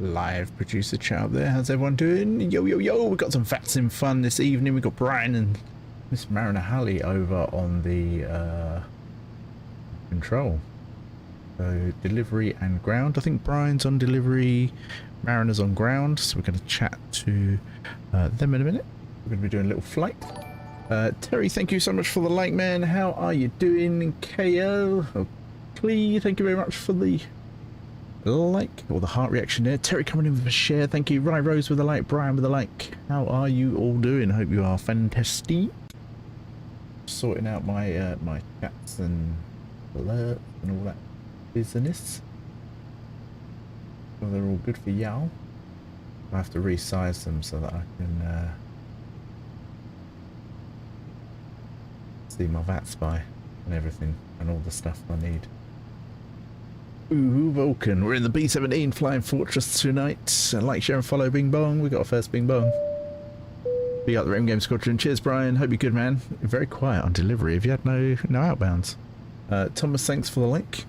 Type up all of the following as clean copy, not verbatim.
Live producer chat up there. How's everyone doing? Yo, yo, yo. We got some Vatsim fun this evening. We got Brian and Miss Mariner Halley over on the control. So delivery and ground. I think Brian's on delivery, Mariner's on ground. So we're going to chat to them in a minute. We're going to be doing a little flight. Terry, thank you so much for the like, man. How are you doing? KO, please, thank you very much for the like, or the heart reaction there. Terry coming in with a share, thank you. Rye Rose with a like, Brian with a like. How are you all doing? Hope you are fantastic. Sorting out my my chats and alerts and all that business. Well, they're all good for y'all. I have to resize them so that I can see my VAT spy and everything and all the stuff I need. Ooh, Vulcan. We're in the B-17 Flying Fortress tonight. Like, share and follow, Bing Bong. We got our first Bing Bong. We got the Ravin Squadron. Cheers, Brian. Hope you're good, man. Very quiet on delivery. Have you had no outbounds? Thomas, thanks for the link.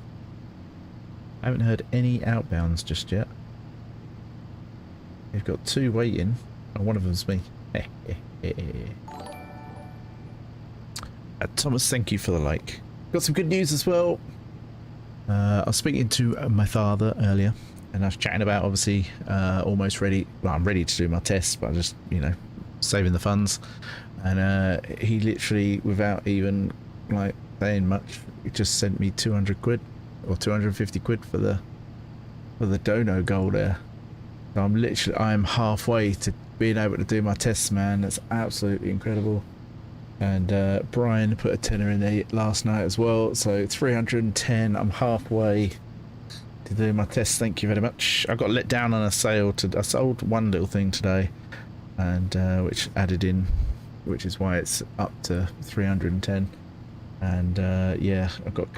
I haven't heard any outbounds just yet. We've got 2 waiting. Oh, one of them's me. Thomas, thank you for the like. Got some good news as well. I was speaking to my father earlier, and I was chatting about obviously almost ready. Well, I'm ready to do my test, but I'm just, you know, saving the funds. And he literally, without even like saying much, he just sent me 200 quid or 250 quid for the dono goal there. So I'm halfway to being able to do my tests, man. That's absolutely incredible. And Brian put a tenner in there last night as well, so 310. I'm halfway to do my test. Thank you very much. I got let down on a sale. I sold one little thing today, and which added in, which is why it's up to 310. And yeah, I got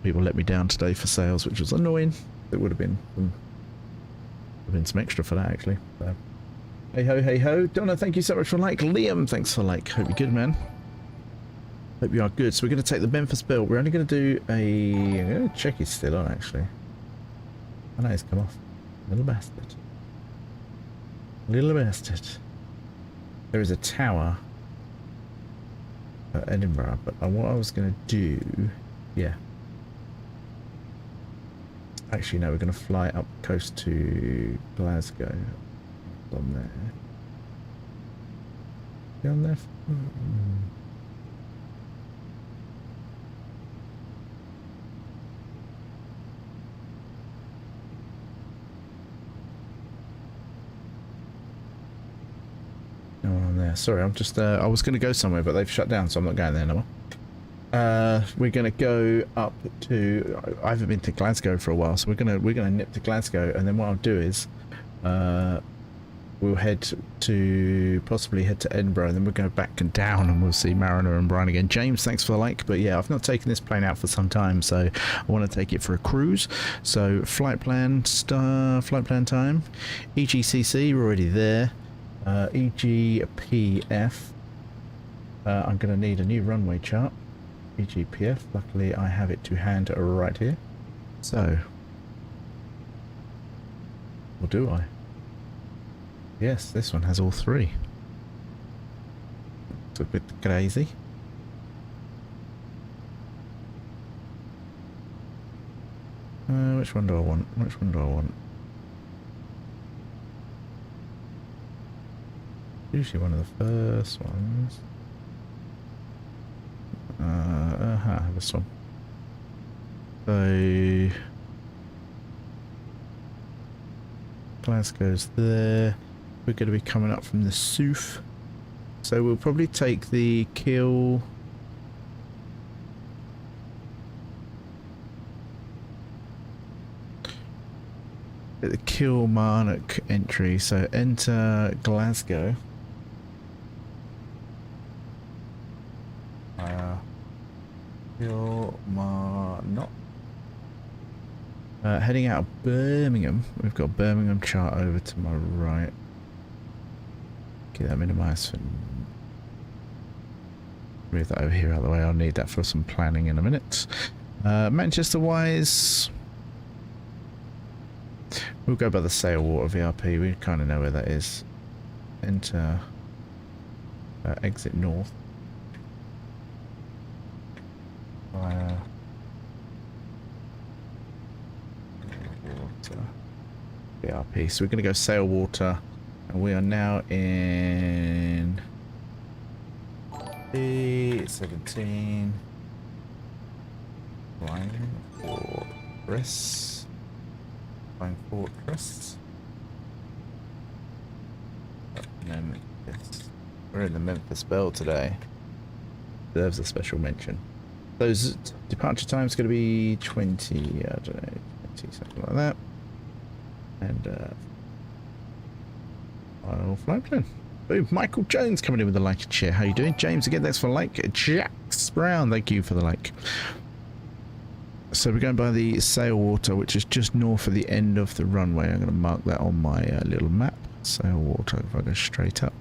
people let me down today for sales, which was annoying. It would have been some extra for that actually. So, hey ho, hey ho. Donna, thank you so much for like. Liam, thanks for like. Hope you're good, man. Hope you are good. So we're going to take the Memphis Belle. We're only going to do a... I'm going to check he's still on, actually. I know he's come off. Little bastard. Little bastard. There is a tower at Edinburgh, but what I was going to do... Yeah. Actually, no, we're going to fly up the coast to Glasgow. On there. Down there? No one on there. Sorry, I'm just, I was going to go somewhere, but they've shut down, so I'm not going there no more. We're going to go up to, I haven't been to Glasgow for a while, so we're going to nip to Glasgow, and then what I'll do is, we'll possibly head to Edinburgh, and then we'll go back and down, and we'll see Mariner and Brian again. James, thanks for the like. But yeah, I've not taken this plane out for some time, so I want to take it for a cruise. So flight plan time. EGCC, we're already there. EGPF. I'm going to need a new runway chart. EGPF. Luckily, I have it to hand right here. So, or do I? Yes, this one has all 3. It's a bit crazy. Which one do I want? Which one do I want? Usually one of the first ones. This one. So Glasgow's there. We're going to be coming up from the Souf. So we'll probably take the Kill... the Kilmarnock entry. So enter Glasgow. Kilmarnock. Heading out of Birmingham. We've got Birmingham chart over to my right. Get that minimized for Move that over here out of the way. I'll need that for some planning in a minute. Manchester wise, we'll go by the Sailwater VRP. We kind of know where that is. Enter, exit north. Water. VRP. So we're going to go Sailwater, and we are now in B-17. Flying Fortress. Flying Fortress. Memphis. We're in the Memphis Belle today. Deserves a special mention. Those departure times going to be 20, I don't know, 20, something like that. And final flight plan. Boom. Michael Jones coming in with a like and share. How you doing? James again, thanks for the like. Jax Brown, thank you for the like. So we're going by the Sailwater, which is just north of the end of the runway. I'm going to mark that on my little map. Sailwater, if I go straight up.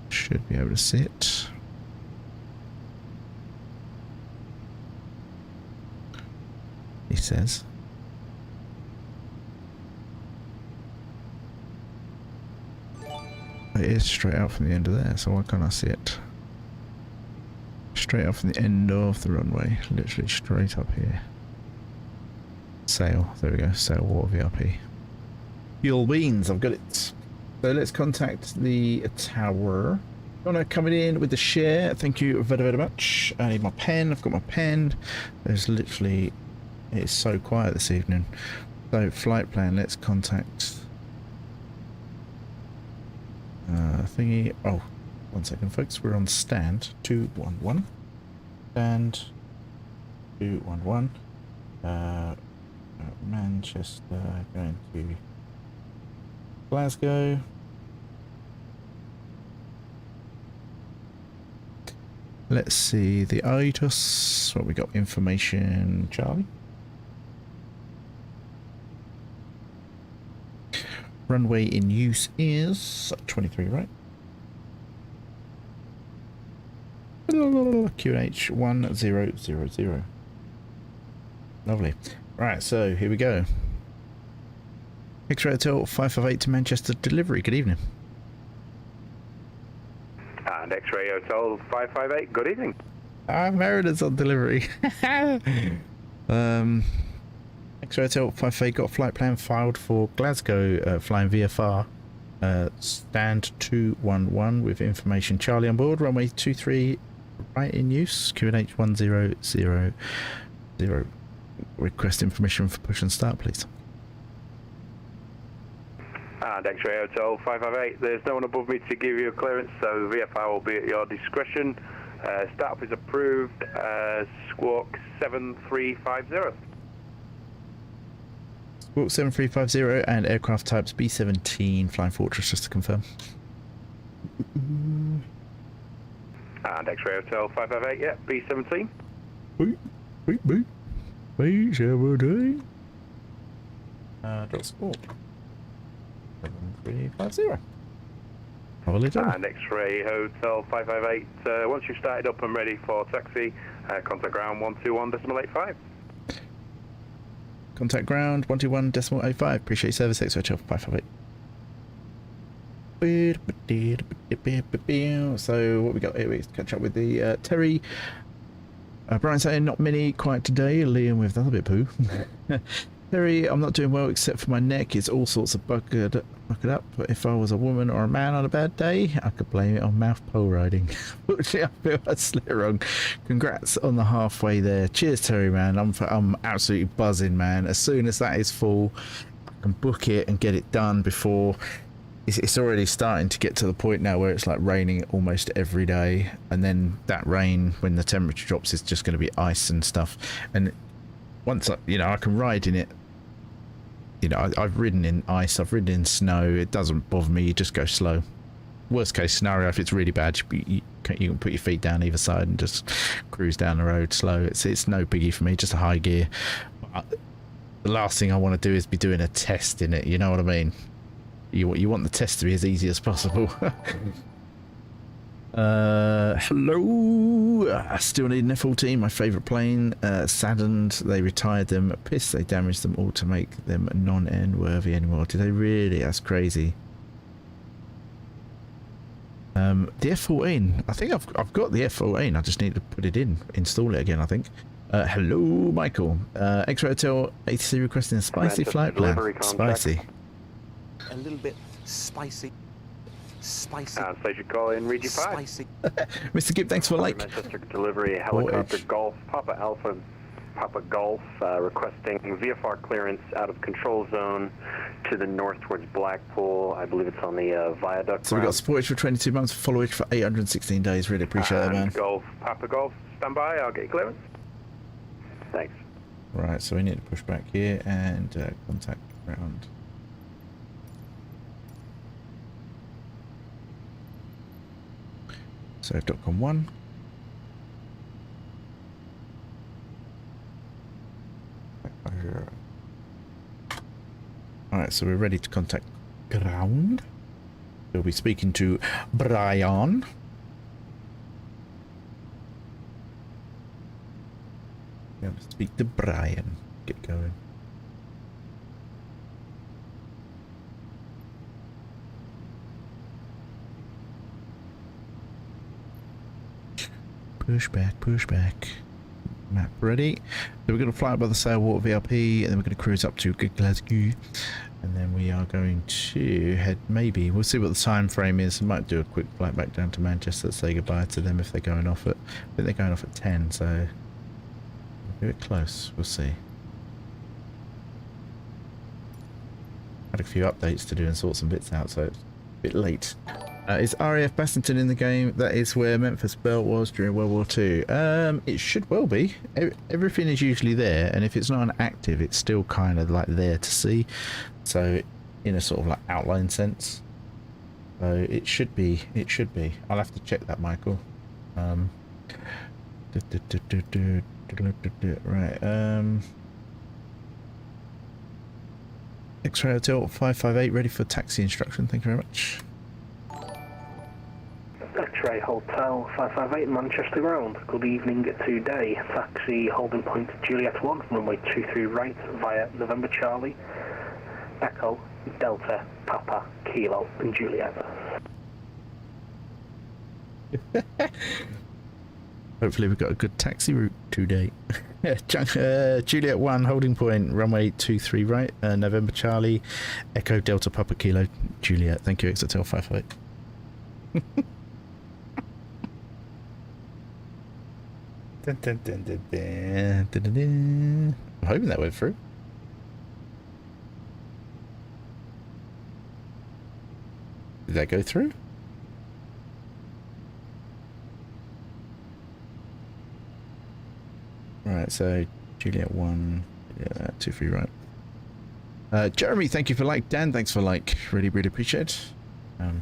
Should be able to see it. He says. It is straight out from the end of there, so why can't I see it? Straight up from the end of the runway, literally straight up here. Sail, there we go, Sailwater VRP. Fuel beans, I've got it. So let's contact the tower. Donna coming in with the share, thank you very, very much. I need my pen, I've got my pen. There's literally, it's so quiet this evening. So flight plan, let's contact thingy. Oh, 1 second folks, we're on stand 211. Stand 211. Manchester going to Glasgow. Let's see the ITOS. What we got? Information, Charlie. Runway in use is 23, right? QNH 1000. Lovely. Right, so here we go. X-Ray Hotel 558 to Manchester delivery. Good evening. And X-Ray Hotel 558, good evening. Merida's on delivery. X-Ray Hotel 558 got a flight plan filed for Glasgow, flying VFR. Stand 211 with information Charlie on board. Runway 23 right in use. QNH 1000. Request information for push and start, please. And X-Ray Hotel 558, there's no one above me to give you a clearance, so the VFR will be at your discretion. Startup is approved, Squawk 7350. Squawk 7350 and aircraft types B-17 Flying Fortress, just to confirm. And X-Ray Hotel 558, yeah, B-17. Boop, boop, boop. B-17. Dot Squawk 7350. And X-Ray Hotel 558, once you've started up and ready for taxi, contact ground 121.85. Contact ground 121.85. Appreciate service. X-Ray Hotel 558. So what we got here, we catch up with the Terry. Brian saying not many quiet today. Liam with another bit poo. Terry, I'm not doing well except for my neck. It's all sorts of bucketed up. But if I was a woman or a man on a bad day, I could blame it on mouth pole riding. Fortunately, I feel I slid wrong. Congrats on the halfway there. Cheers, Terry, man. I'm absolutely buzzing, man. As soon as that is full, I can book it and get it done before. It's already starting to get to the point now where it's like raining almost every day, and then that rain, when the temperature drops, is just going to be ice and stuff. And once I can ride in it. I've ridden in ice, I've ridden in snow. It doesn't bother me. You just go slow. Worst case scenario, if it's really bad, you can put your feet down either side and just cruise down the road slow. It's no biggie for me. Just a high gear. The last thing I want to do is be doing a test in it. You know what I mean? You want the test to be as easy as possible. Hello. I still need an F-14, my favourite plane. Saddened they retired them. Pissed they damaged them all to make them non-airworthy anymore. Did they really? That's crazy. The F-14. I think I've got the F-14. I just need to put it in, install it again. I think. Hello, Michael. X-Ray Hotel 83 requesting a spicy flight plan. Spicy. A little bit spicy. Spicy. Station call in, Regi 5. Spicy. Mr. Gibb, thanks for like. Manchester delivery, helicopter Golf, Papa Alpha, Papa Golf, requesting VFR clearance out of control zone to the north towards Blackpool. I believe it's on the viaduct. So we got supportage for 22 months, followage for 816 days. Really appreciate that, man. Golf, Papa Golf, stand by. I'll get you clearance. Thanks. Right, so we need to push back here and contact ground. So DOTCOM 1. Alright, so we're ready to contact ground. We'll be speaking to Brian. Yeah, speak to Brian. Get going. Push back, push back. Map ready. So we're going to fly above the Sailwater VLP, and then we're going to cruise up to Glasgow, and then we are going to head. Maybe we'll see what the time frame is. I might do a quick flight back down to Manchester to say goodbye to them if they're going off at. I think they're going off at 10, so a bit close. We'll see. Had a few updates to do and sort some bits out, so it's a bit late. Is RAF Bassington in the game? That is where Memphis Belle was during World War II. It should well be. Everything is usually there, and if it's not an active, it's still kind of like there to see. So, in a sort of like outline sense. So it should be. It should be. I'll have to check that, Michael. Right. X-Ray Hotel 558 ready for taxi instruction. Thank you very much. X-Ray Hotel 558 Manchester ground. Good evening today. Taxi holding point Juliet 1, runway 23 right via November Charlie, Echo, Delta, Papa, Kilo and Juliet. Hopefully we've got a good taxi route today. Juliet 1 holding point runway 23 right, November Charlie, Echo, Delta, Papa, Kilo, Juliet. Thank you, X-Hotel 558. Dun, dun, dun, dun, dun, dun, dun, dun. I'm hoping that went through. Did that go through? Right, so Juliet 1, yeah, 2 3 right. Jeremy, thank you for like. Dan, thanks for like. Really, really appreciate it.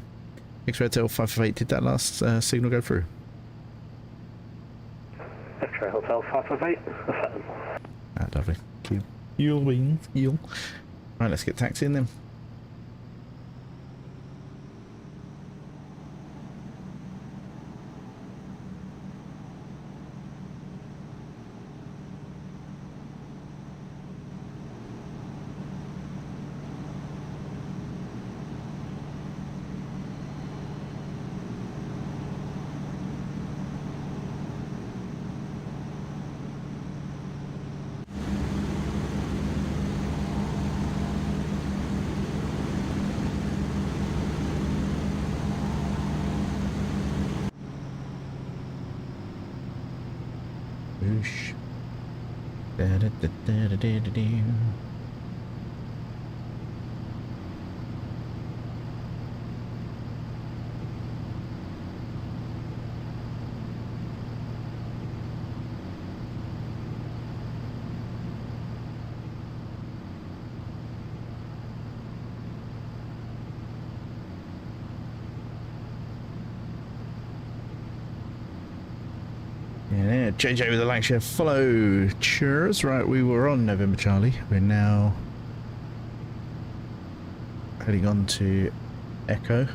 X-Ray Hotel 558, did that last signal go through? X-Ray Hotel 558, affirm. Ah, lovely. Fuel wings, fuel. Right, let's get taxi in then. Whoosh. Da-da-da-da-da-da-da. Yeah, JJ with the like share follow. Cheers. Right, we were on November Charlie. We're now heading on to Echo.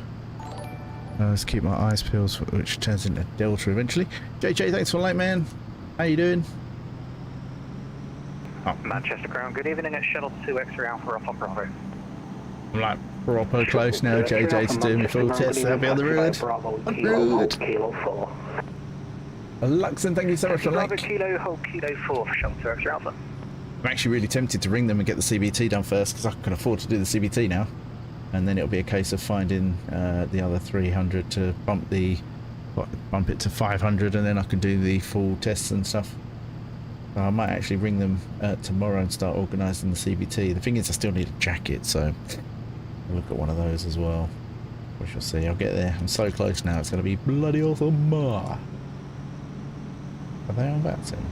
Let's keep my eyes peeled, which turns into Delta eventually. JJ, thanks for the light, man. How you doing? Oh. Manchester Ground, good evening at Shuttle 2 X-ray Alpha off on Bravo. I'm like proper close now, JJ, to do my full test. I'll be on the road. Luxon, thank you so much for the like. Kilo, hold Kilo 4 for Shuttle 2 X-ray Alpha. I'm actually really tempted to ring them and get the CBT done first, because I can afford to do the CBT now. And then it'll be a case of finding the other 300 to bump it to 500, and then I can do the full tests and stuff. So I might actually ring them tomorrow and start organising the CBT. The thing is, I still need a jacket, so I'll look at one of those as well. We shall see. I'll get there. I'm so close now. It's going to be bloody awesome. Are they on Vatsim?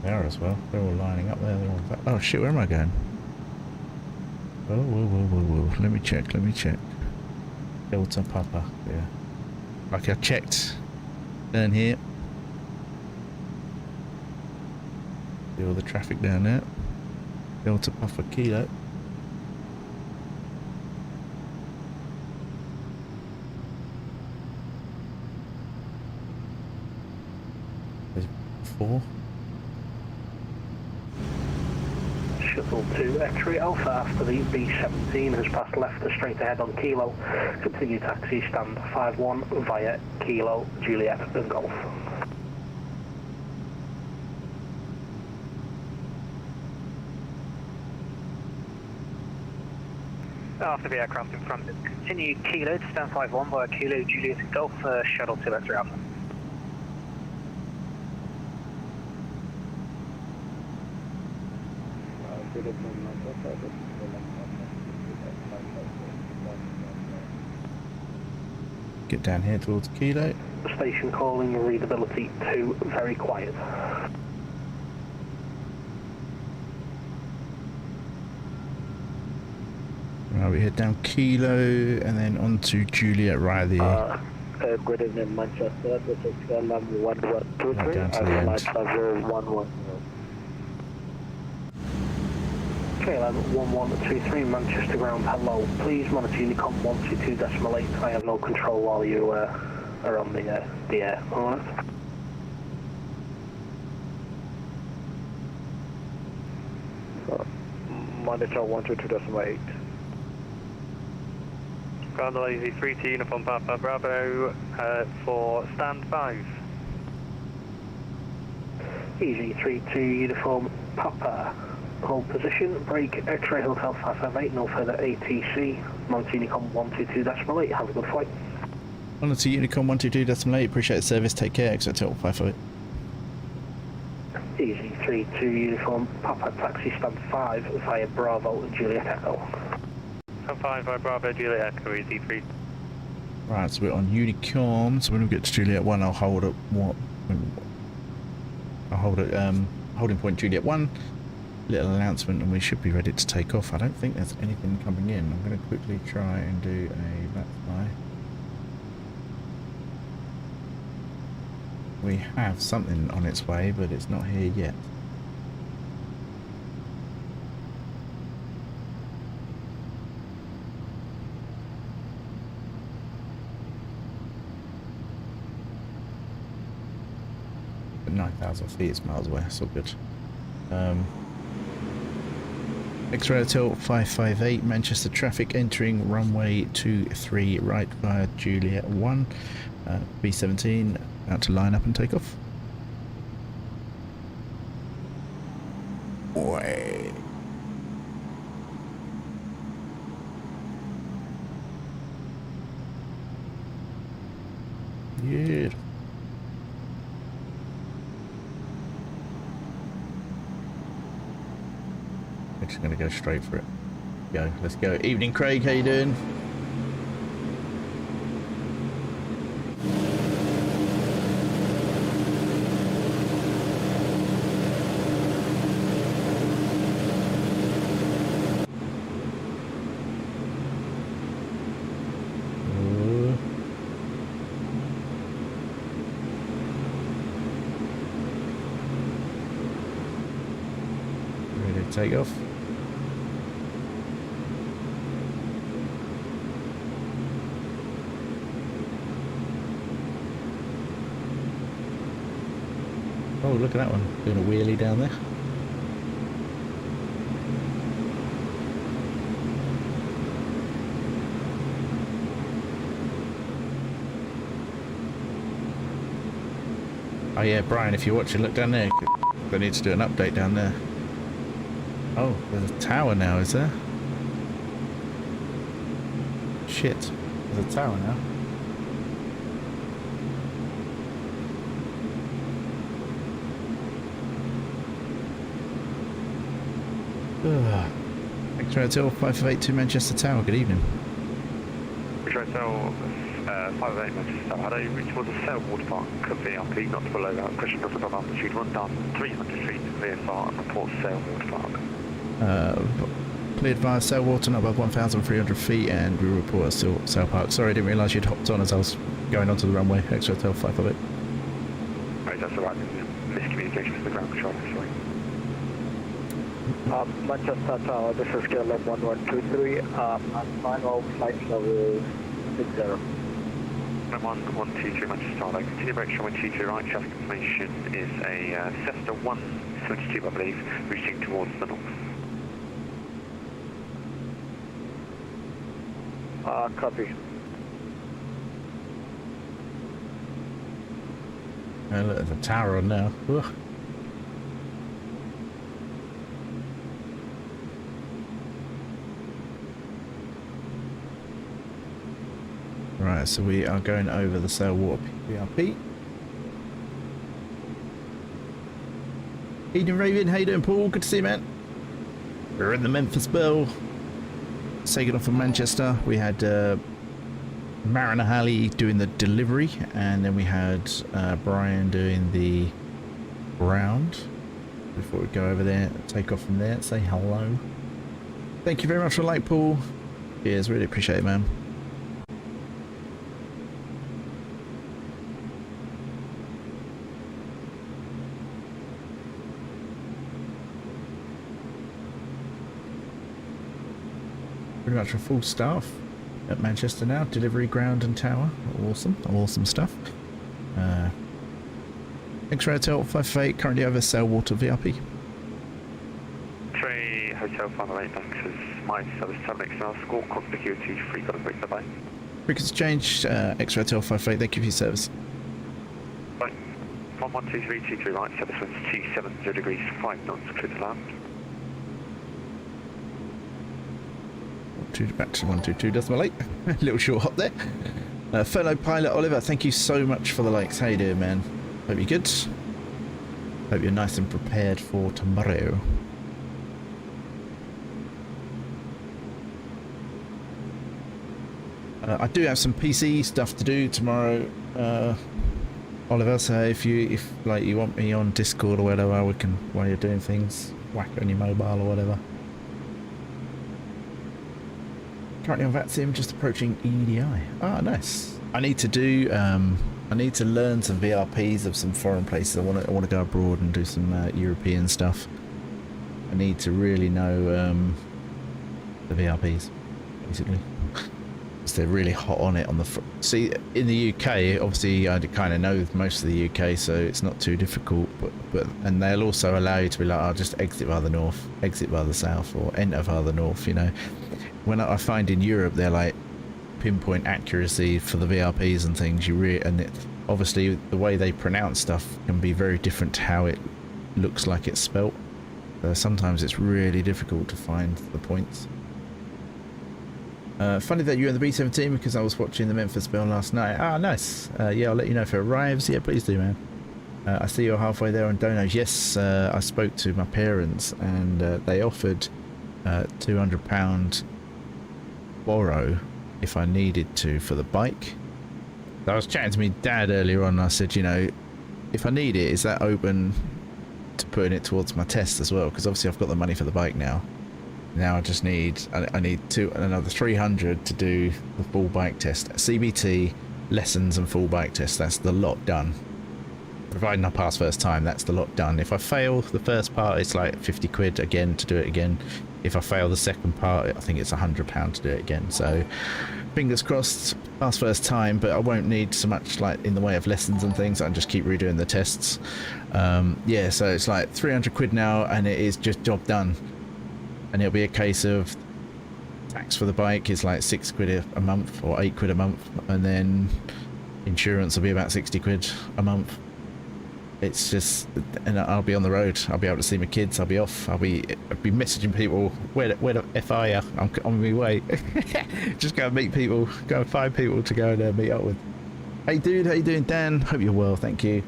They are as well. They're all lining up there. They're all oh shit, where am I going? Oh, whoa. Let me check. Delta Papa. Yeah. Okay, I checked. Down here. See all the traffic down there. Delta Papa Kilo. There's 4. Shuttle 2 X-ray Alpha after the B-17 has passed left to straight ahead on Kilo. Continue taxi stand 5-1 via Kilo, Juliet and Golf. After the aircraft in front, continue Kilo to stand 5-1 via Kilo, Juliet and Golf for Shuttle 2 X-ray Alpha. Get down here towards Kilo. Station calling, readability 2, very quiet. Right, we head down Kilo and then on to Juliet right there. Good evening, Manchester. This is KLM 1123. Right down to the end. KLM 1123, Manchester Ground, hello. Please monitor Unicom 122.8. I have no control while you are on the air. Alright. Monitor 122.8. Ground Lazy 3 to Uniform Papa Bravo for stand 5. Easy 3-2 Uniform Papa. Hold position, break X-ray Hotel 558, no further ATC, monitor Unicom 122.8, have a good flight. Monitor Unicom 122.8, appreciate the service, take care, exit Hotel 558. Easy 3-2 Uniform Papa, taxi stand 5 via Bravo Juliet Echo. Stand 5 via Bravo Juliet Echo, Easy 3. Right, so we're on Unicom, so when we get to Juliet 1 I'll hold at holding point Juliet 1. Little announcement and we should be ready to take off. I don't think there's anything coming in. I'm going to quickly try and do a back fly. We have something on its way, but it's not here yet. But 9,000 feet is miles away, that's all good. X-ray Hotel 558, Manchester traffic entering runway 23 right via Juliet 1, B-17, about to line up and take off. Way. Yeah. Just gonna go straight for it. Go, let's go. Evening, Craig. How you doing? Ready to take off. Oh, look at that one. Doing a wheelie down there. Oh yeah, Brian, if you're watching, look down there. They need to do an update down there. Oh, there's a tower now, is there? Shit, there's a tower now. X-Ray Hotel 582 Manchester Tower, good evening. X-Ray Hotel 508 Manchester Tower, had a reach towards the Sail Water Park VRP, not below that, question just above altitude, run down 300 feet to VFR and report Sail Water Park. Cleared via Sail Water, not above 1,300 feet, and we report at Sail Park. Sorry, I didn't realise you'd hopped on as I was going onto the runway. X-Ray Hotel 508. Right, that's alright, miscommunication with the ground control, sorry. Manchester Tower, this is KLM 1123, final flight level 60. 1123 Manchester Tower, continue approach runway 23 right, traffic information is a Cessna 172 I believe, reaching towards the north. Copy. Oh, look, there's a tower on now. Ugh. Right, so we are going over the Sail Water PRP. Evening Ravin, how you doing Paul? Good to see you, man. We're in the Memphis Belle. Taking off from Manchester. We had Mariner Halley doing the delivery, and then we had Brian doing the ground. Before we go over there, take off from there, say hello. Thank you very much for the like, Paul. Cheers, really appreciate it, man. Pretty much a full staff at Manchester now. Delivery, ground and tower. Awesome stuff. X-Ray Hotel 558, currently over Sail Water VRP. X-Ray Hotel 508, thanks, is my service time XL, score, conspicuity, free, got a quick, bye-bye. Frequency changed, X-Ray Hotel 558, thank you for your service. Right, 112323 right, service winds 270 degrees, 5 knots, clear to land. Back to 122.8. A little short hop there. Fellow pilot Oliver, thank you so much for the likes. How you doing, man? Hope you're good. Hope you're nice and prepared for tomorrow. I do have some PC stuff to do tomorrow, Oliver. So if you want me on Discord or whatever, we can, while you're doing things, whack it on your mobile or whatever. Currently on Vatsim, just approaching EDI. Ah, nice. I need to do. I need to learn some VRPs of some foreign places. I want to go abroad and do some European stuff. I need to really know the VRPs, basically. Because they're really hot on it on the. See, in the UK, obviously, I kind of know most of the UK, so it's not too difficult. But and they'll also allow you to be like, I'll just exit by the north, exit by the south, or enter by the north. You know. When I find in Europe, they're like pinpoint accuracy for the VRPs and things. Obviously the way they pronounce stuff can be very different to how it looks like it's spelt. Sometimes it's really difficult to find the points. Funny that you're in the B-17 because I was watching the Memphis Belle last night. Ah, nice. Yeah, I'll let you know if it arrives. Yeah, please do, man. I see you're halfway there on donos. Yes, I spoke to my parents and they offered £200 borrow if I needed to for the bike. I was chatting to my dad earlier on and I said, you know, if I need it, is that open to putting it towards my test as well? Because obviously I've got the money for the bike now. Now I just need another 300 to do the full bike test. CBT, lessons and full bike test. That's the lot done. Providing I pass first time, that's the lot done. If I fail the first part, it's like 50 quid again to do it again. if I fail the second part, I think it's £100 to do it again. So fingers crossed, pass first time, but I won't need so much like in the way of lessons and things. I can just keep redoing the tests. Yeah, so it's like 300 quid now, and it is just job done. And it'll be a case of tax for the bike is like 6 quid a month or 8 quid a month, and then insurance will be about 60 quid a month. It's just, and I'll be on the road. I'll be able to see my kids. I'll be off. I'll be messaging people. Where the F are you? I'm on my way. Just go and meet people. Go and find people to go and meet up with. Hey dude, how you doing, Dan? Hope you're well. Thank you.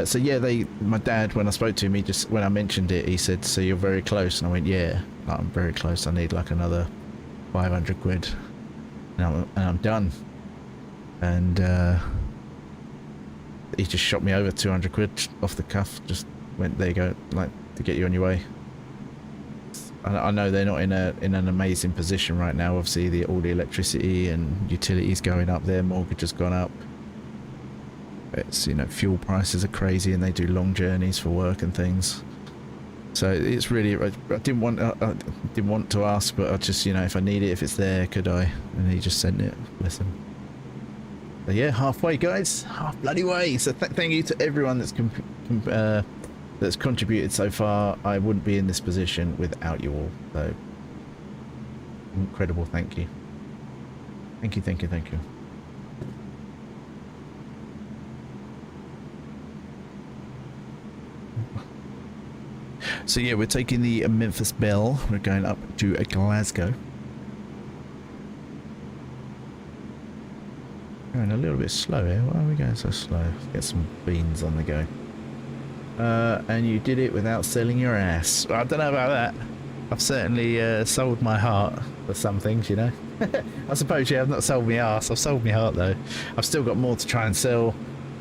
So yeah, my dad, when I spoke to him, when I mentioned it, he said, "So you're very close," and I went, "Yeah, I'm very close. I need like another 500 quid, and I'm done." And he just shot me over 200 quid off the cuff. Just went, there you go, like, to get you on your way. I know they're not in an amazing position right now. Obviously, all the electricity and utilities going up, their mortgage has gone up. It's, you know, fuel prices are crazy, and they do long journeys for work and things. So it's really, I didn't want to ask, but I just, you know, if I need it, if it's there, could I? And he just sent it. Bless him. But yeah, halfway, guys, half bloody way. So thank you to everyone that's contributed so far. I wouldn't be in this position without you all. So incredible, thank you. Thank you, thank you, thank you. So yeah, we're taking the Memphis Belle. We're going up to Glasgow. Going a little bit slow here. Why are we going so slow? Let's get some beans on the go. And you did it without selling your ass. I don't know about that. I've certainly sold my heart for some things, you know. I suppose, yeah, I've not sold my ass. I've sold my heart, though. I've still got more to try and sell.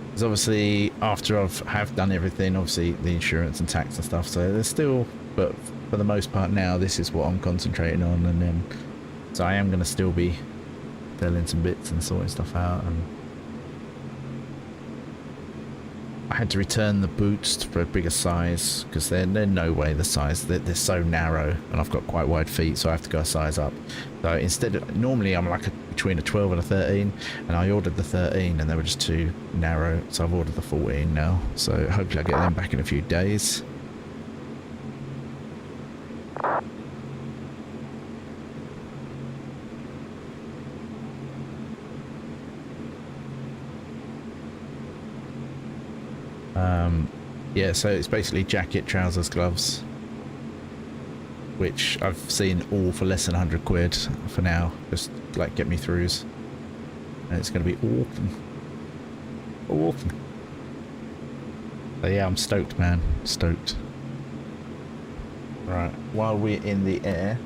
Because obviously, after have done everything, obviously the insurance and tax and stuff. So there's still, but for the most part now, this is what I'm concentrating on. And then, so I am going to still be selling some bits and sorting stuff out. And I had to return the boots for a bigger size because they're no way the size. They're so narrow, and I've got quite wide feet, so I have to go a size up. So instead of, normally I'm like between a 12 and a 13, and I ordered the 13 and they were just too narrow, so I've ordered the 14 now. So hopefully I'll get them back in a few days. Yeah, so it's basically jacket, trousers, gloves, which I've seen all for less than 100 quid for now, just like get me throughs, and it's going to be awesome. So yeah, I'm stoked, man, stoked. Right, while we're in the air,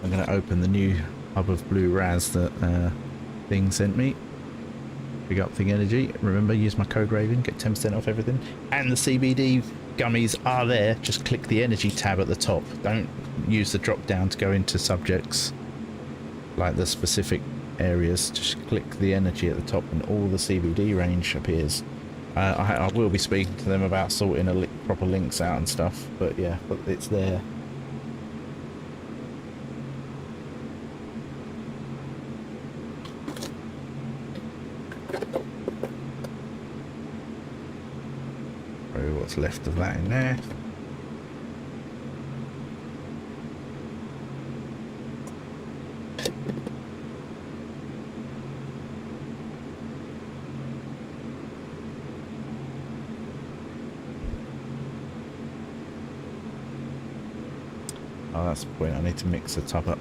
I'm going to open the new hub of blue Raz that Thing sent me. Big up Thing Energy. Remember, use my code Ravin, get 10% off everything. And the CBD gummies are there. Just click the energy tab at the top. Don't use the drop down to go into subjects like the specific areas. Just click the energy at the top and all the CBD range appears. I will be speaking to them about sorting proper links out and stuff, but yeah, but it's there. What's left of that in there. Oh, that's the point. I need to mix the tub up.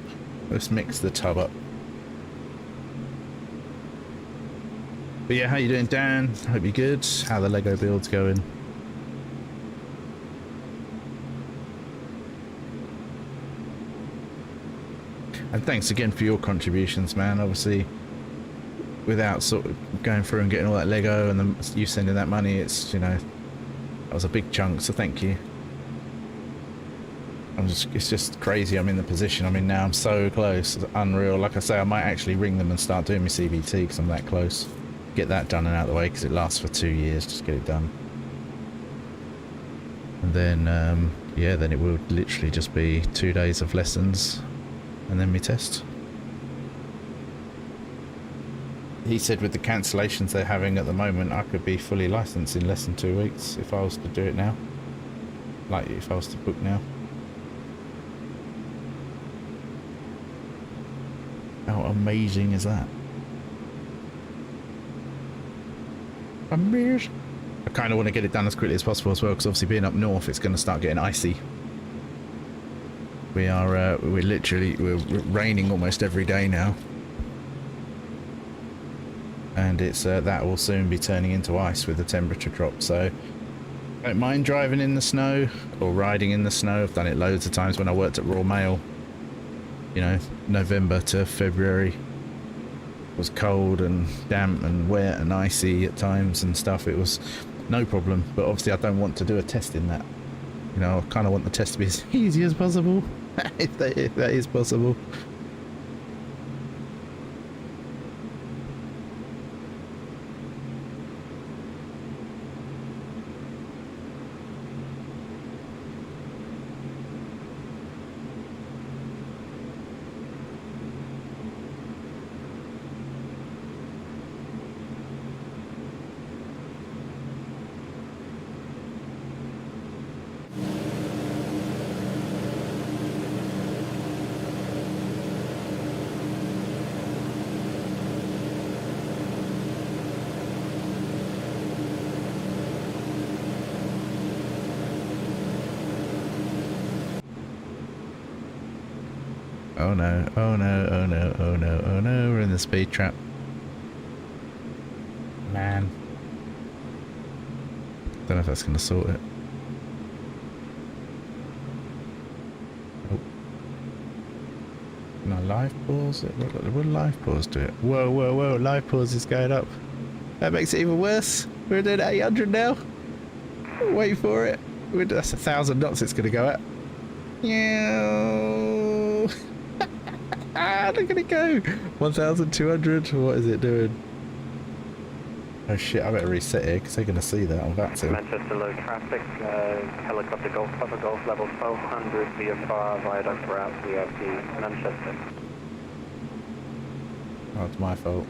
Let's mix the tub up. But yeah, how you doing, Dan? Hope you're good. How the Lego build's going? And thanks again for your contributions, man. Obviously, without sort of going through and getting all that Lego and then you sending that money, it's, you know, that was a big chunk, so thank you. It's just crazy I'm in the position I'm in now. I'm so close. It's unreal. Like I say, I might actually ring them and start doing my CBT because I'm that close. Get that done and out of the way because it lasts for 2 years. Just get it done. And then, yeah, then it will literally just be 2 days of lessons and then me test. He said with the cancellations they're having at the moment, I could be fully licensed in less than 2 weeks if I was to do it now. Like, if I was to book now. How amazing is that? Amazing. I kind of want to get it done as quickly as possible as well, because obviously being up north, it's going to start getting icy. We're raining almost every day now. And it's that will soon be turning into ice with the temperature drop, so I don't mind driving in the snow or riding in the snow. I've done it loads of times when I worked at Royal Mail. You know, November to February was cold and damp and wet and icy at times and stuff. It was no problem, but obviously I don't want to do a test in that. You know, I kind of want the test to be as easy as possible, if that is possible. Oh no, oh no, oh no, oh no, oh no, we're in the speed trap. Man. Don't know if that's going to sort it. Oh. No, live pause? Will live pause do it? Whoa, whoa, whoa, live pause is going up. That makes it even worse. We're doing 800 now. Wait for it. That's 1,000 knots it's going to go at. Yeah. Look at it go! 1,200. What is it doing? Oh shit! I better reset it because they're gonna see that on Vatsim. Manchester low traffic. Helicopter Golf Papa Golf level 1200 VFR viaduct route VRP Manchester. Oh, it's my fault.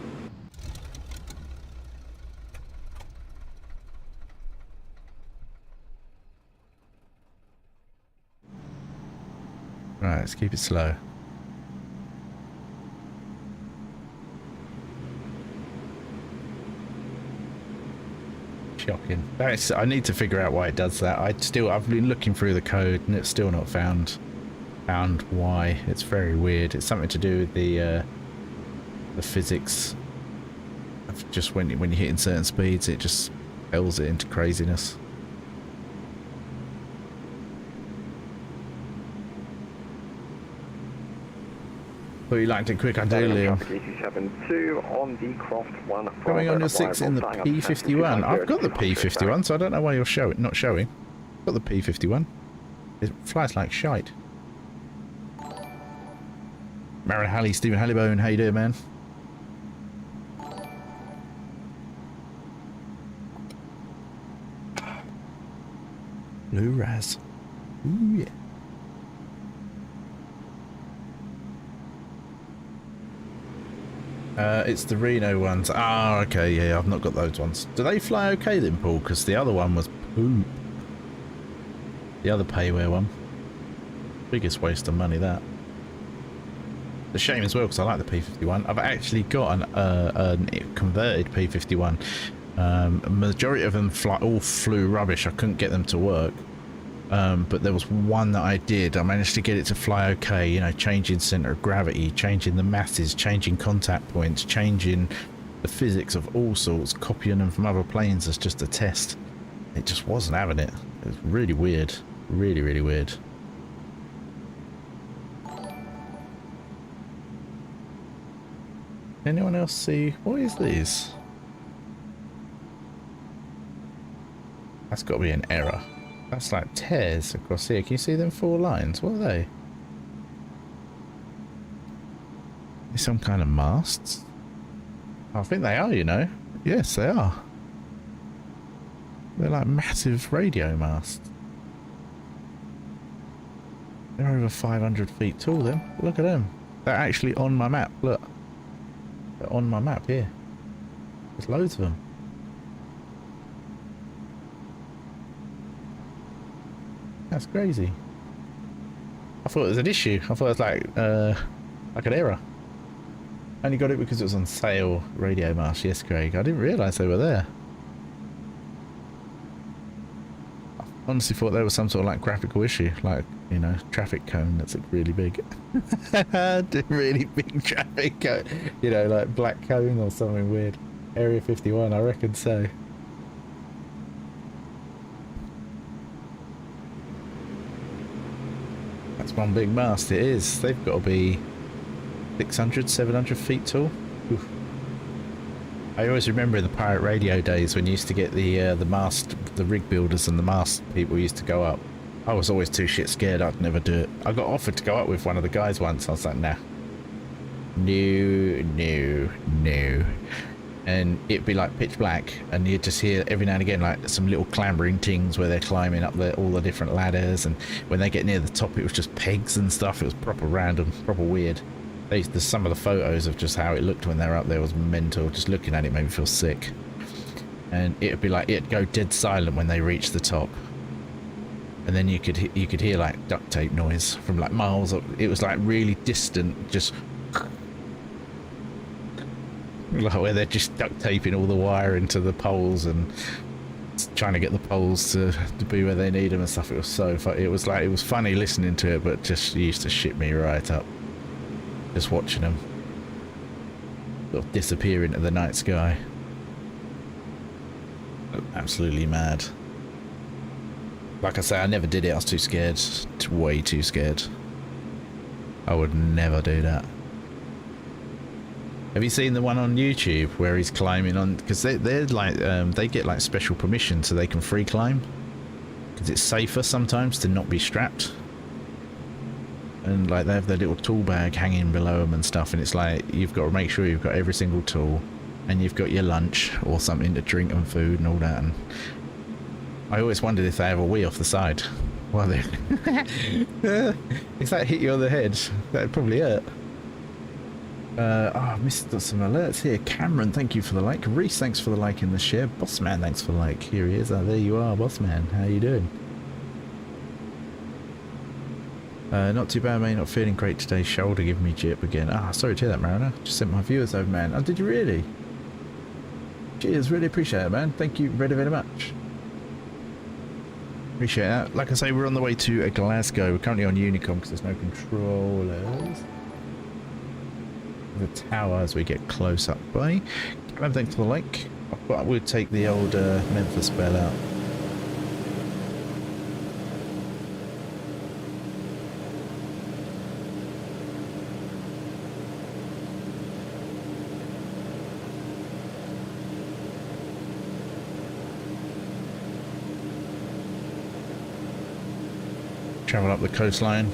Right, let's keep it slow. Shocking. I need to figure out why it does that. I've been looking through the code and it's still not found why. It's very weird. It's something to do with the physics of just when you're hitting certain speeds, it just spells it into craziness. Thought you liked it quick, I do, Liam. On the Croft 1. Coming on your 6 in the P51. I've got the P51, so I don't know why you're not showing. Got the P51. It flies like shite. Marin Halley, Stephen Hallibone, how you doing, man? Blue Raz. Ooh, yeah. It's the Reno ones. Ah, okay, yeah, I've not got those ones. Do they fly okay then, Paul? Because the other one was poop. The other payware one. Biggest waste of money, that. The shame as well, because I like the P51. I've actually got a converted P51. Majority of them all flew rubbish. I couldn't get them to work. But there was one that I did. I managed to get it to fly okay, you know, changing center of gravity, changing the masses, changing contact points, changing the physics of all sorts, copying them from other planes as just a test. It just wasn't having it. It was really weird. Really, really weird. Anyone else see? What is these? That's got to be an error. That's like tears across here. Can you see them 4 lines? What are they? Some kind of masts? I think they are, you know. Yes, they are. They're like massive radio masts. They're over 500 feet tall then. Look at them. They're actually on my map. Look. They're on my map here. There's loads of them. That's crazy. I thought it was an issue. I thought it was like an error. I only got it because it was on sale, radio mast. Yes, Craig. I didn't realise they were there. I honestly thought there was some sort of like graphical issue, like, you know, traffic cone that's like really big. Really big traffic cone. You know, like black cone or something weird. Area 51, I reckon so. That's one big mast, it is. They've got to be 600, 700 feet tall. Oof. I always remember in the pirate radio days when you used to get the mast, the rig builders and the mast people used to go up. I was always too shit scared, I'd never do it. I got offered to go up with one of the guys once, I was like, nah. No. And it'd be like pitch black, and you'd just hear every now and again like some little clambering things where they're climbing up all the different ladders, and when they get near the top it was just pegs and stuff. It was proper random, proper weird. There's some of the photos of just how it looked when they were up there was mental. Just looking at it made me feel sick. And it'd be like, it'd go dead silent when they reached the top, and then you could hear like duct tape noise from like miles up. It was like really distant, just like where they're just duct taping all the wire into the poles and trying to get the poles to be where they need them and stuff. It was so fun. It was funny listening to it, but just used to shit me right up just watching them sort of disappear into the night sky. Absolutely mad. Like I say, I never did it. I was too scared, way too scared. I would never do that. Have you seen the one on YouTube where he's climbing on? Because they're like they get like special permission so they can free climb, because it's safer sometimes to not be strapped. And like they have their little tool bag hanging below them and stuff, and it's like you've got to make sure you've got every single tool, and you've got your lunch or something to drink and food and all that. And I always wondered if they have a wee off the side. Well, they if that hit you on the head, that'd probably hurt. I missed some alerts here. Cameron, thank you for the like. Reese, thanks for the like in the share. Bossman, thanks for the like. Here he is. Oh, there you are, Bossman. How you doing? Not too bad, mate. Not feeling great today. Shoulder giving me jip again. Ah, sorry to hear that, Mariner. Just sent my viewers over, man. Oh, did you really? Cheers, really appreciate it, man. Thank you very, very much. Appreciate that. Like I say, we're on the way to Glasgow. We're currently on Unicom because there's no controllers. The tower as we get close up by. Thanks for the like. I would take the old Memphis Belle out. Travel up the coastline.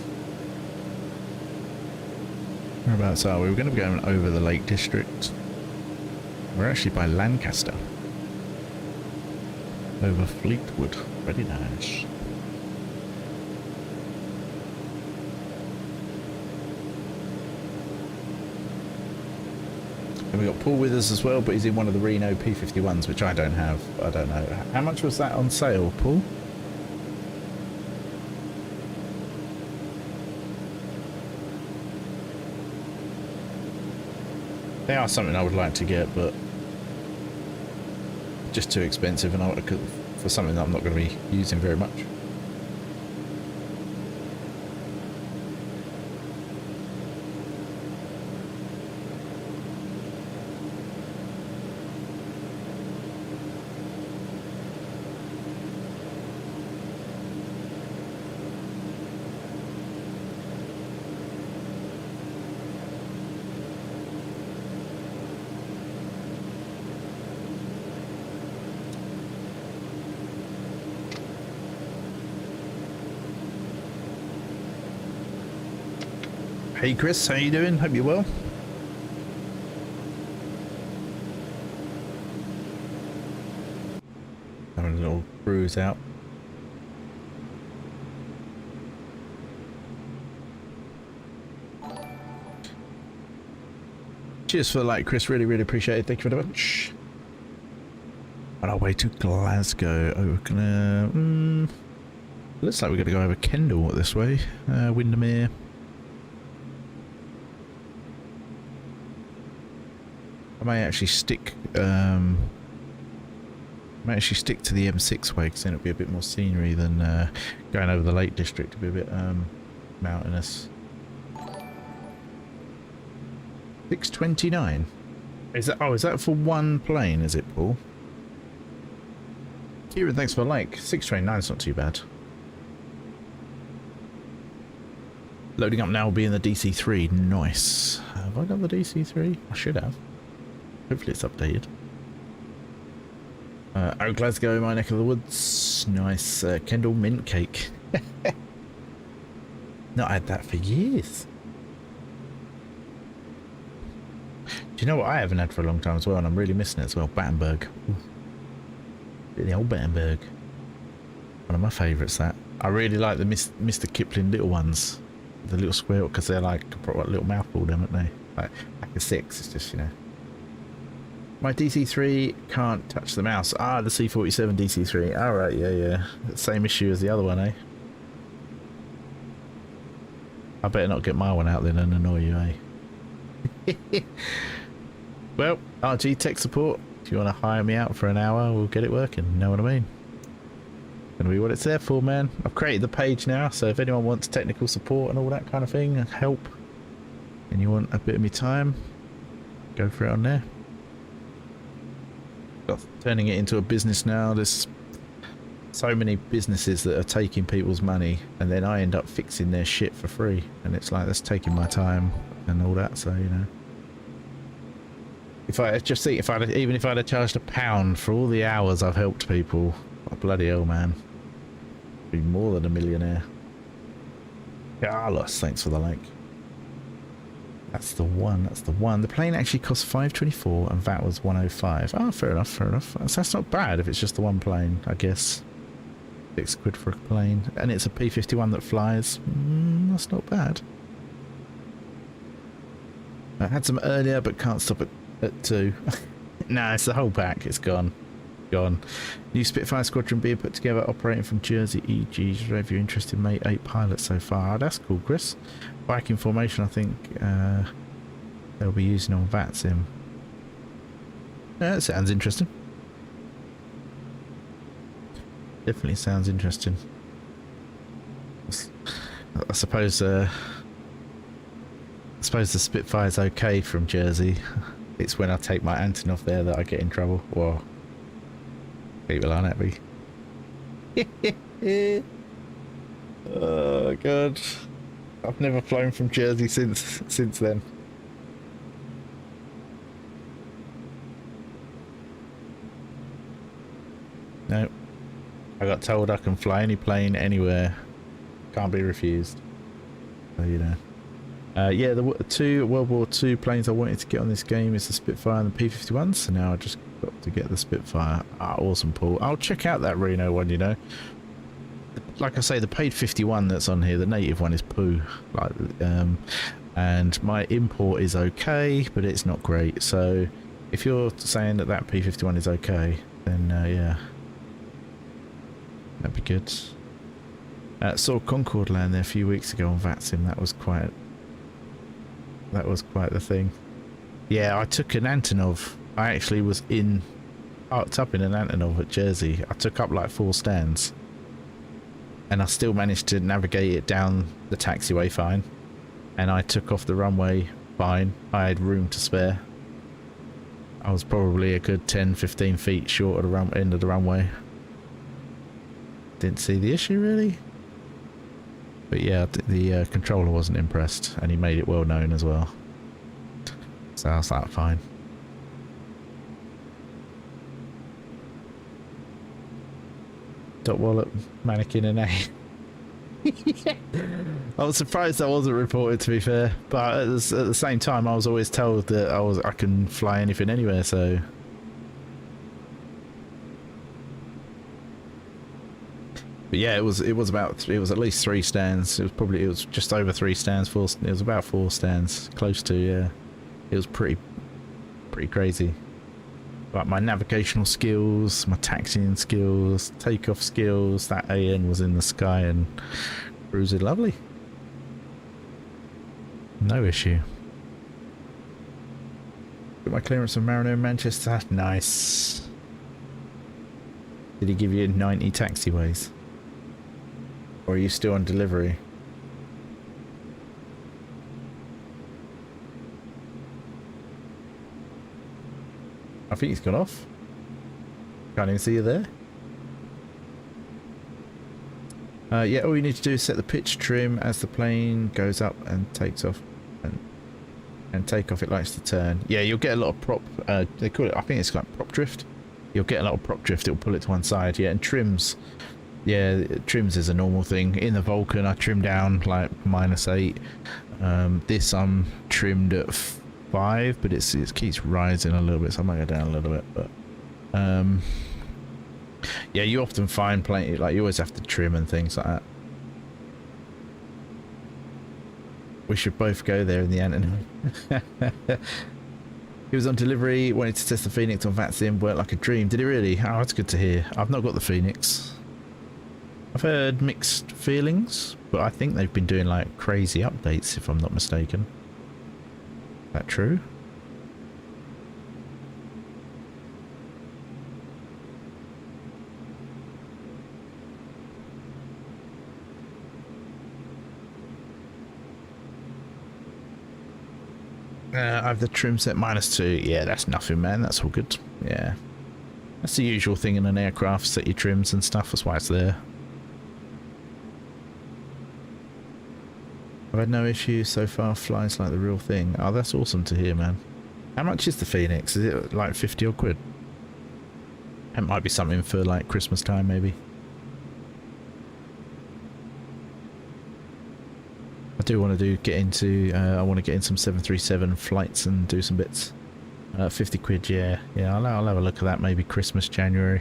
Whereabouts are we? We're going to be going over the Lake District. We're actually by Lancaster. Over Fleetwood. Very nice. And we got Paul with us as well, but he's in one of the Reno P51s, which I don't have. I don't know. How much was that on sale, Paul? They are something I would like to get, but just too expensive, and for something that I'm not going to be using very much. Hey Chris, how you doing? Hope you're well. Having a little cruise out. Cheers for the like, Chris. Really, really appreciate it. Thank you very much. On our way to Glasgow. Oh, we're gonna... looks like we're gonna go over Kendal this way. Windermere. I may actually stick... to the M6 way, because then it'll be a bit more scenery than going over the Lake District. It'll be a bit mountainous. 629. Is that? Oh, is that for one plane? Is it, Paul? Kieran, thanks for the like. 629 is not too bad. Loading up now will be in the DC3. Nice. Have I got the DC3? I should have. Hopefully it's updated. Oh, Glasgow, my neck of the woods. Nice. Kendal mint cake. Not had that for years. Do you know what I haven't had for a long time as well, and I'm really missing it as well? Battenberg. Ooh. The old Battenberg. One of my favourites, that. I really like the Mr. Kipling little ones. The little square, because they're like a little mouthful, them, aren't they? Like a 6, it's just, you know. My DC3 can't touch the mouse. Ah, the C47 DC3. Alright, yeah. Same issue as the other one, eh? I better not get my one out then and annoy you, eh? Well, RG tech support. If you want to hire me out for an hour, we'll get it working. You know what I mean? Gonna be what it's there for, man. I've created the page now, so if anyone wants technical support and all that kind of thing, and help, and you want a bit of me time, go for it on there. Turning it into a business now. There's so many businesses that are taking people's money, and then I end up fixing their shit for free, and it's like that's taking my time and all that. So, you know, if I just think, even if I'd have charged £1 for all the hours I've helped people, oh, bloody hell, man, I'd be more than a millionaire. Carlos, thanks for the like. That's the one. That's the one. The plane actually cost $524 and VAT was $105. Oh, fair enough. Fair enough. That's not bad if it's just the one plane, I guess. £6 for a plane, and it's a P-51 that flies. That's not bad. I had some earlier, but can't stop at 2. Nah, it's the whole pack. It's gone. New Spitfire Squadron being put together, operating from Jersey. EG's Rev, you're interested, mate? 8 pilots so far. Oh, that's cool, Chris. Viking formation, I think they'll be using on Vatsim. Yeah, that sounds interesting. Definitely sounds interesting. I suppose the Spitfire's okay from Jersey. It's when I take my Antonov there that I get in trouble. Well, people aren't happy. Oh god, I've never flown from Jersey since then. No, I got told I can fly any plane anywhere, can't be refused. So you know. Yeah, the 2 World War II planes I wanted to get on this game is the Spitfire and the P-51, so now I just got to get the Spitfire. Ah, awesome, Paul. I'll check out that Reno one, you know. Like I say, the paid 51 that's on here, the native one is poo. Like, and my import is okay, but it's not great. So if you're saying that P-51 is okay, then yeah, that'd be good. Saw Concorde land there a few weeks ago on Vatsim. That was quite the thing. Yeah, I took an Antonov. I actually was parked up in an Antonov at Jersey. I took up like 4 stands, and I still managed to navigate it down the taxiway fine, and I took off the runway fine. I had room to spare. I was probably a good 10-15 feet short of the end of the runway. Didn't see the issue really. But yeah, the controller wasn't impressed, and he made it well known as well. So I was like, fine. Dot Wallop, mannequin and A. I was surprised that wasn't reported, to be fair. But at the same time, I was always told that I can fly anything anywhere, so... But yeah, it was at least 3 stands. It was just over 3 stands. It was about 4 stands, close to, yeah. It was pretty pretty crazy. Like my navigational skills, my taxiing skills, takeoff skills, that AN was in the sky and cruising lovely. No issue. Got my clearance from Mariner in Manchester. Nice. Did he give you 90 taxiways? Or are you still on delivery? I think he's gone off. Can't even see you there. Yeah, all you need to do is set the pitch trim as the plane goes up and takes off. And take off, it likes to turn. Yeah, you'll get a lot of prop, they call it, I think it's like prop drift. You'll get a lot of prop drift, it'll pull it to one side. Yeah, and trims. Yeah, trims is a normal thing. In the Vulcan, I trimmed down like -8. This I'm trimmed at 5, but it keeps rising a little bit, so I might go down a little bit. But yeah, you often find plenty, like you always have to trim and things like that. We should both go there in the end. He was on delivery, wanted to test the Phoenix on Vatsim, worked like a dream. Did he really? Oh, that's good to hear. I've not got the Phoenix. I've heard mixed feelings, but I think they've been doing like crazy updates, if I'm not mistaken. Is that true? I have the trim set -2. Yeah, that's nothing, man. That's all good. Yeah. That's the usual thing in an aircraft, set your trims and stuff. That's why it's there. I've had no issues so far. Flies like the real thing. Oh, that's awesome to hear, man. How much is the Phoenix? Is it like 50 or quid? It might be something for like Christmas time, maybe. I do want to get into, I want to get in some 737 flights and do some bits. 50 quid, yeah. Yeah, I'll have a look at that maybe Christmas, January.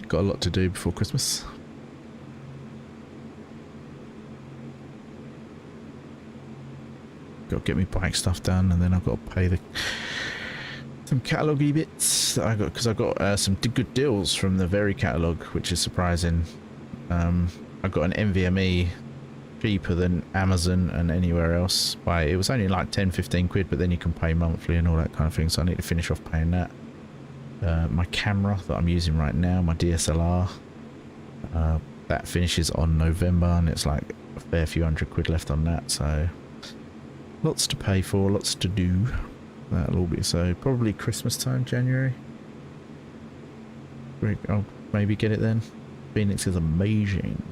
Got a lot to do before Christmas. Got to get me bike stuff done, and then I've got to pay some catalogue-y bits that I got, because I got some good deals from the Very catalogue, which is surprising. I got an NVMe cheaper than Amazon and anywhere else. It was only like 10-15 quid, but then you can pay monthly and all that kind of thing, so I need to finish off paying that. My camera that I'm using right now, my DSLR, that finishes on November, and it's like a fair few £100 left on that, so lots to pay for, lots to do. That'll all be, so probably Christmas time, January. I'll maybe get it then. Phoenix is amazing.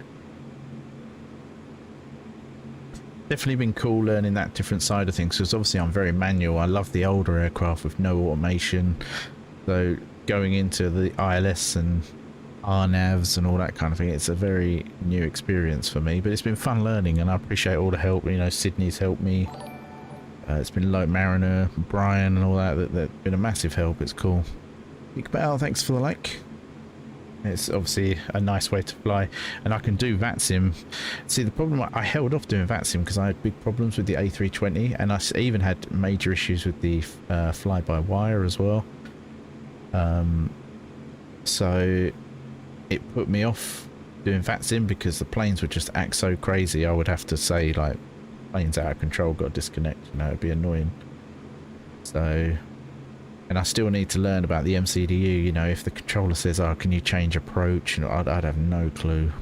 Definitely been cool learning that different side of things, because obviously I'm very manual. I love the older aircraft with no automation, so going into the ILS and RNAVs and all that kind of thing, it's a very new experience for me, but it's been fun learning, and I appreciate all the help. You know, Sydney's helped me, it's been like Mariner, Brian and all that been a massive help. It's cool. Big Belle, thanks for the like. It's obviously a nice way to fly, and I can do Vatsim. See, the problem, I held off doing Vatsim because I had big problems with the A320, and I even had major issues with the fly-by-wire as well. So it put me off doing Vatsim because the planes would just act so crazy. I would have to say, like, plane's out of control, got to disconnect, you know, it'd be annoying. So, and I still need to learn about the MCDU, you know, if the controller says, oh, can you change approach? You know, I'd have no clue.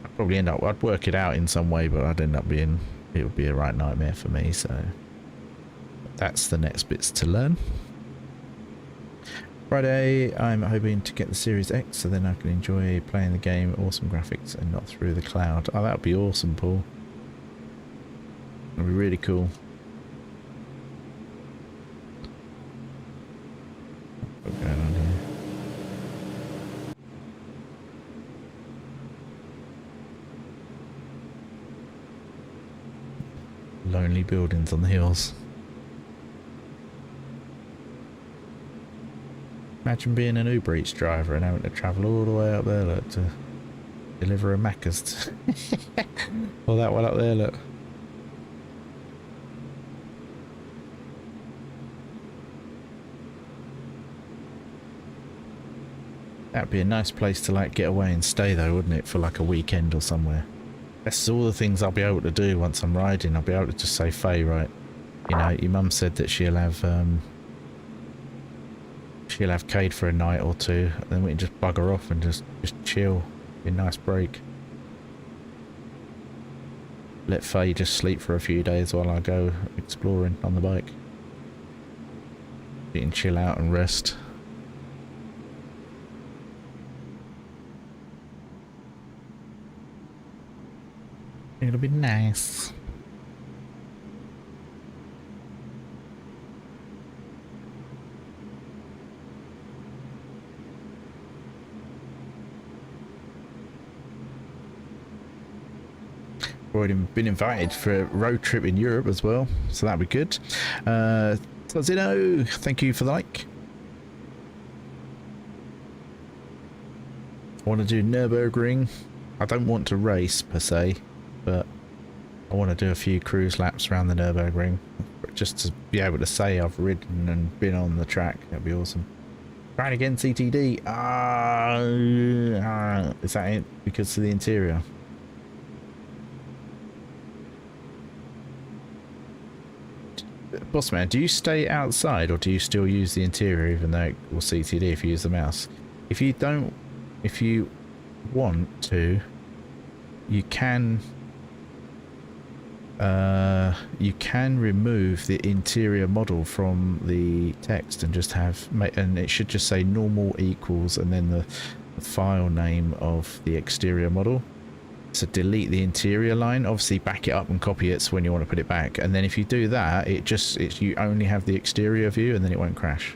I'd probably end up, I'd work it out in some way, but I'd end up being, it would be a right nightmare for me, so that's the next bits to learn. Friday, I'm hoping to get the Series X, so then I can enjoy playing the game, awesome graphics, and not through the cloud. Oh, that would be awesome, Paul. That would be really cool. What's going on here? Lonely buildings on the hills. Imagine being an Uber Eats driver and having to travel all the way up there, look, to deliver a Macca's. Or that one up there, look. That'd be a nice place to like get away and stay though, wouldn't it, for like a weekend or somewhere. That's all the things I'll be able to do once I'm riding. I'll be able to just say, Faye, right, you know, your mum said that she'll have Cade for a night or two, and then we can just bugger off and just chill. Be a nice break. Let Faye just sleep for a few days while I go exploring on the bike. You can chill out and rest. It'll be nice. Already been invited for a road trip in Europe as well, so that'd be good. Tozino, thank you for the like. I want to do Nürburgring. I don't want to race per se, but I want to do a few cruise laps around the Nürburgring just to be able to say I've ridden and been on the track. That'd be awesome. Trying again, CTD. Is that it because of the interior? Bossman, do you stay outside or do you still use the interior even though it will CTD if you use the mouse? If you don't, if you want to, you can remove the interior model from the text and just have, and it should just say normal equals and then the file name of the exterior model. So delete the interior line, obviously back it up and copy it when you want to put it back, and then if you do that, you only have the exterior view and then it won't crash.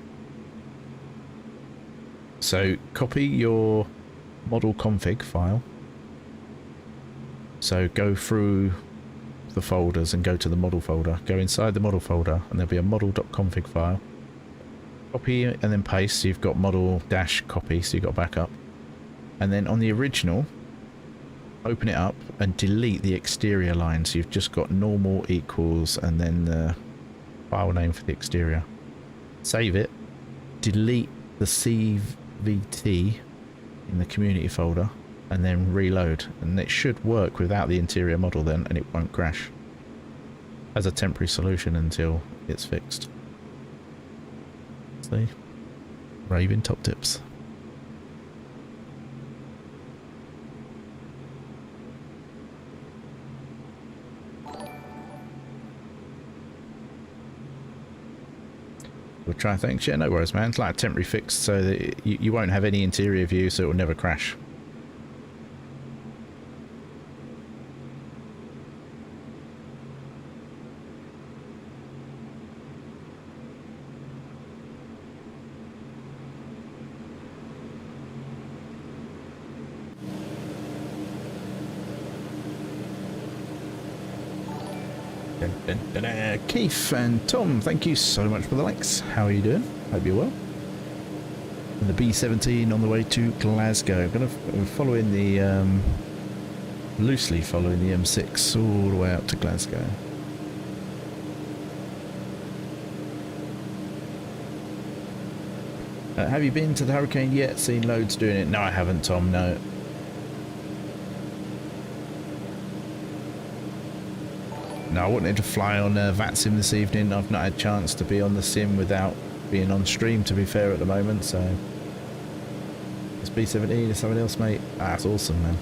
So copy your model config file, so go through the folders and go to the model folder, go inside the model folder and there'll be a model.config file, copy and then paste, so you've got model-copy, so you've got backup, and then on the original open it up and delete the exterior line, so you've just got normal equals and then the file name for the exterior. Save it, delete the CVT in the community folder and then reload, and it should work without the interior model then, and it won't crash as a temporary solution until it's fixed. See? Ravin top tips. We'll try things. Yeah, no worries, man. It's like a temporary fix so that you won't have any interior view, so it will never crash. Keith and Tom, thank you so much for the likes. How are you doing? Hope you're well. And the B-17 on the way to Glasgow. I'm going to follow in the loosely following the M6 all the way up to Glasgow. Have you been to the Hurricane yet? Seen loads doing it? No, I haven't, Tom. No. No, I wanted to fly on Vatsim this evening. I've not had a chance to be on the sim without being on stream, to be fair, at the moment, so... It's B-17 or someone else, mate? Ah, that's awesome, man.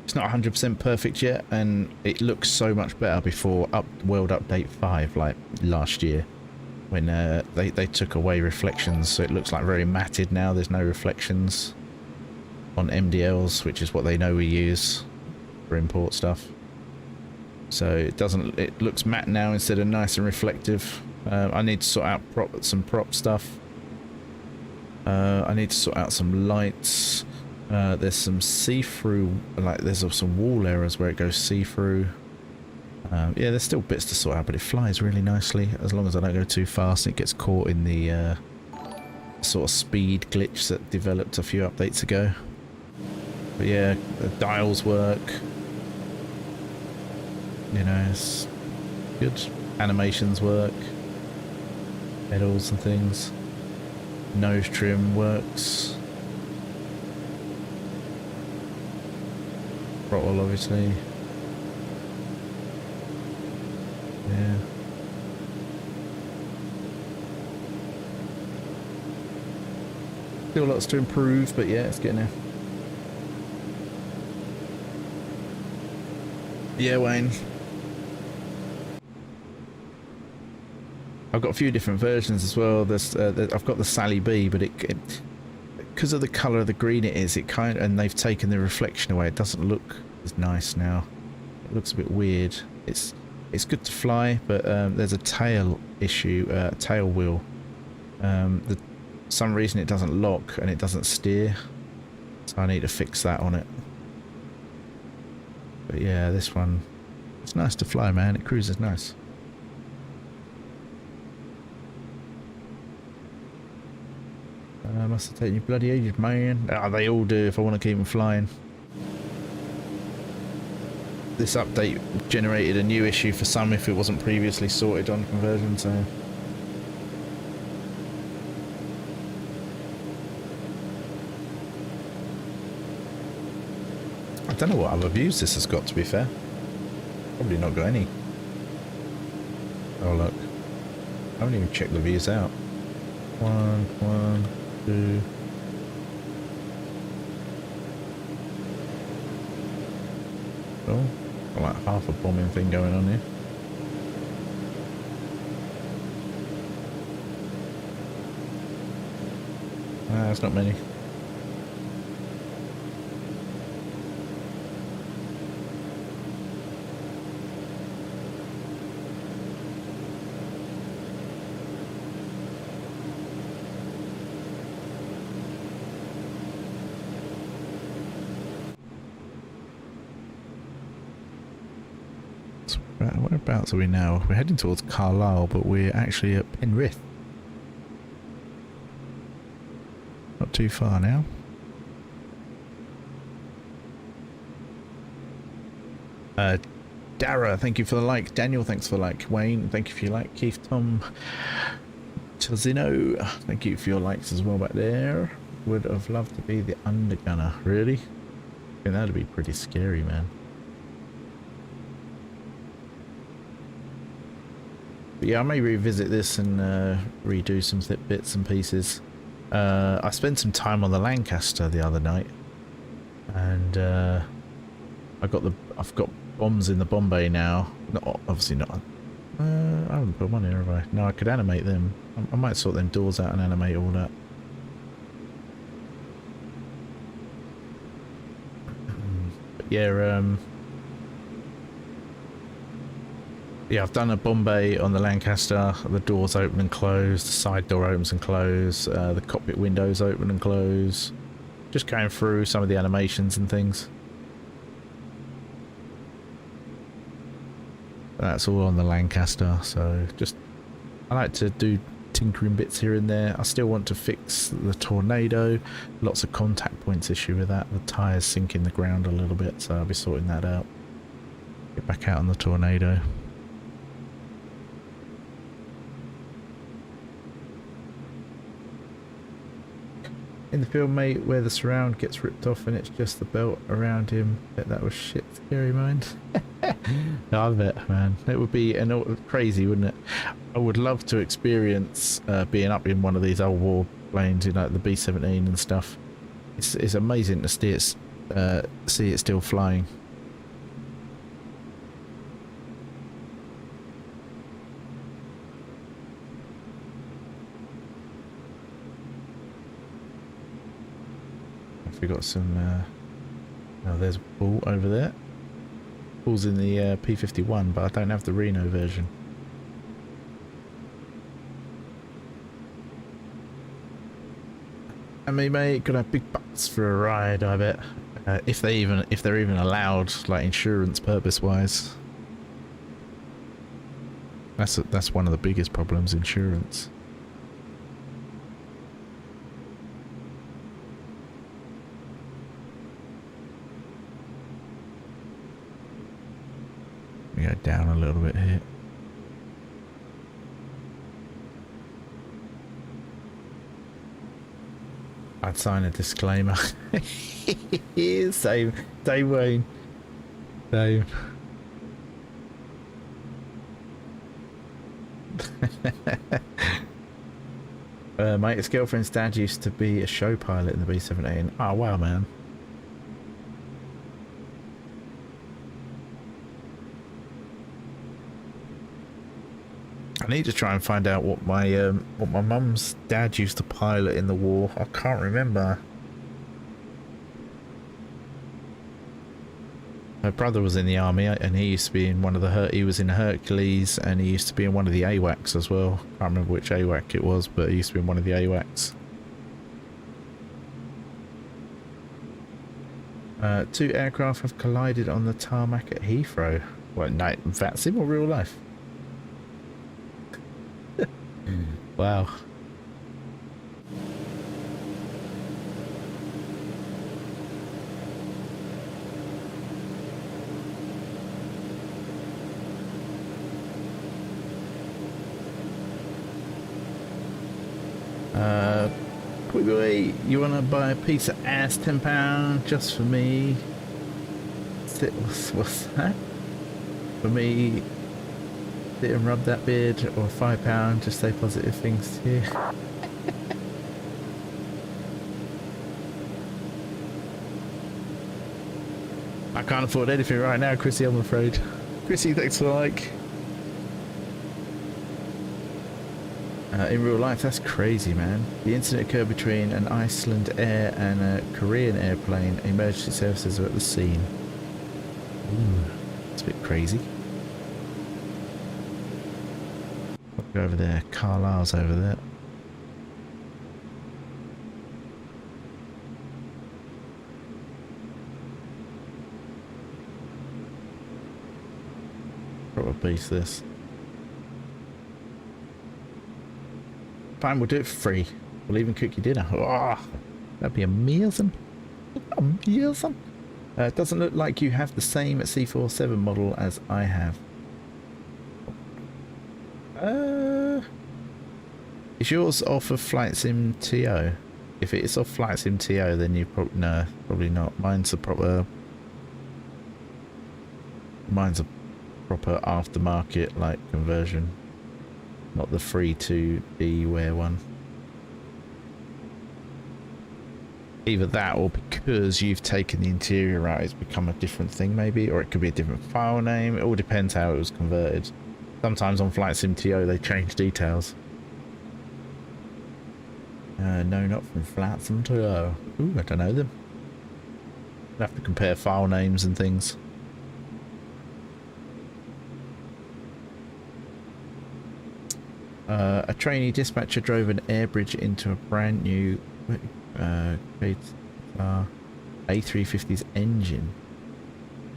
It's not 100% perfect yet, and it looks so much better before World Update 5, like last year. When they took away reflections, so it looks like very matted now. There's no reflections on MDLs, which is what they know we use for import stuff. So it looks matte now instead of nice and reflective. I need to sort out some prop stuff. I need to sort out some lights. There's some see-through, like there's some wall errors where it goes see-through. Yeah, there's still bits to sort out, but it flies really nicely as long as I don't go too fast and it gets caught in the sort of speed glitch that developed a few updates ago. But yeah, the dials work. You know, it's good. Animations work. Pedals and things. Nose trim works. Throttle, obviously. Yeah. Still lots to improve, but yeah, it's getting there. Yeah, Wayne. I've got a few different versions as well. There's, I've got the Sally B, but it because of the colour of the green it is, it kind of, and they've taken the reflection away. It doesn't look as nice now. It looks a bit weird. It's good to fly, but there's a tail issue, tail wheel. For some reason it doesn't lock and it doesn't steer, so I need to fix that on it. But yeah, this one, it's nice to fly, man. It cruises nice. Must have taken you bloody ages, man. Oh, they all do if I want to keep them flying. This update generated a new issue for some if it wasn't previously sorted on conversion, so... I don't know what other views this has got, to be fair. Probably not got any. Oh look. I haven't even checked the views out. 1, 2. Oh, got like half a bombing thing going on here. That's not many. Whereabouts are we now? We're heading towards Carlisle, but we're actually at Penrith. Not too far now. Dara, thank you for the like. Daniel, thanks for the like. Wayne, thank you for your like. Keith, Tom, Chazino, thank you for your likes as well back there. Would have loved to be the undergunner. Really? I think that'd be pretty scary, man. But yeah, I may revisit this and redo some bits and pieces. I spent some time on the Lancaster the other night, and I've got bombs in the Bombay now. Not obviously not. I haven't put one in, have I? No, I could animate them. I might sort them doors out and animate all that. But yeah, yeah, I've done a Bombay on the Lancaster. The doors open and close, the side door opens and close, the cockpit windows open and close. Just going through some of the animations and things. That's all on the Lancaster, so just... I like to do tinkering bits here and there. I still want to fix the Tornado. Lots of contact points issue with that. The tyres sink in the ground a little bit, so I'll be sorting that out. Get back out on the Tornado. In the film, mate, where the surround gets ripped off and it's just the belt around him. Bet that was shit scary, mind. No, I bet, man. It would be crazy, wouldn't it? I would love to experience being up in one of these old war planes, you know, like the B-17 and stuff. It's amazing to see it still flying. We got some oh, there's a Bull over there. Bull's in the P51, but I don't have the Reno version. And me, mate, could have big bucks for a ride, I bet. If they're even allowed, like insurance purpose wise. That's one of the biggest problems, insurance. Yeah, down a little bit here. I'd sign a disclaimer. Same Wayne. Same. My ex-girlfriend's dad used to be a show pilot in the B-17. Oh wow, man. I need to try and find out what my mum's dad used to pilot in the war. I can't remember. My brother was in the army, and he used to be in one of the he was in Hercules, and he used to be in one of the AWACS as well. Can't remember which AWAC it was, but he used to be in one of the AWACS. 2 aircraft have collided on the tarmac at Heathrow. What, night Vatsim or real life? Wow. Boy, you wanna buy a piece of ass, £10 just for me? What's that? For me, sit and rub that beard, or £5, just say positive things to you. I can't afford anything right now, Chrissy, I'm afraid. Chrissy, thanks for the like. In real life, that's crazy, man. The incident occurred between an Iceland Air and a Korean airplane. Emergency services are at the scene. Ooh, it's a bit crazy. I'll go over there. Carlisle's over there. Proper beast, this. Fine, we'll do it for free. We'll even cook you dinner. Oh, that'd be amazing. Amazing. It doesn't look like you have the same C47 model as I have. Is yours off of Flight Sim TO? If it is off Flight Sim TO, then you probably no, probably not. Mine's a proper aftermarket like conversion. Not the free to beware one. Either that, or because you've taken the interior out, it's become a different thing maybe, or it could be a different file name. It all depends how it was converted. Sometimes on Flight Sim TO they change details. No, not from Flight Sim TO. Ooh, I don't know them. I'll have to compare file names and things. A trainee dispatcher drove an air bridge into a brand new A350's engine.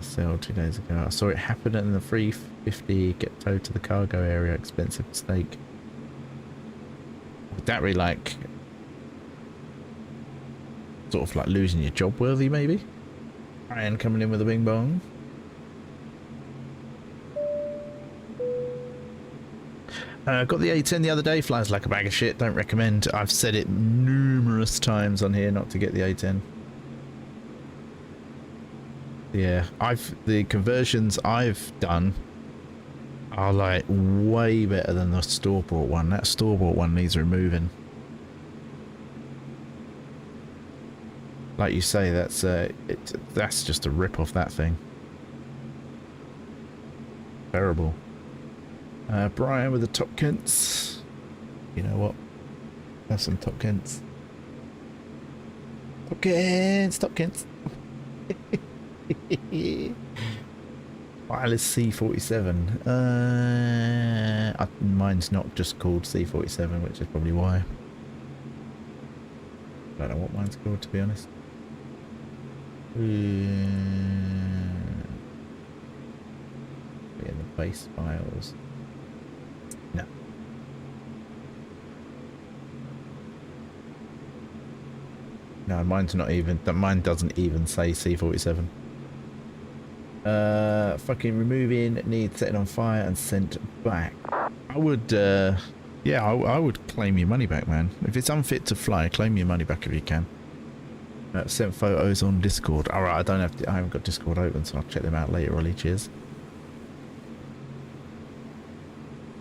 Sale 2 days ago. I saw it happen in the 350 get towed to the cargo area. Expensive mistake. Would that be like sort of like losing your job worthy maybe? Ryan coming in with a bing bong. Got the A10 the other day, flies like a bag of shit, don't recommend. I've said it numerous times on here not to get the A10. Yeah, the conversions I've done are like way better than the store-bought one. That store-bought one needs removing. Like you say, that's just a rip off that thing. Terrible. Brian with the Top Kents. You know what? Have some Top Kents. Top Kents! Top Kents! Wireless C47. Mine's not just called C47, which is probably why. I don't know what mine's called, to be honest. In the base files. No. No, mine's not even. Mine doesn't even say C47. Fucking removing, need setting on fire and sent back. I would, yeah, I would claim your money back, man. If it's unfit to fly, claim your money back if you can. Sent photos on Discord. Alright, I haven't got Discord open, so I'll check them out later, Ollie. Cheers.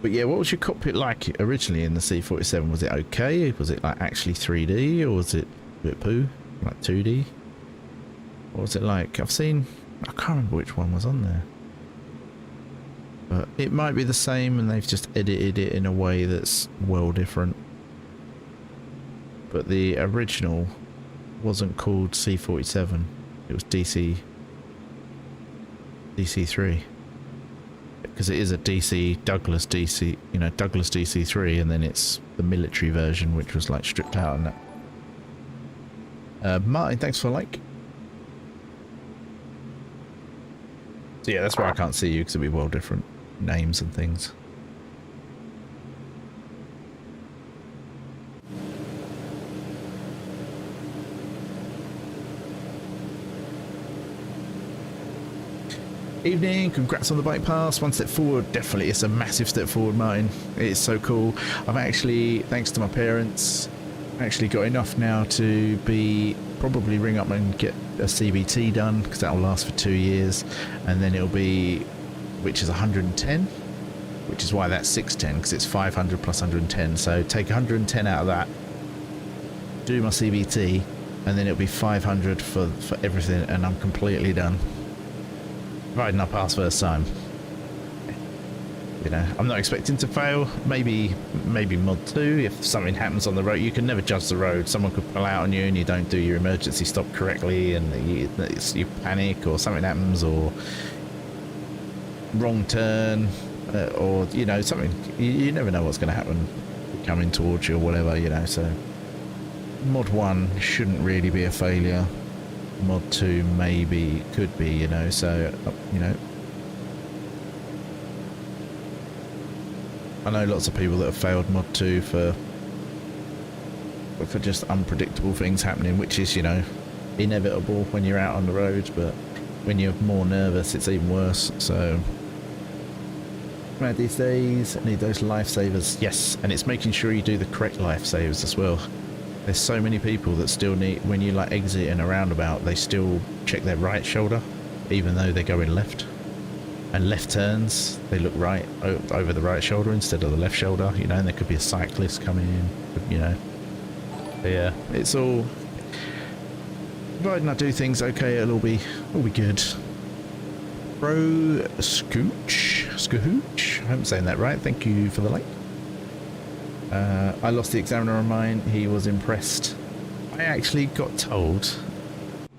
But yeah, what was your cockpit like originally in the C-47? Was it okay? Was it like actually 3D, or was it a bit poo? Like 2D? What was it like? I can't remember which one was on there. But it might be the same and they've just edited it in a way that's well different. But the original wasn't called C-47. It was DC-3. Because it is a Douglas DC-3, and then it's the military version, which was like stripped out and that. Martin, thanks for like. So yeah, that's why I can't see you, because it'll be well different names and things. Evening, congrats on the bike pass. One step forward, definitely. It's a massive step forward, Martin. It is so cool. I've actually, thanks to my parents, actually got enough now to probably ring up and get a CBT done, because that'll last for 2 years, and then it'll be, which is 110, which is why that's 610, because it's 500 plus 110. So take 110 out of that, do my CBT, and then it'll be 500 for everything, and I'm completely done. Providing I pass first time. You know, I'm not expecting to fail. Maybe mod 2, if something happens on the road. You can never judge the road. Someone could pull out on you and you don't do your emergency stop correctly, and you panic, or something happens, or wrong turn, or, you know, something. You never know what's going to happen coming towards you or whatever, you know. So mod 1 shouldn't really be a failure. Mod 2 maybe could be, you know. So, you know, I know lots of people that have failed mod 2 for just unpredictable things happening, which is, you know, inevitable when you're out on the road, but when you're more nervous it's even worse. So these days need those lifesavers. Yes, and it's making sure you do the correct lifesavers as well. There's so many people that still need, when you like exit in a roundabout, they still check their right shoulder even though they're going left. And left turns, they look right over the right shoulder instead of the left shoulder, you know, and there could be a cyclist coming in, you know. But yeah, it's all, providing I do things okay, it'll all be good. Bro Scooch, I hope I'm saying that right, thank you for the like. I lost the examiner on mine, he was impressed. I actually got told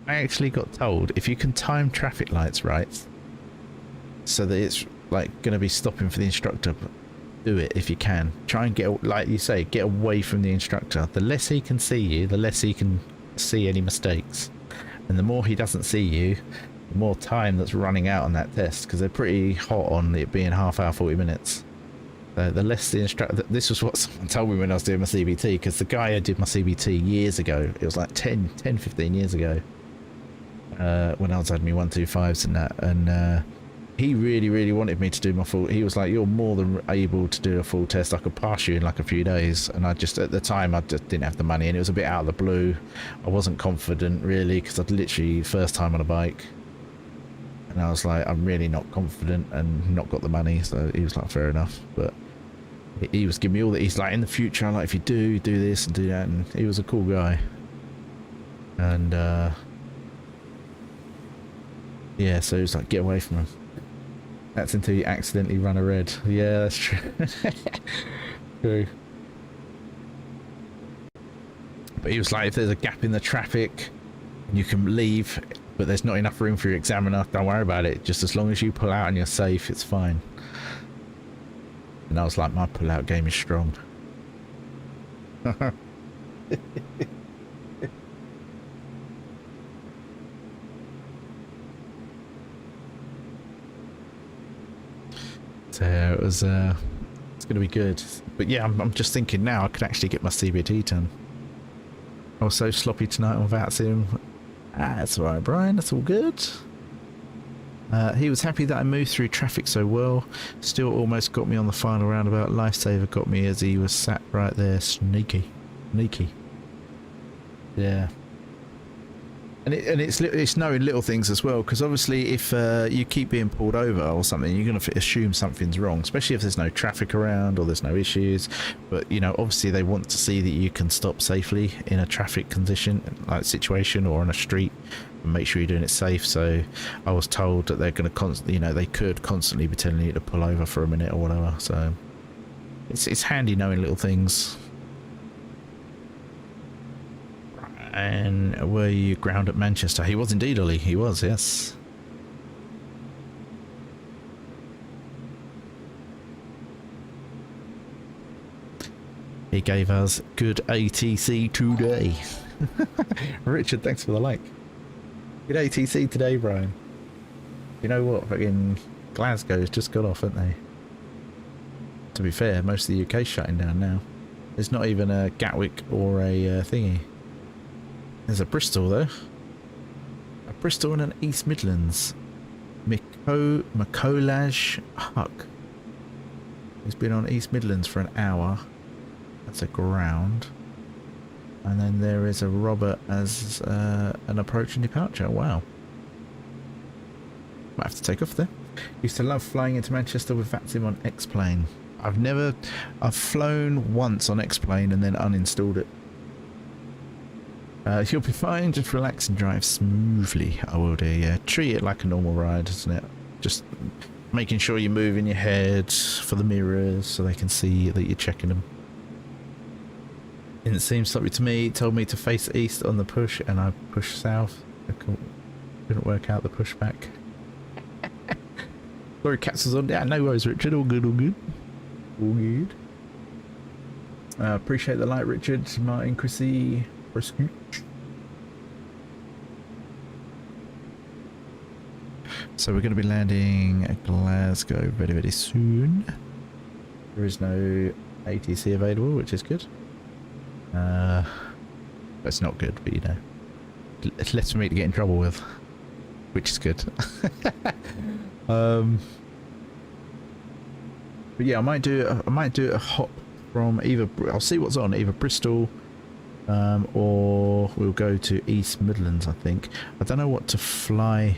if you can time traffic lights right, so that it's like going to be stopping for the instructor, do it if you can. Try and get, like you say, get away from the instructor. The less he can see you, the less he can see any mistakes. And the more he doesn't see you, the more time that's running out on that test, because they're pretty hot on it being half hour, 40 minutes. The less the instructor, this was what someone told me when I was doing my CBT, because the guy who did my CBT years ago, it was like 10, 15 years ago, when I was had me 125s and that, and he really wanted me to do my full, he was like, you're more than able to do a full test, I could pass you in like a few days. And I just, at the time, I just didn't have the money, and it was a bit out of the blue. I wasn't confident really, because I'd literally first time on a bike, and I was like, I'm really not confident and not got the money. So he was like, fair enough. But he was giving me all that. He's like, in the future, I'm like, if you do this and do that, and he was a cool guy. And yeah, so he was like, get away from him. That's until you accidentally run a red. Yeah, that's true. True. But he was like, if there's a gap in the traffic, you can leave, but there's not enough room for your examiner, don't worry about it. Just as long as you pull out and you're safe, it's fine. And I was like, my pull-out game is strong. So it was, it's going to be good. But yeah, I'm just thinking now I could actually get my CBT done. I was so sloppy tonight on Vatsim. That's alright, Brian, that's all good. He was happy that I moved through traffic so well. Still almost got me on the final roundabout. Lifesaver got me as he was sat right there. Sneaky. Yeah. And it's knowing little things as well, because obviously if you keep being pulled over or something, you're going to assume something's wrong, especially if there's no traffic around or there's no issues. But you know, obviously they want to see that you can stop safely in a traffic condition, like situation, or on a street, and make sure you're doing it safe. So I was told that they're going to they could constantly be telling you to pull over for a minute or whatever. So it's handy knowing little things. And were you ground at Manchester? He was indeed, Ollie. He was, yes. He gave us good ATC today. Richard, thanks for the like. Good ATC today, Brian. You know what? Fucking Glasgow's just got off, haven't they? To be fair, most of the UK's shutting down now. There's not even a Gatwick or a thingy. There's a Bristol though. A Bristol and an East Midlands. Macolage Huck. He's been on East Midlands for an hour. That's a ground. And then there is a Robert as an approach and departure. Wow. Might have to take off there. Used to love flying into Manchester with Vatsim on X-Plane. I've flown once on X-Plane and then uninstalled it. You'll be fine, just relax and drive smoothly. I will do, yeah. Treat it like a normal ride, isn't it? Just making sure you're moving your head for the mirrors so they can see that you're checking them. Didn't seem sloppy to me. It told me to face east on the push and I pushed south. I couldn't work out the pushback. Sorry, Cats was on. Yeah, no worries, Richard. All good, all good. All good. Appreciate the light, Richard. Martin, Chrissy. So we're going to be landing at Glasgow very, very soon. There is no ATC available, which is good. It's not good, but you know, it's less for me to get in trouble with, which is good. But yeah, I might do a hop from either. I'll see what's on either Bristol. Or we'll go to East Midlands, I think. I don't know what to fly.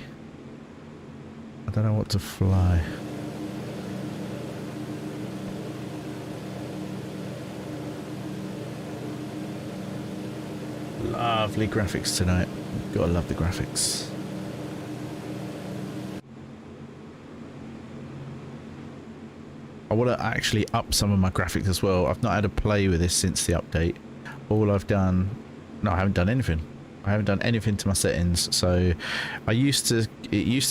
Lovely graphics tonight. Gotta love the graphics. I want to actually up some of my graphics as well. I've not had a play with this since the update. All I've done, no, I haven't done anything. I haven't done anything to my settings. So it used to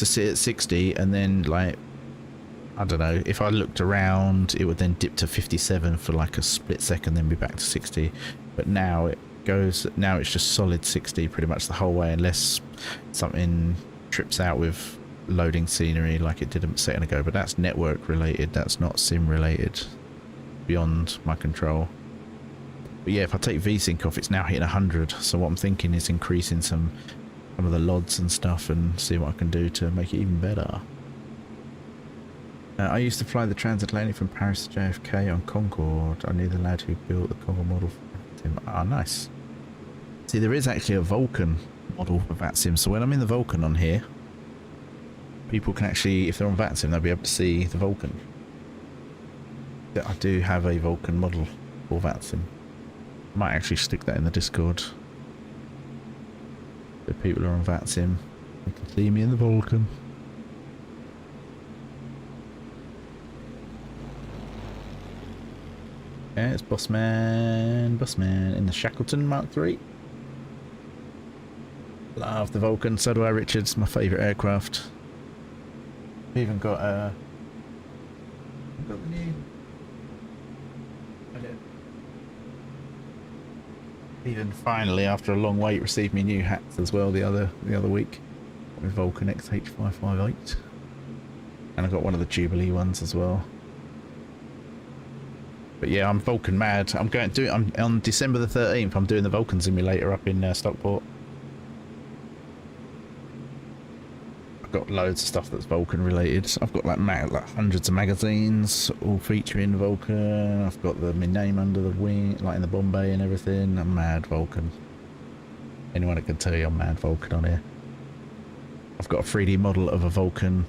sit at 60 and then, like, I don't know, if I looked around it would then dip to 57 for like a split second, then be back to 60. But now it's just solid 60 pretty much the whole way, unless something trips out with loading scenery like it did a second ago. But that's network related, that's not sim related, beyond my control. But yeah, if I take VSync off, it's now hitting 100. So what I'm thinking is increasing some of the LODs and stuff and see what I can do to make it even better. I used to fly the transatlantic from Paris to JFK on Concorde. I knew the lad who built the Concorde model for Vatsim. Ah, nice. See, there is actually a Vulcan model for Vatsim. So when I'm in the Vulcan on here, people can actually, if they're on Vatsim, they'll be able to see the Vulcan. I do have a Vulcan model for Vatsim. Might actually stick that in the Discord. If people are on Vatsim, they can see me in the Vulcan. Yeah, it's Bossman in the Shackleton Mark III. Love the Vulcan, so do I, Richard. It's my favourite aircraft. We've even got the new. Even finally, after a long wait, received me new hats as well the other week with Vulcan XH558, and I got one of the Jubilee ones as well. But yeah, I'm Vulcan mad. I'm on December the 13th. I'm doing the Vulcan simulator up in Stockport. got loads of stuff that's Vulcan related. I've got like hundreds of magazines, all featuring Vulcan. I've got my name under the wing, like in the Bombay and everything. I'm mad Vulcan. Anyone that can tell you I'm mad Vulcan on here. I've got a 3D model of a Vulcan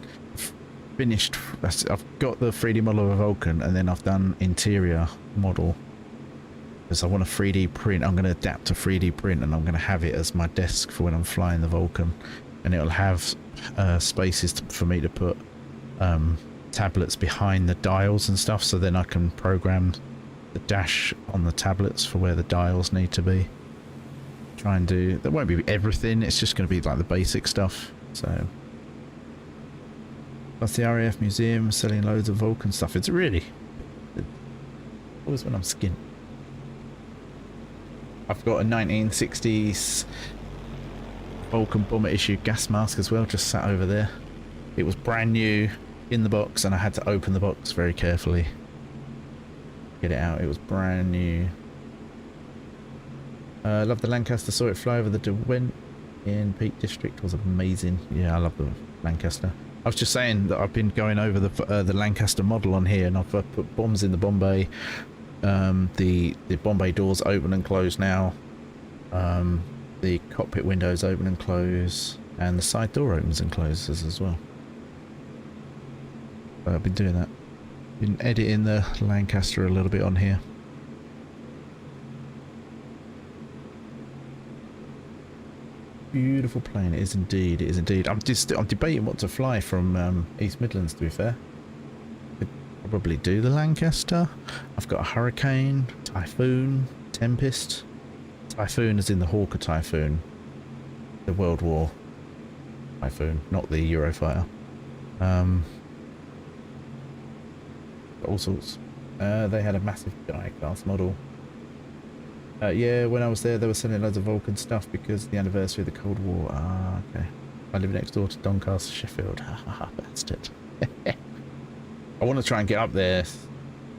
finished. I've got the 3D model of a Vulcan, and then I've done interior model because I want a 3D print. I'm going to adapt to 3D print, and I'm going to have it as my desk for when I'm flying the Vulcan, and it'll have spaces for me to put tablets behind the dials and stuff, so then I can program the dash on the tablets for where the dials need to be. Try and do that. Won't be everything, it's just going to be like the basic stuff. So plus the RAF museum selling loads of Vulcan stuff. It's really always when I'm skint. I've got a 1960s Vulcan bomber issue gas mask as well, just sat over there. It was brand new in the box, and I had to open the box very carefully, get it out. It was brand new. Love the Lancaster, saw it fly over the Derwent in Peak District, was amazing. Yeah, I love the Lancaster. I was just saying that I've been going over the Lancaster model on here, and I've put bombs in the Bombay. The Bombay doors open and close now. The cockpit windows open and close, and the side door opens and closes as well. I've been doing that. Been editing the Lancaster a little bit on here. Beautiful plane, it is indeed, it is indeed. I'm debating what to fly from East Midlands, to be fair. Could probably do the Lancaster. I've got a Hurricane, Typhoon, Tempest. Typhoon is in the Hawker Typhoon, the World War Typhoon, not the Eurofighter. All sorts. They had a massive die-cast model. Yeah, when I was there, they were selling loads of Vulcan stuff because of the anniversary of the Cold War. Ah, okay. I live next door to Doncaster, Sheffield. Ha ha ha, bastard. I want to try and get up there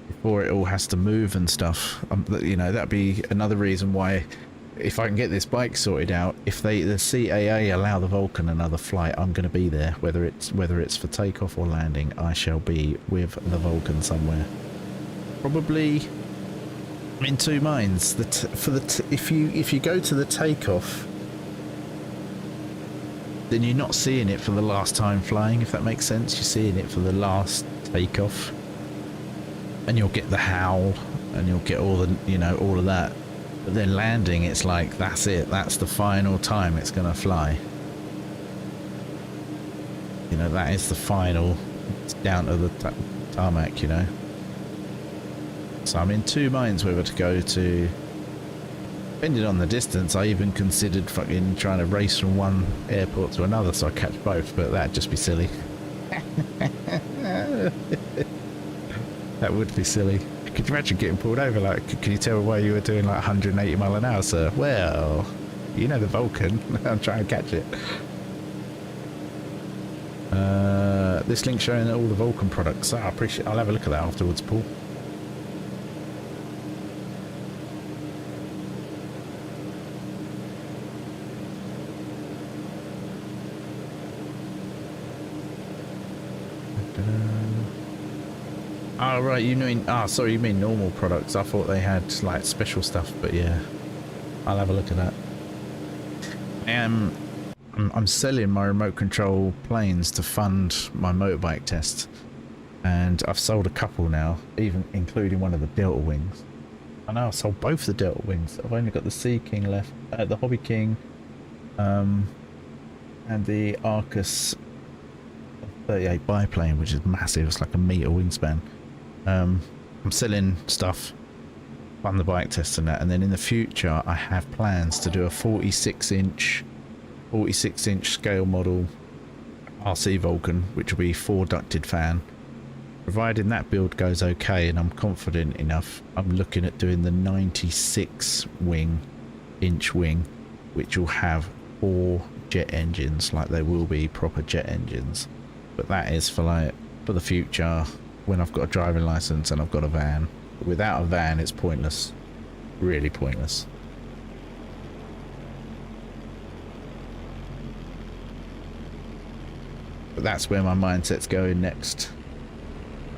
before it all has to move and stuff. You know, that'd be another reason why, if I can get this bike sorted out, if the CAA allow the Vulcan another flight, I'm going to be there. Whether it's for takeoff or landing, I shall be with the Vulcan somewhere. Probably. I'm in two minds. If you go to the takeoff, then you're not seeing it for the last time flying, if that makes sense. You're seeing it for the last takeoff, and you'll get the howl, and you'll get all of that. But then landing, it's like that's it. That's the final time it's gonna fly. You know, that is the final. It's down to the tarmac. You know. So I'm in two minds whether to go to, depending on the distance. I even considered fucking trying to race from one airport to another so I catch both, but that'd just be silly. That would be silly. Could you imagine getting pulled over? Like, can you tell why you were doing like 180 mile an hour, sir? Well, you know the Vulcan. I'm trying to catch it. This link showing all the Vulcan products. I appreciate. I'll have a look at that afterwards, Paul. Oh right, you mean sorry, you mean normal products. I thought they had like special stuff, but yeah, I'll have a look at that. I'm selling my remote control planes to fund my motorbike test, and I've sold a couple now, even including one of the Delta Wings. I know I've sold both the Delta Wings. I've only got the Sea King left, the Hobby King, and the Arcus 38 biplane, which is massive. It's like a meter wingspan. I'm selling stuff, fund the bike test and that, and then in the future I have plans to do a 46 inch scale model RC Vulcan, which will be 4 ducted fan. Providing that build goes okay and I'm confident enough, I'm looking at doing the 96 inch wing, which will have 4 jet engines, like they will be proper jet engines. But that is for the future, when I've got a driving license and I've got a van. But without a van, it's pointless. Really pointless. But that's where my mindset's going next.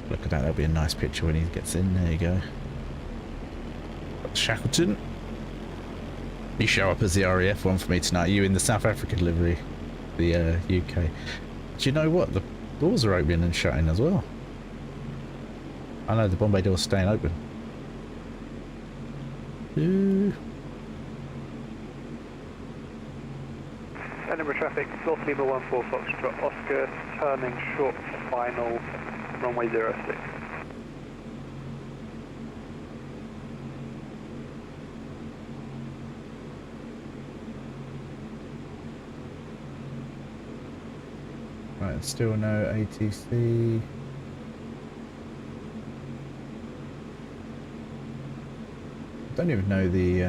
Look at that, that'll be a nice picture when he gets in. There you go. Got Shackleton. You show up as the RAF one for me tonight. You in the South African livery, the UK. Do you know what? The doors are opening and shutting as well. I know the Bombay door's staying open. Ooh. Edinburgh traffic, Golf Lima 14 Foxtrot Oscar, turning short final, runway 06. Right, still no ATC. Don't even know the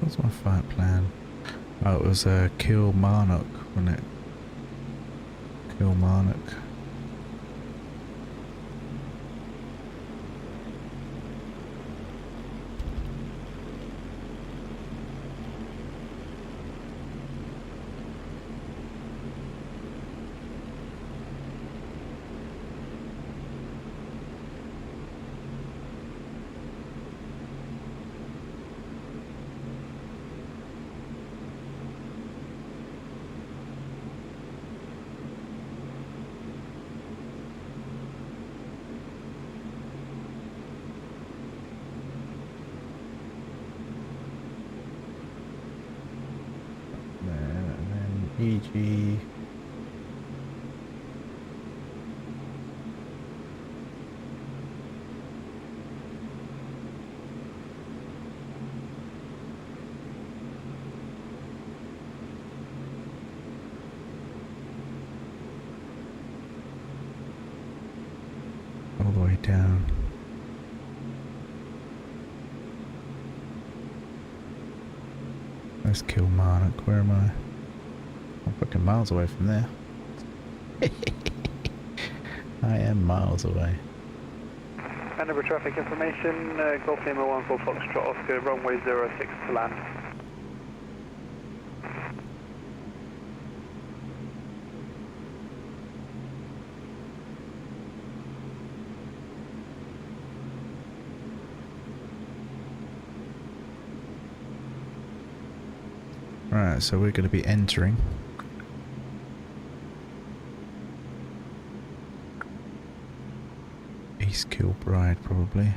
what's my flight plan? Oh, it was Kilmarnock, wasn't it? Kilmarnock. EG. All the way down. Let's Kilmarnock. Where am I? I'm fucking miles away from there. I am miles away. Edinburgh traffic information, Golf Lima 14 Foxtrot Oscar, runway 06 to land. Right, so we're going to be entering. East Kilbride, probably.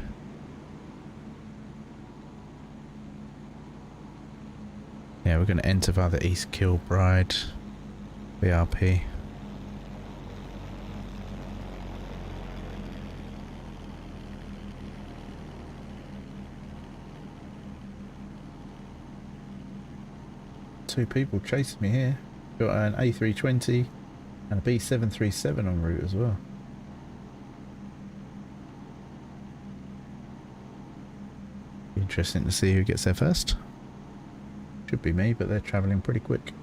Yeah, we're going to enter via the East Kilbride VRP. Two people chasing me here. Got an A320 and a B-737 en route as well. Interesting to see who gets there first. Should be me, but they're travelling pretty quick.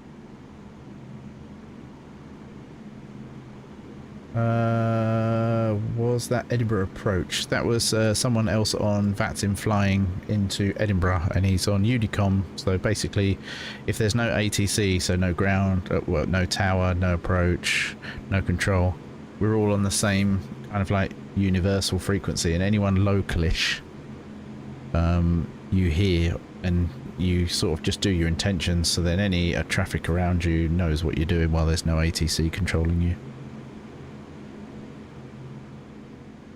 Was that Edinburgh approach? That was someone else on Vatsim flying into Edinburgh, and he's on Unicom. So basically, if there's no ATC, so no ground, well, no tower, no approach, no control, we're all on the same kind of like universal frequency, and anyone localish you hear, and you sort of just do your intentions, so then any traffic around you knows what you're doing while there's no ATC controlling you.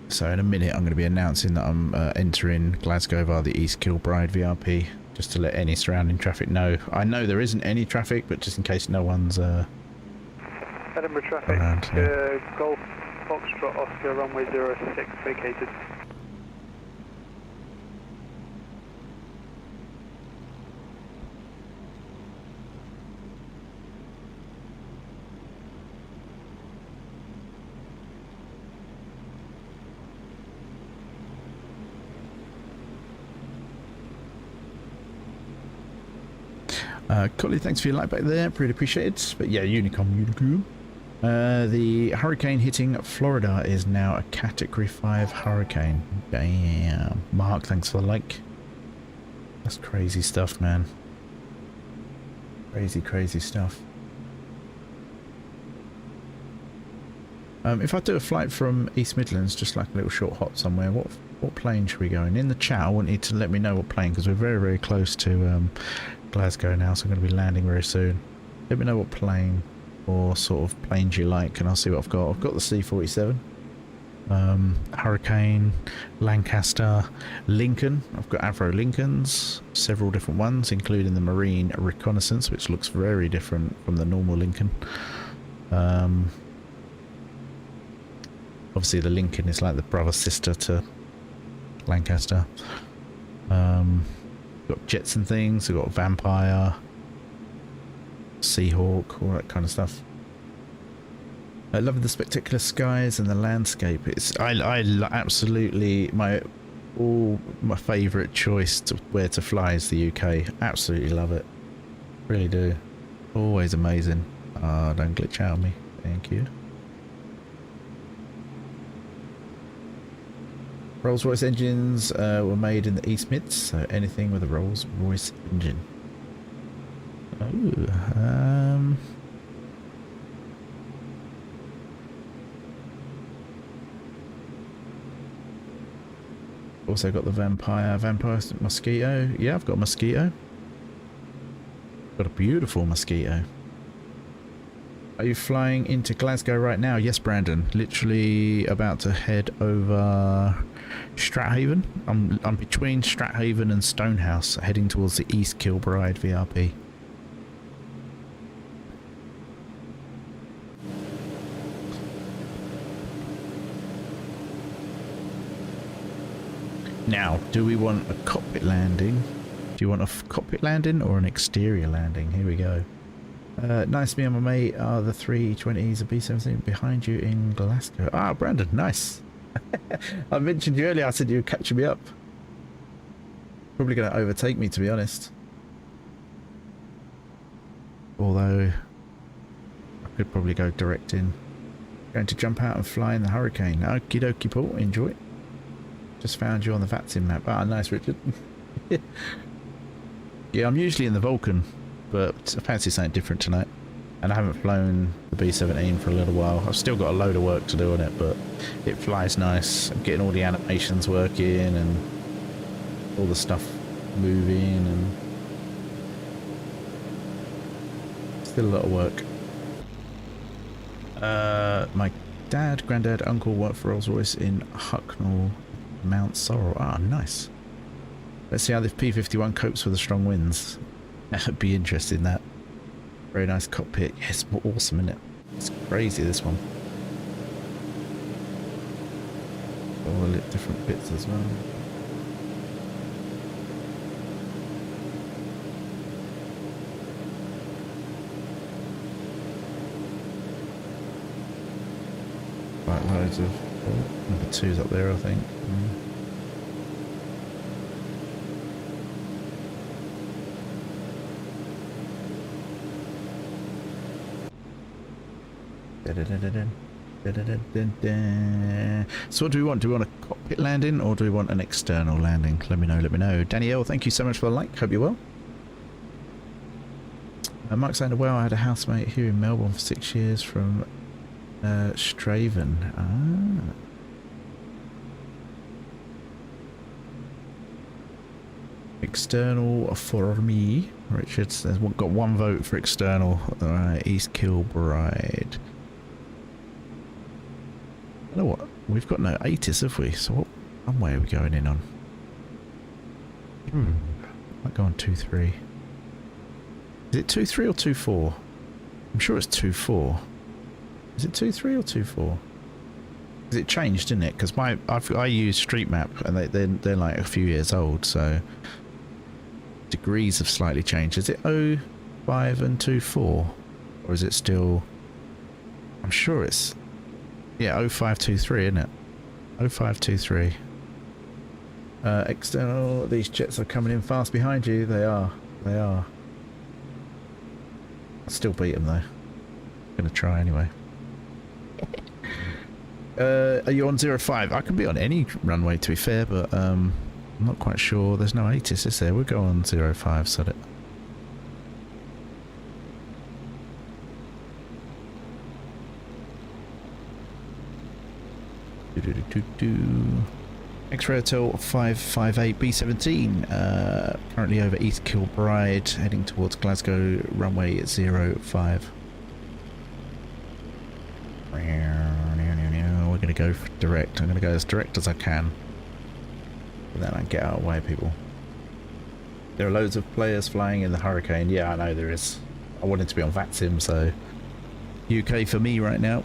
So in a minute I'm going to be announcing that I'm entering Glasgow via the East Kilbride VRP, just to let any surrounding traffic know. I know there isn't any traffic, but just in case no one's Edinburgh traffic, around, yeah. Golf Foxtrot Oscar, runway 06 vacated. Collie, thanks for your like back there, pretty appreciated. But yeah, Unicom. The hurricane hitting Florida is now a Category 5 hurricane. Damn. Mark, thanks for the like. That's crazy stuff, man. Crazy, crazy stuff. If I do a flight from East Midlands, just like a little short hop somewhere, what plane should we go in? In the chat, I want you to let me know what plane, because we're very, very close to Glasgow now, so I'm going to be landing very soon. Let me know what plane or sort of planes you like, and I'll see what I've got. I've got the C-47, Hurricane, Lancaster, Lincoln. I've got Avro Lincolns, several different ones, including the Marine Reconnaissance, which looks very different from the normal Lincoln. Obviously the Lincoln is like the brother sister to Lancaster. Got jets and things. We've got Vampire, Seahawk, all that kind of stuff. I love the spectacular skies and the landscape. It's absolutely my favourite choice to where to fly is the UK. Absolutely love it. Really do. Always amazing. Don't glitch out on me. Thank you. Rolls-Royce engines were made in the East Mids, so anything with a Rolls-Royce engine. Oh, also got the Vampire Mosquito. Yeah, I've got a Mosquito. Got a beautiful Mosquito. Are you flying into Glasgow right now? Yes, Brandon. Literally about to head over Strathaven. I'm between Strathaven and Stonehouse, heading towards the East Kilbride VRP. Now, do we want a cockpit landing? Do you want a cockpit landing or an exterior landing? Here we go. Nice, me and my mate are the 320s of B-17 behind you in Glasgow. Ah, Brandon, nice. I mentioned you earlier, I said you were catching me up. Probably going to overtake me, to be honest. Although, I could probably go direct in. Going to jump out and fly in the Hurricane. Okie dokie, Paul, enjoy. Just found you on the Vatsim map. Ah, nice, Richard. Yeah, I'm usually in the Vulcan, but I fancy something different tonight. And I haven't flown the B-17 for a little while. I've still got a load of work to do on it, but it flies nice. I'm getting all the animations working and all the stuff moving, and still a lot of work. My dad, granddad, uncle worked for Rolls-Royce in Hucknall, Mount Sorrel. Ah, nice. Let's see how this P-51 copes with the strong winds. That'd be interesting, that. Very nice cockpit. Yes, awesome, isn't it? It's crazy, this one. All the different bits as well. Quite loads of... Oh, number 2's up there, I think. So what do we want? Do we want a cockpit landing or do we want an external landing? Let me know, let me know. Danielle, thank you so much for the like. Hope you're well. Mark saying, well, I had a housemate here in Melbourne for 6 years from Straven. Ah. External for me. Richard's got 1 vote for external. East Kilbride. You know what? We've got no 80s, have we? So what runway are we going in on? Might go on 2-3. Is it 2-3 or 2-4? I'm sure it's 2-4. Is it 2-3 or 2-4? Because it changed, didn't it? Because I use Street Map and they're like a few years old, so degrees have slightly changed. Is it 05 and 24, or is it still? I'm sure it's. Yeah, 0523, isn't it? 0523. External, these jets are coming in fast behind you. They are. They are. I'll still beat them though. Gonna try anyway. Are you on 05? I can be on any runway to be fair, but I'm not quite sure. There's no ATIS, is there? We'll go on 05, so that... X-Ray Hotel 558 B-17, currently over East Kilbride, heading towards Glasgow, runway 05. We're going to go direct. I'm going to go as direct as I can. And then I get out of the way, people. There are loads of players flying in the Hurricane. Yeah, I know there is. I wanted to be on Vatsim, so UK for me right now.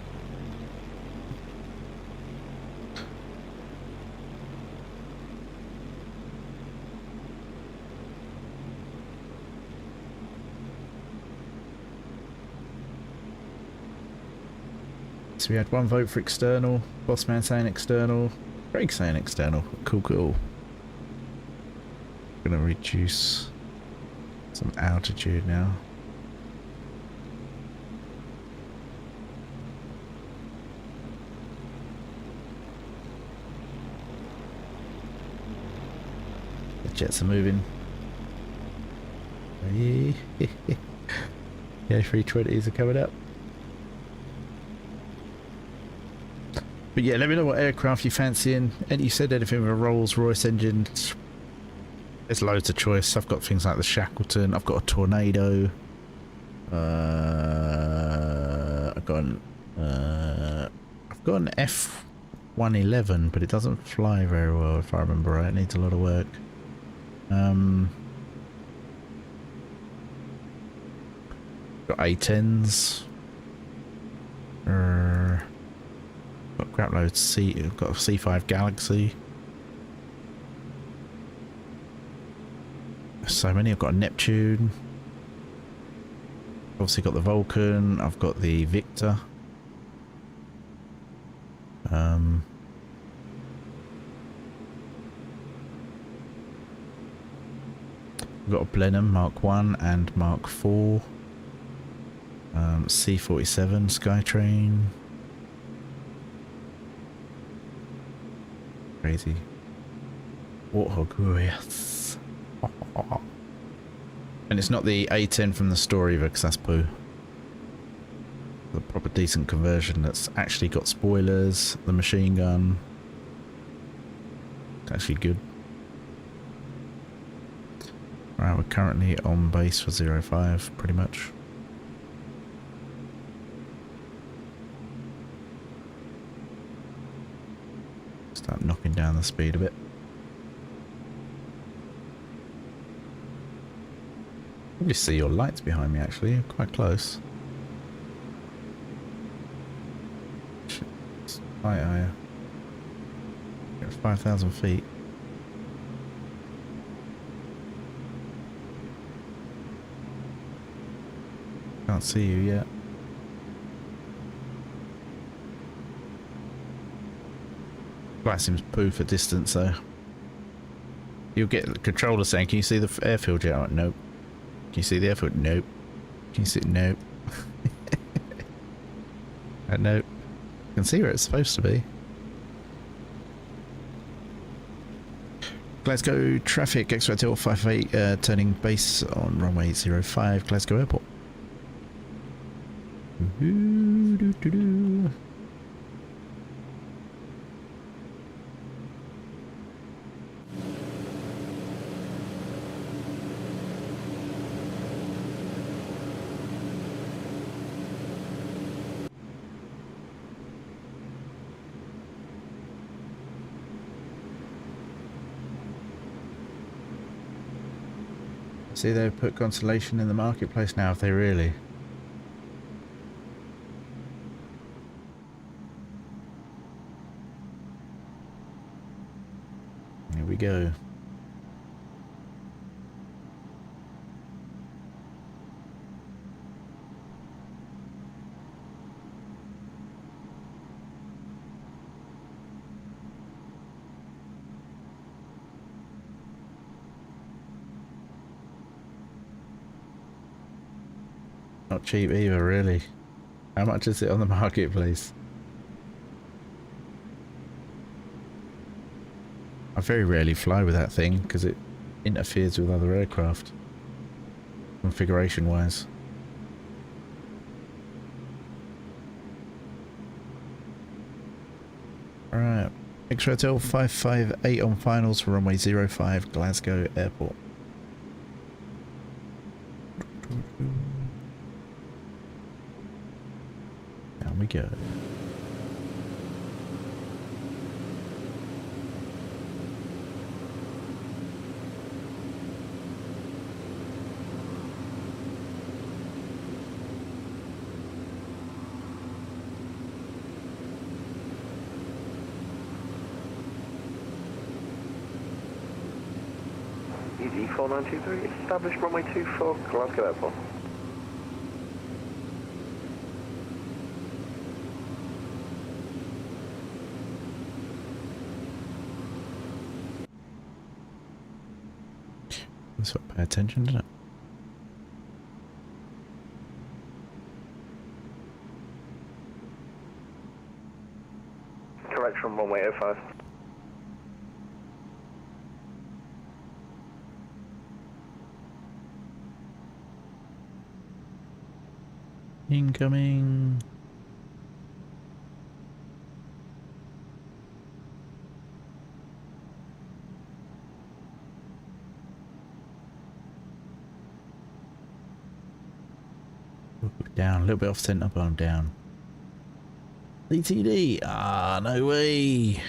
So we had one vote for external, Bossman saying external, Greg saying external. Cool, cool. Gonna reduce some altitude now. The jets are moving. Yeah, 320s are coming up. But yeah, let me know what aircraft you're fancying. And you said anything with a Rolls-Royce engine. There's loads of choice. I've got things like the Shackleton. I've got a Tornado. I've got an F111, but it doesn't fly very well if I remember right. It needs a lot of work. Got A10s. Got crap loads. I've got a C5 Galaxy. So many. I've got a Neptune. Obviously got the Vulcan. I've got the Victor. I've got a Blenheim Mark 1 and Mark 4. C-47 Skytrain. Crazy. Warthog, oh yes. And it's not the A10 from the store either, because that's poo. The proper decent conversion that's actually got spoilers, the machine gun. It's actually good. Right, we're currently on base for 05, pretty much. Start knocking down the speed a bit. You see your lights behind me actually, you're quite close. It's quite higher. You're at 5,000 feet. Can't see you yet. That seems poo for distance though. You'll get the controller saying, can you see the airfield yet? Like, nope. Can you see the airfield? Nope. Can you see? Nope. Nope. You can see where it's supposed to be. Glasgow traffic, X-Ray Hotel 58, turning base on runway 05, Glasgow Airport. See, they've put Constellation in the marketplace now, if they really. Here we go. Not cheap either, really. How much is it on the marketplace? I very rarely fly with that thing because it interferes with other aircraft, configuration wise. Alright, X-Ray Hotel 558 on finals for runway 05 Glasgow Airport. Down we go. ED 4923, establish runway 24 Glasgow Airport. That's what, pay attention, doesn't it? Correction, runway 05. Incoming. Down, a little bit off center, but I'm down. CTD! Ah, no way! You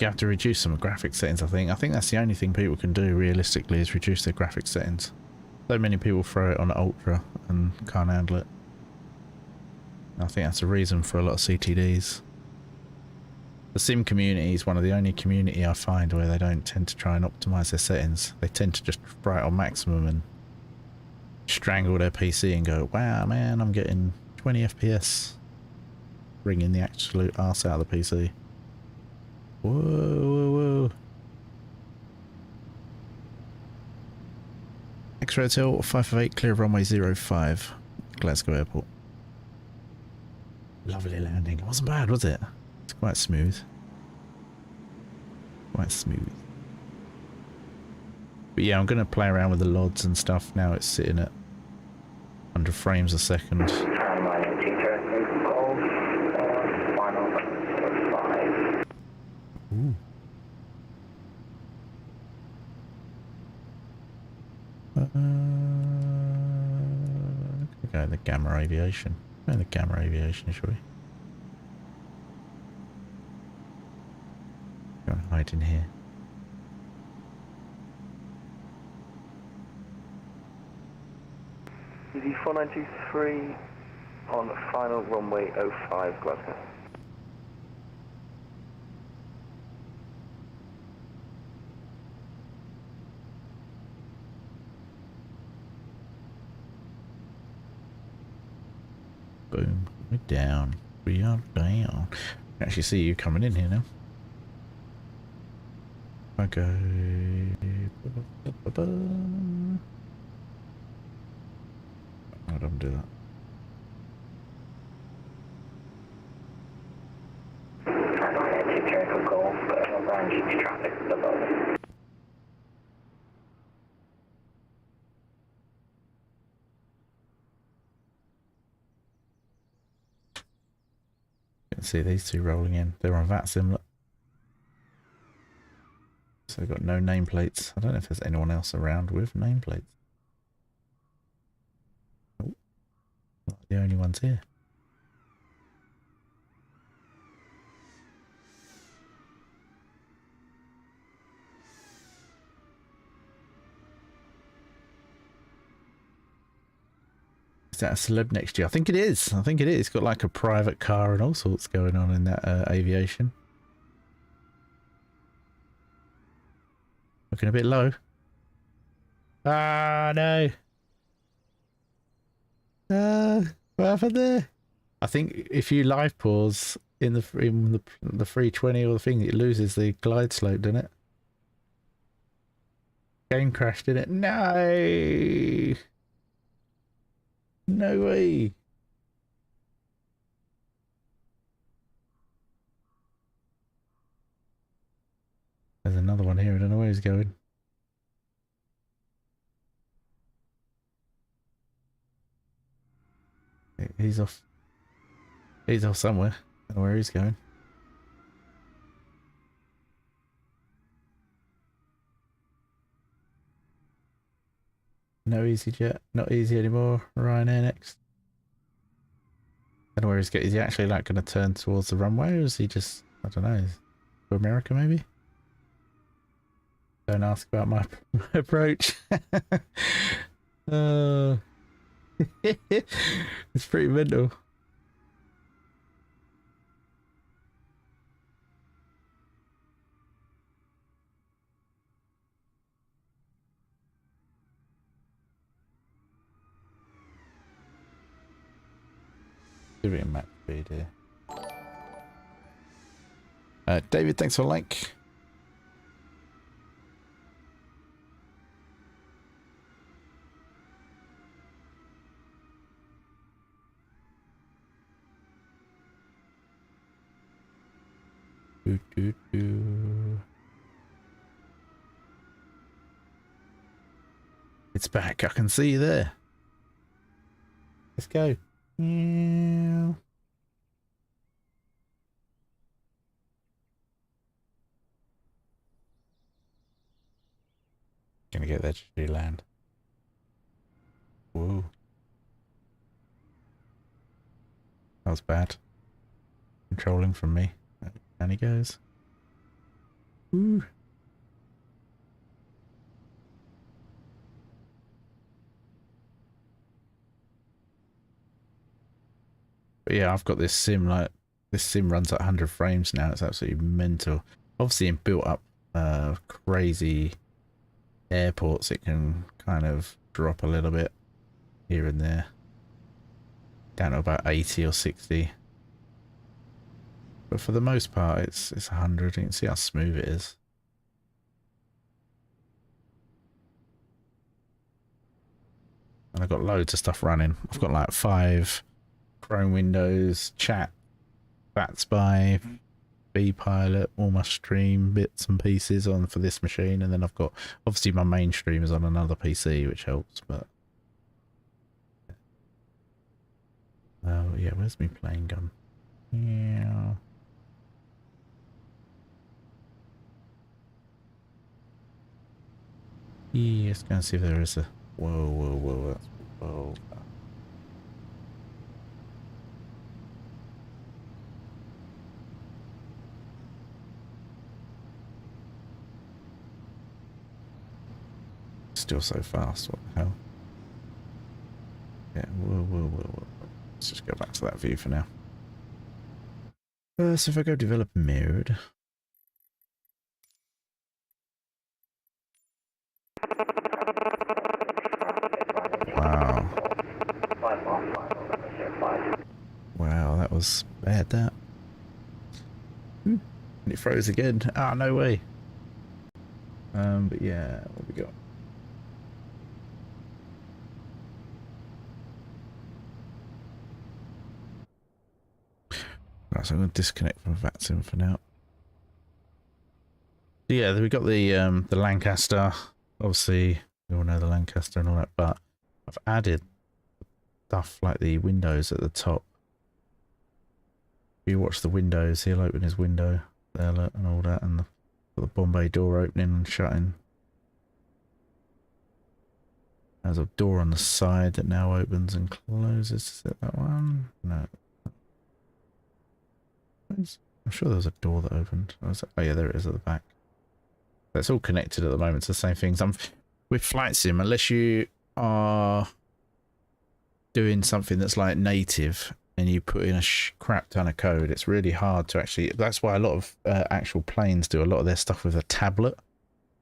have to reduce some graphics settings, I think. I think that's the only thing people can do, realistically, is reduce their graphics settings. So many people throw it on Ultra and can't handle it. I think that's the reason for a lot of CTDs. The sim community is one of the only community I find where they don't tend to try and optimize their settings. They tend to just throw it on maximum and strangle their PC and go, wow man, I'm getting 20 FPS. Bringing the absolute arse out of the PC. Whoa, whoa, whoa. X-Ray Hotel 558, clear of runway 05, Glasgow Airport. Lovely landing. It wasn't bad, was it? It's quite smooth. Quite smooth. But yeah, I'm going to play around with the LODs and stuff now. It's sitting at 100 frames a second. Ooh. Go the Gamma Aviation. Go the Gamma Aviation, shall we? Go and hide in here. ED 4923 on final runway 05 Glasgow. Boom. We're down. We are down. I can actually see you coming in here now. I go. I don't do that. You can see these two rolling in. They're on Vatsim. Look. So they've got no nameplates. I don't know if there's anyone else around with nameplates. Oh, not the only ones here. Is that a celeb next year? I think it is. I think it is. It's got like a private car and all sorts going on in that aviation. Looking a bit low. Ah, no. What happened there? I think if you live pause in the 320 or the thing, it loses the glide slope, doesn't it? Game crashed, didn't it? No. No way. There's another one here. I don't know where he's going. He's off. He's off somewhere. I don't know where he's going. No EasyJet. Not easy anymore. Ryanair next. I don't know where he's going. Is he actually like going to turn towards the runway, or is he just, I don't know, to America maybe? Don't ask about my approach. It's pretty mental. Give it a map speed here. David, thanks for a like. It's back. I can see you there. Let's go. Yeah. Gonna get there to land. Whoa. That was bad. Controlling from me. And he goes. Woo. But yeah, I've got this sim, like, this sim runs at 100 frames now. It's absolutely mental. Obviously in built up crazy airports, it can kind of drop a little bit here and there. Down to about 80 or 60. But for the most part, it's 100. You can see how smooth it is. And I've got loads of stuff running. I've got like 5 Chrome windows, chat, Vatsim, B-Pilot, all my stream bits and pieces on for this machine. And then I've got, obviously my main stream is on another PC, which helps, but... Oh, yeah, where's my plane gun? Yeah... Yeah, let's go and see if there is a... Whoa. Still so fast, what the hell? Yeah, whoa. Let's just go back to that view for now. So if I go develop mode... Wow, that was bad, that. And it froze again. Ah, no way. But yeah, what we got? Right, so I'm going to disconnect from Vatsim for now. Yeah, we got the Lancaster. Obviously, we all know the Lancaster and all that, but I've added stuff like the windows at the top. If you watch the windows, he'll open his window there and all that, and the Bombay door opening and shutting. There's a door on the side that now opens and closes. Is it that one? No. I'm sure there was a door that opened. Oh yeah, there it is at the back. That's all connected at the moment. It's the same things. With Flight Sim, unless you are doing something that's like native and you put in a crap ton of code, it's really hard to actually... That's why a lot of actual planes do a lot of their stuff with a tablet,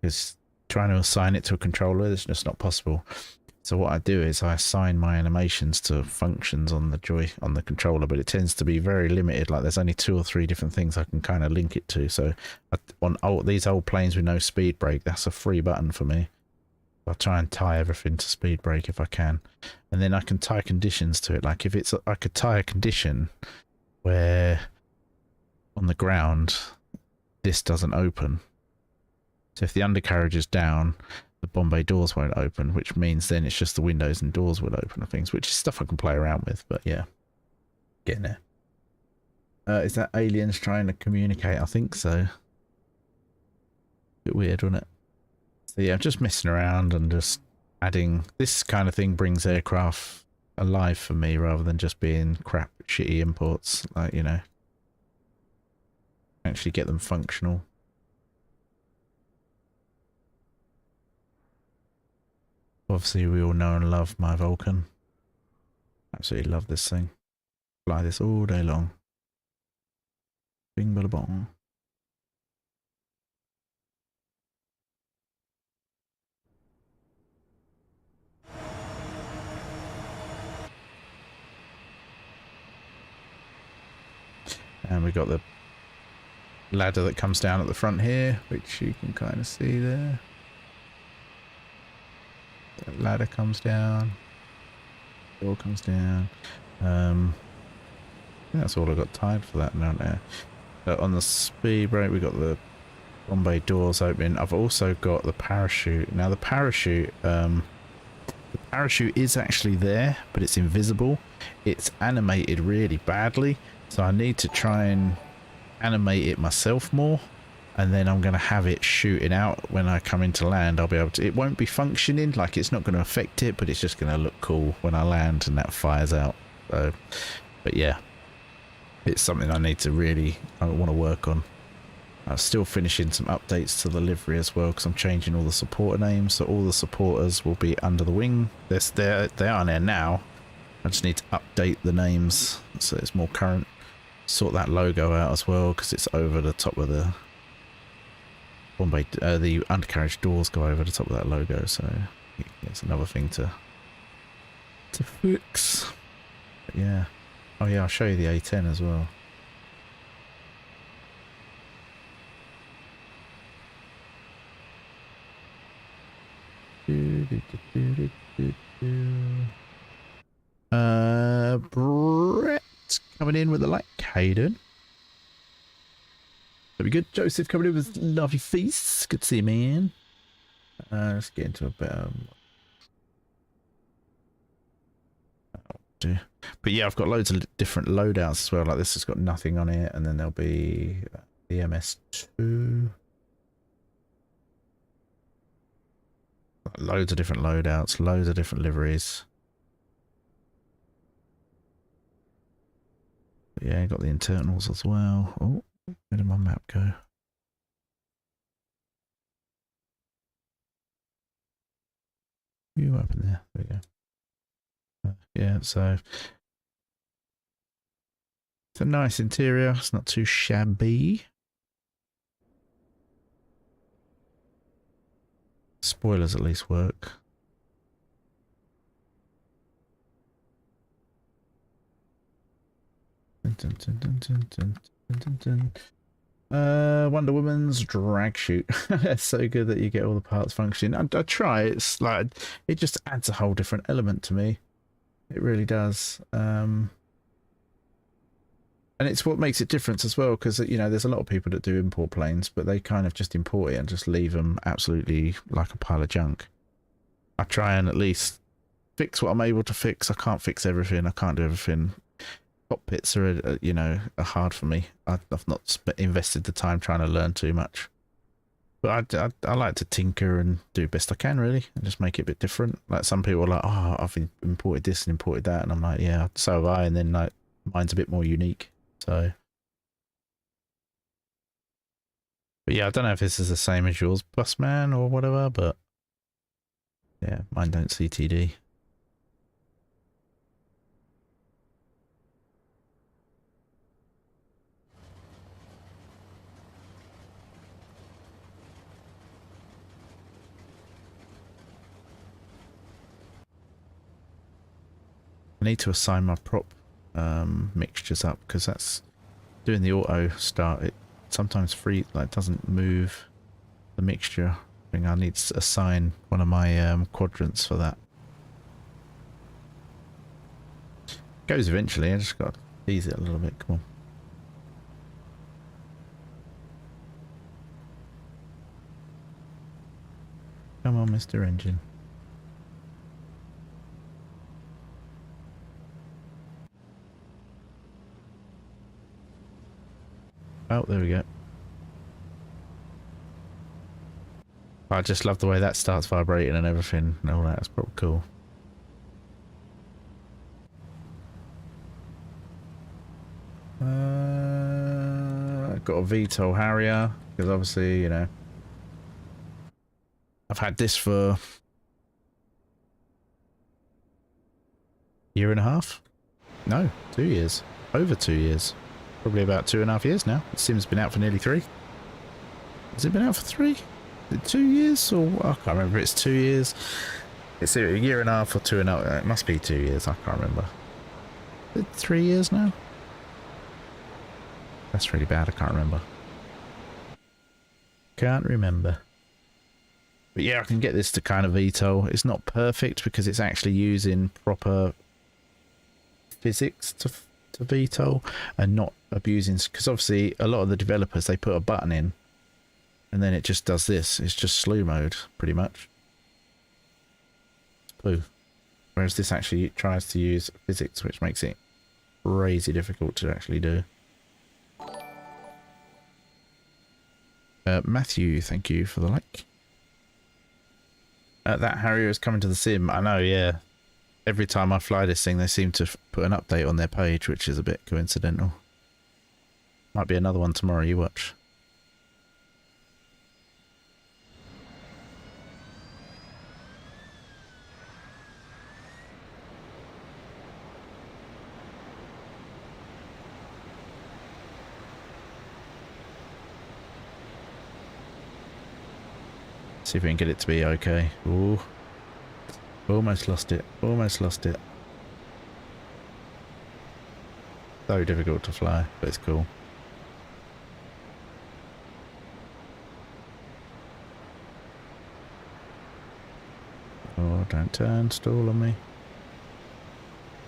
because trying to assign it to a controller is just not possible. So what I do is I assign my animations to functions on the controller, but it tends to be very limited. Like there's only 2 or 3 different things I can kind of link it to. So on these old planes with no speed brake, that's a free button for me. I'll try and tie everything to speed brake if I can, and then I can tie conditions to it. Like if it's, I could tie a condition where on the ground this doesn't open, So if the undercarriage is down, the bomb bay doors won't open, which means then it's just the windows and doors will open and things, which is stuff I can play around with, but yeah. Getting there. Is that aliens trying to communicate? I think so. Bit weird, wasn't it? So yeah, I'm just messing around and just adding... This kind of thing brings aircraft alive for me rather than just being crap, shitty imports. Like, you know, actually get them functional. Obviously, we all know and love my Vulcan. Absolutely love this thing. Fly this all day long. Bing bada bong. And we got the ladder that comes down at the front here, which you can kind of see there. That ladder comes down. Door comes down. I think that's all I got tied for that down there. On the speed brake, we got the bomb bay doors open. I've also got the parachute. Now the parachute is actually there, but it's invisible. It's animated really badly, so I need to try and animate it myself more, and then I'm going to have it shooting out when I come into land. I'll be able to... It won't be functioning, like it's not going to affect it, but it's just going to look cool when I land and that fires out. So, but yeah, it's something I need to really... I want to work on. I'm still finishing some updates to the livery as well, because I'm changing all the supporter names, so all the supporters will be under the wing. They are there now. I just need to update the names so it's more current. Sort that logo out as well, because it's over the top of the bomb bay. The undercarriage doors go over the top of that logo, so it's another thing to fix. But yeah. Oh yeah, I'll show you the A10 as well. Brett coming in with the light Caden. That'd be good. Joseph coming in with lovely feasts. Good to see you, man. Let's get into a bit but yeah, I've got loads of different loadouts as well. Like this has got nothing on it, and then there'll be the MS2. Loads of different loadouts, loads of different liveries. But yeah, got the internals as well. Oh, where did my map go? You up in there? There we go. Yeah, so it's a nice interior. It's not too shabby. Spoilers at least work. Wonder Woman's drag chute. It's so good that you get all the parts functioning. I try. It's like it just adds a whole different element to me. It really does. And it's what makes it different as well, because you know there's a lot of people that do import planes, but they kind of just import it and just leave them absolutely like a pile of junk. I try and at least fix what I'm able to fix. I can't fix everything. I can't do everything. Cockpits are, you know, are hard for me. I've not invested the time trying to learn too much. But I like to tinker and do best I can, really, and just make it a bit different. Like some people are like, oh, I've imported this and imported that, and I'm like, yeah, so have I. And then like mine's a bit more unique. So, but yeah, I don't know if this is the same as yours, Busman, or whatever, but yeah, mine don't CTD. I need to assign my prop mixtures up, because that's doing the auto start. It sometimes doesn't move the mixture thing. I need to assign one of my quadrants for that. Goes eventually. I just got to tease it a little bit. Come on. Come on, Mr. Engine. Oh, there we go. I just love the way that starts vibrating and everything and all that. It's probably cool. Got a VTOL Harrier because obviously, you know, I've had this for a year and a half. No, 2 years. Over 2 years. Probably about 2.5 years now. The sim's been out for nearly 3. Has it been out for 3? Is it 2 years or I can't remember. It's 2 years. It's a year and a half or 2.5. It must be 2 years. I can't remember. Is it 3 years now? That's really bad. I can't remember. Can't remember. But yeah, I can get this to kind of VTOL. It's not perfect because it's actually using proper physics to VTOL and not abusing, because obviously a lot of the developers, they put a button in and then it just does this. It's just slew mode pretty much. It's poo. Whereas this actually tries to use physics, which makes it crazy difficult to actually do. Matthew, thank you for the like. That Harrier is coming to the sim. I know, yeah. Every time I fly this thing, they seem to put an update on their page, which is a bit coincidental. Might be another one tomorrow, you watch. See if we can get it to be okay. Ooh. Almost lost it. Almost lost it. So difficult to fly, but it's cool. Oh, don't turn, stall on me.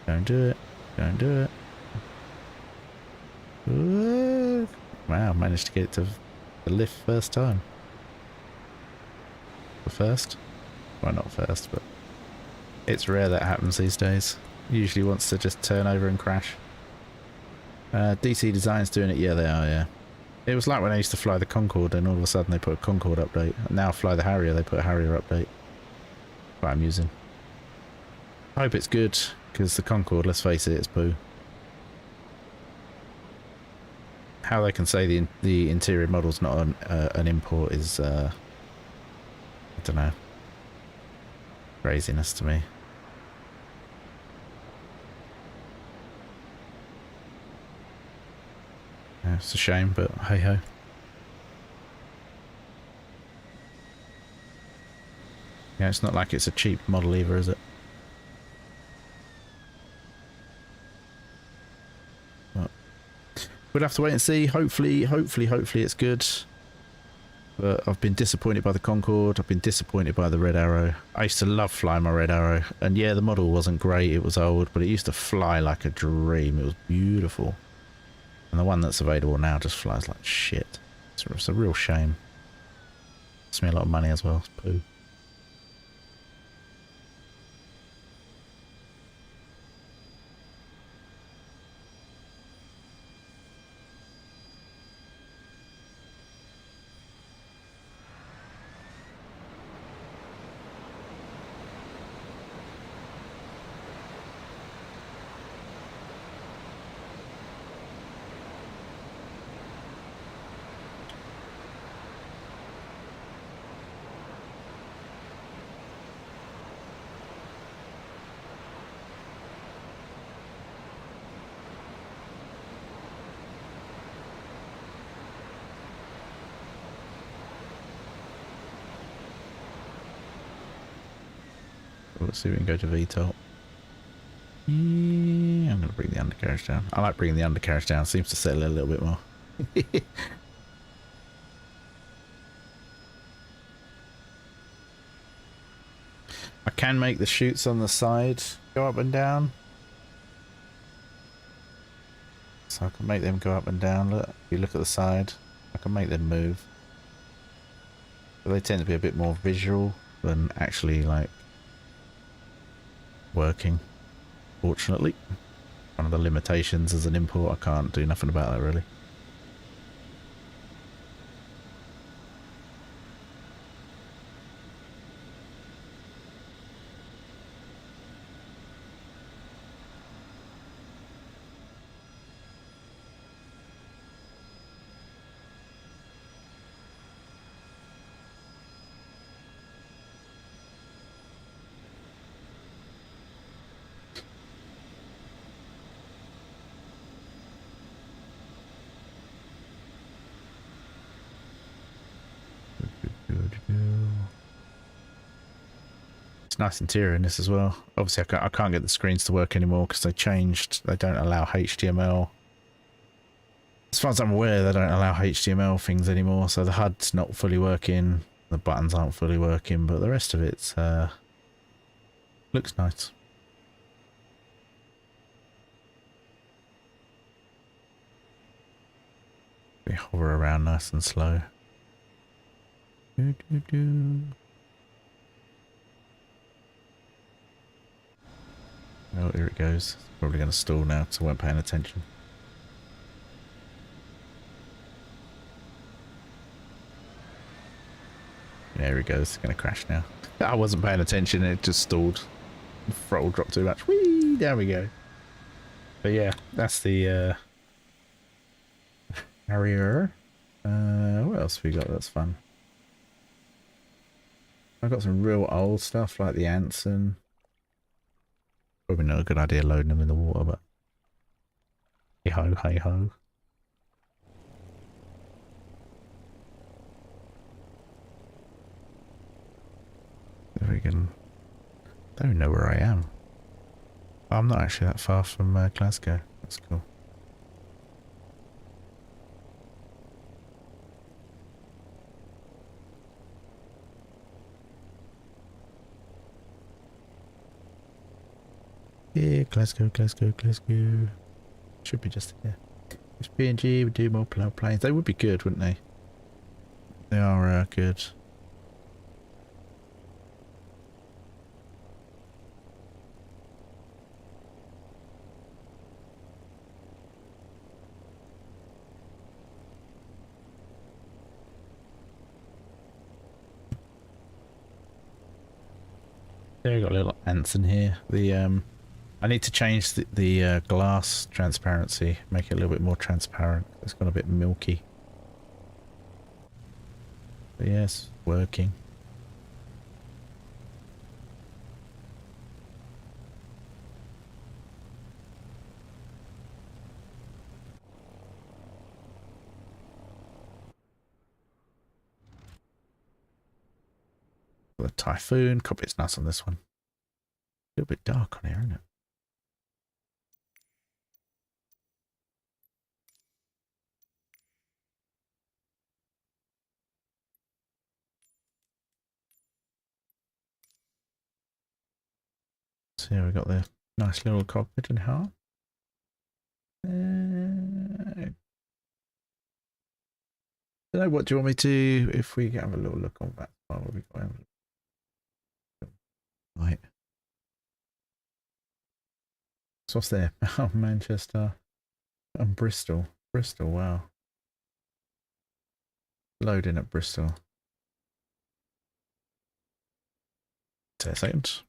Don't do it. Don't do it. Ooh. Wow, managed to get it to the lift first time. The first? Well, not first, but it's rare that happens these days. Usually wants to just turn over and crash. DC Design's doing it. Yeah, they are, yeah. It was like when I used to fly the Concorde and all of a sudden they put a Concorde update. And now I fly the Harrier, they put a Harrier update. What I'm using. I hope it's good, because the Concorde, let's face it, it's poo. How they can say the interior model's not an import is, I don't know. Craziness to me. Yeah, it's a shame, but hey ho. Yeah, it's not like it's a cheap model either, is it? But we'll have to wait and see. Hopefully it's good. But I've been disappointed by the Concorde. I've been disappointed by the Red Arrow. I used to love flying my Red Arrow. And yeah, the model wasn't great. It was old, but it used to fly like a dream. It was beautiful. And the one that's available now just flies like shit. It's a real shame. Costs me a lot of money as well. It's poo. Let's see if we can go to VTOL. Yeah, I'm going to bring the undercarriage down. I like bringing the undercarriage down. Seems to settle it a little bit more. I can make the chutes on the side go up and down. So I can make them go up and down. Look, if you look at the side, I can make them move. But they tend to be a bit more visual than actually like working. Fortunately, one of the limitations as an import, I can't do nothing about that really. It's nice interior in this as well. Obviously I can't get the screens to work anymore because they changed. They don't allow HTML. As far as I'm aware, they don't allow HTML things anymore, so the HUD's not fully working, the buttons aren't fully working, but the rest of it looks nice. We hover around nice and slow. Oh, here it goes. It's probably going to stall now because I weren't paying attention. There he goes. It's going to crash now. I wasn't paying attention. It just stalled. The throttle dropped too much. Whee! There we go. But yeah, that's the Harrier. What else have we got that's fun? I've got some real old stuff like the Anson. Probably not a good idea loading them in the water, but hey ho, hey ho. There we go. Don't know where I am. I'm not actually that far from Glasgow. That's cool. Yeah, Glasgow, Glasgow, Glasgow. Should be just here. If PNG would do more planes, they would be good, wouldn't they? They are good. There you got a little Anson here. The I need to change the glass transparency, make it a little bit more transparent. It's gone a bit milky. But yes, working. The Typhoon, cockpit's nice on this one. A little bit dark on here, isn't it? So yeah, we got the nice little cockpit and heart. Don't know, what do you want me to, if we have a little look on that? What have we got? Right. So what's there? Oh, Manchester and Bristol. Bristol, wow. Loading at Bristol. Take a second.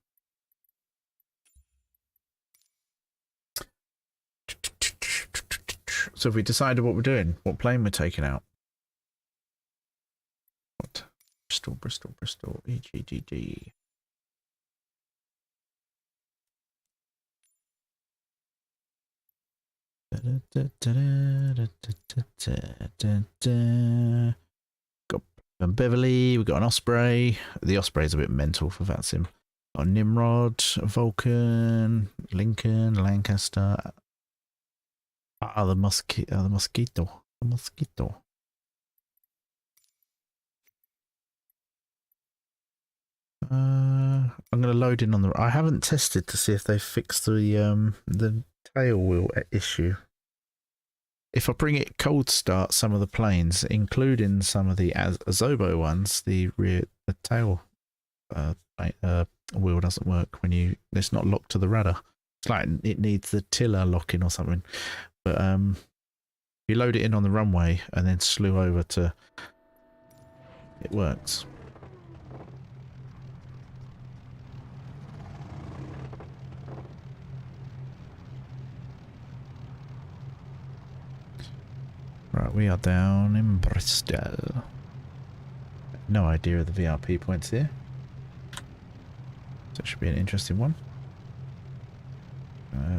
So have we decided what we're doing? What plane we're taking out? What? Bristol, Bristol, Bristol. EGGG. Got Beverly, we've got an Osprey. The Osprey's a bit mental for Vatsim. Got Nimrod, Vulcan, Lincoln, Lancaster. The mosquito. The mosquito. I'm gonna load in on the. I haven't tested to see if they fixed the tail wheel issue. If I bring it cold start some of the planes, including some of the Azobo ones, the tail wheel doesn't work when it's not locked to the rudder. It's like it needs the tiller locking or something. But you load it in on the runway and then slew over to, it works. Right, we are down in Bristol. No idea of the VRP points here. So it should be an interesting one.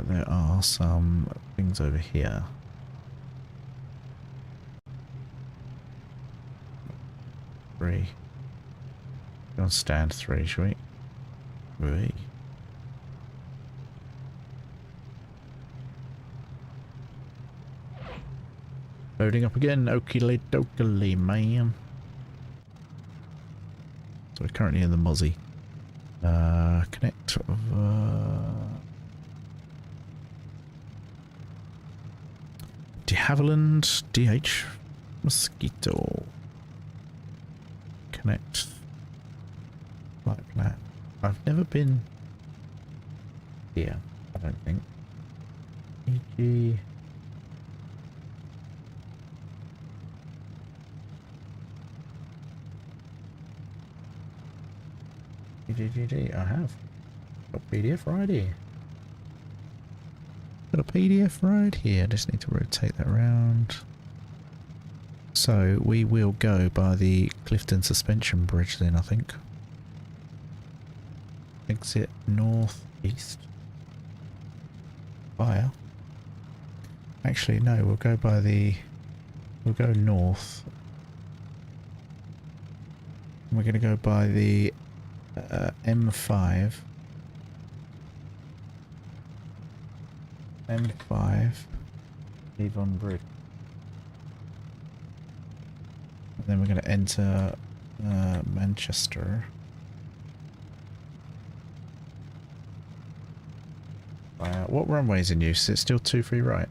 There are some things over here. Three. Go on stand 3, shall we? Whee. Loading up again, okie dokie, man. So we're currently in the Mozzie. Connect. De Havilland, DH, Mosquito. Connect. Flight plan. I've never been here, I don't think. EG. I have. Got a PDF right here. Got a PDF right here. I just need to rotate that around. So we will go by the Clifton Suspension Bridge then, I think. Exit northeast. Via. Actually, no, we'll go by the... We'll go north. We're going to go by the M5. M5. Avon Bridge. And then we're going to enter Manchester. What runway is in use? It's still 2-3 right.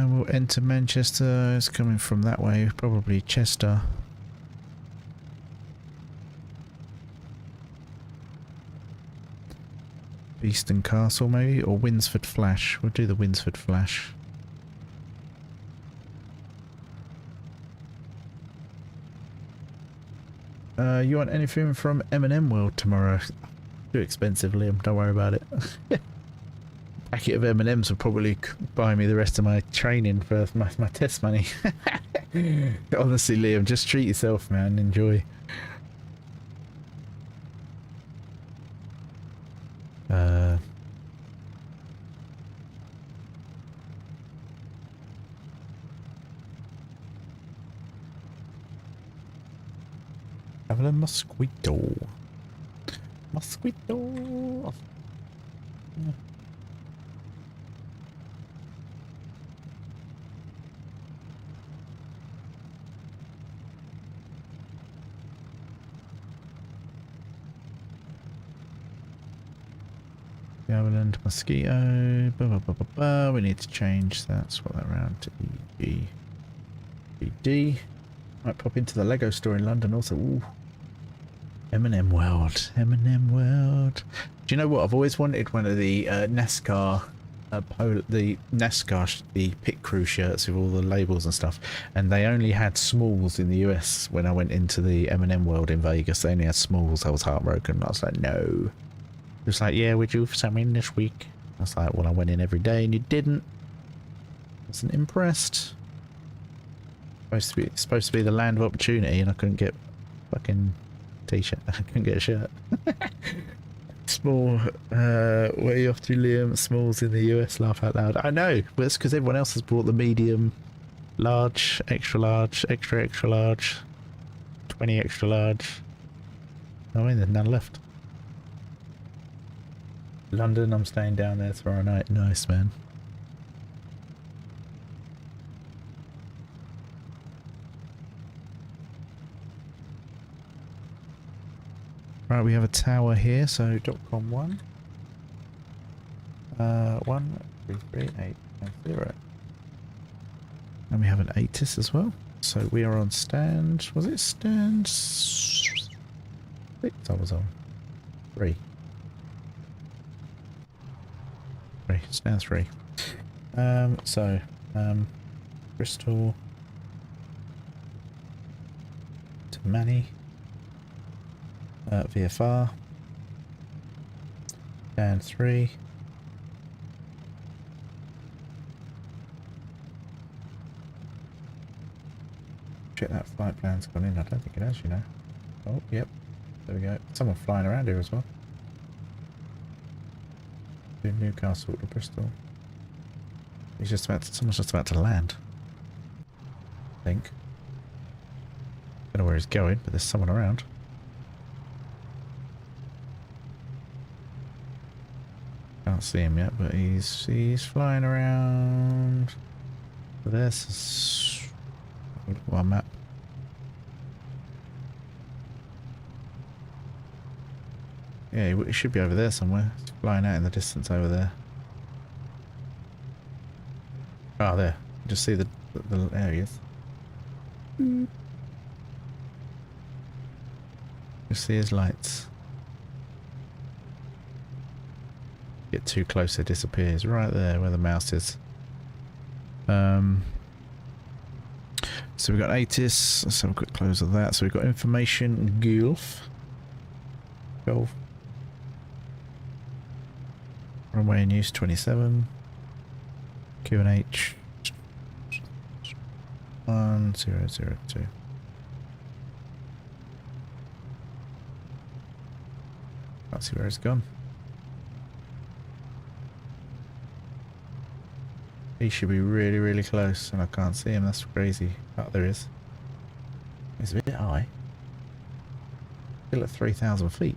We'll enter Manchester. It's coming from that way, probably Chester. Beeston Castle maybe, or Winsford Flash. We'll do the Winsford Flash. You want anything from M&M World tomorrow? Too expensive, Liam, don't worry about it. Packet of M&Ms will probably buy me the rest of my training for my test money. Honestly, Liam, just treat yourself, man. Enjoy. Have a mosquito. Mosquito. Yeah. Gamin Mosquito. We need to change that. Swap that around to ED. Might pop into the Lego store in London also. Ooh. M&M World. M&M World. Do you know what? I've always wanted one of the NASCAR the pit crew shirts with all the labels and stuff, and they only had smalls in the US. When I went into the M&M World in Vegas, they only had smalls. I was heartbroken. I was like, no. It was like, yeah, would you come in this week? I was like, well, I went in every day and you didn't. Wasn't impressed. It's supposed to be the land of opportunity, and I couldn't get fucking t-shirt. I couldn't get a shirt. Small, where are you off to, Liam? Smalls in the US, laugh out loud. I know, but it's because everyone else has brought the medium, large, extra large, extra large, 20 extra large. I mean, there's none left. London, I'm staying down there tomorrow night. Nice, man. Right, we have a tower here, so .com 1. 1333890. And we have an ATIS as well. So we are on stand. Was it stand 6? I was on 3. Stand 3. Bristol to Manny. VFR. Stand 3. Check that flight plan's gone in. I don't think it has, you know. Oh, yep. There we go. Someone flying around here as well. To Newcastle to Bristol. He's just about to, someone's just about to land. I think. Don't know where he's going, but there's someone around. Can't see him yet, but he's flying around. There's one map. Yeah, he should be over there somewhere. He's flying out in the distance over there. Oh, there. You just see the there he is. You see his lights. Get too close, it disappears. Right there, where the mouse is. So we've got ATIS. Let's have a quick close of that. So we've got information Golf. Runway in use 27. QNH 1002. Can't see where it's gone. He should be really, really close, and I can't see him. That's crazy. Oh, there he is. He's a bit high. Still at 3,000 feet.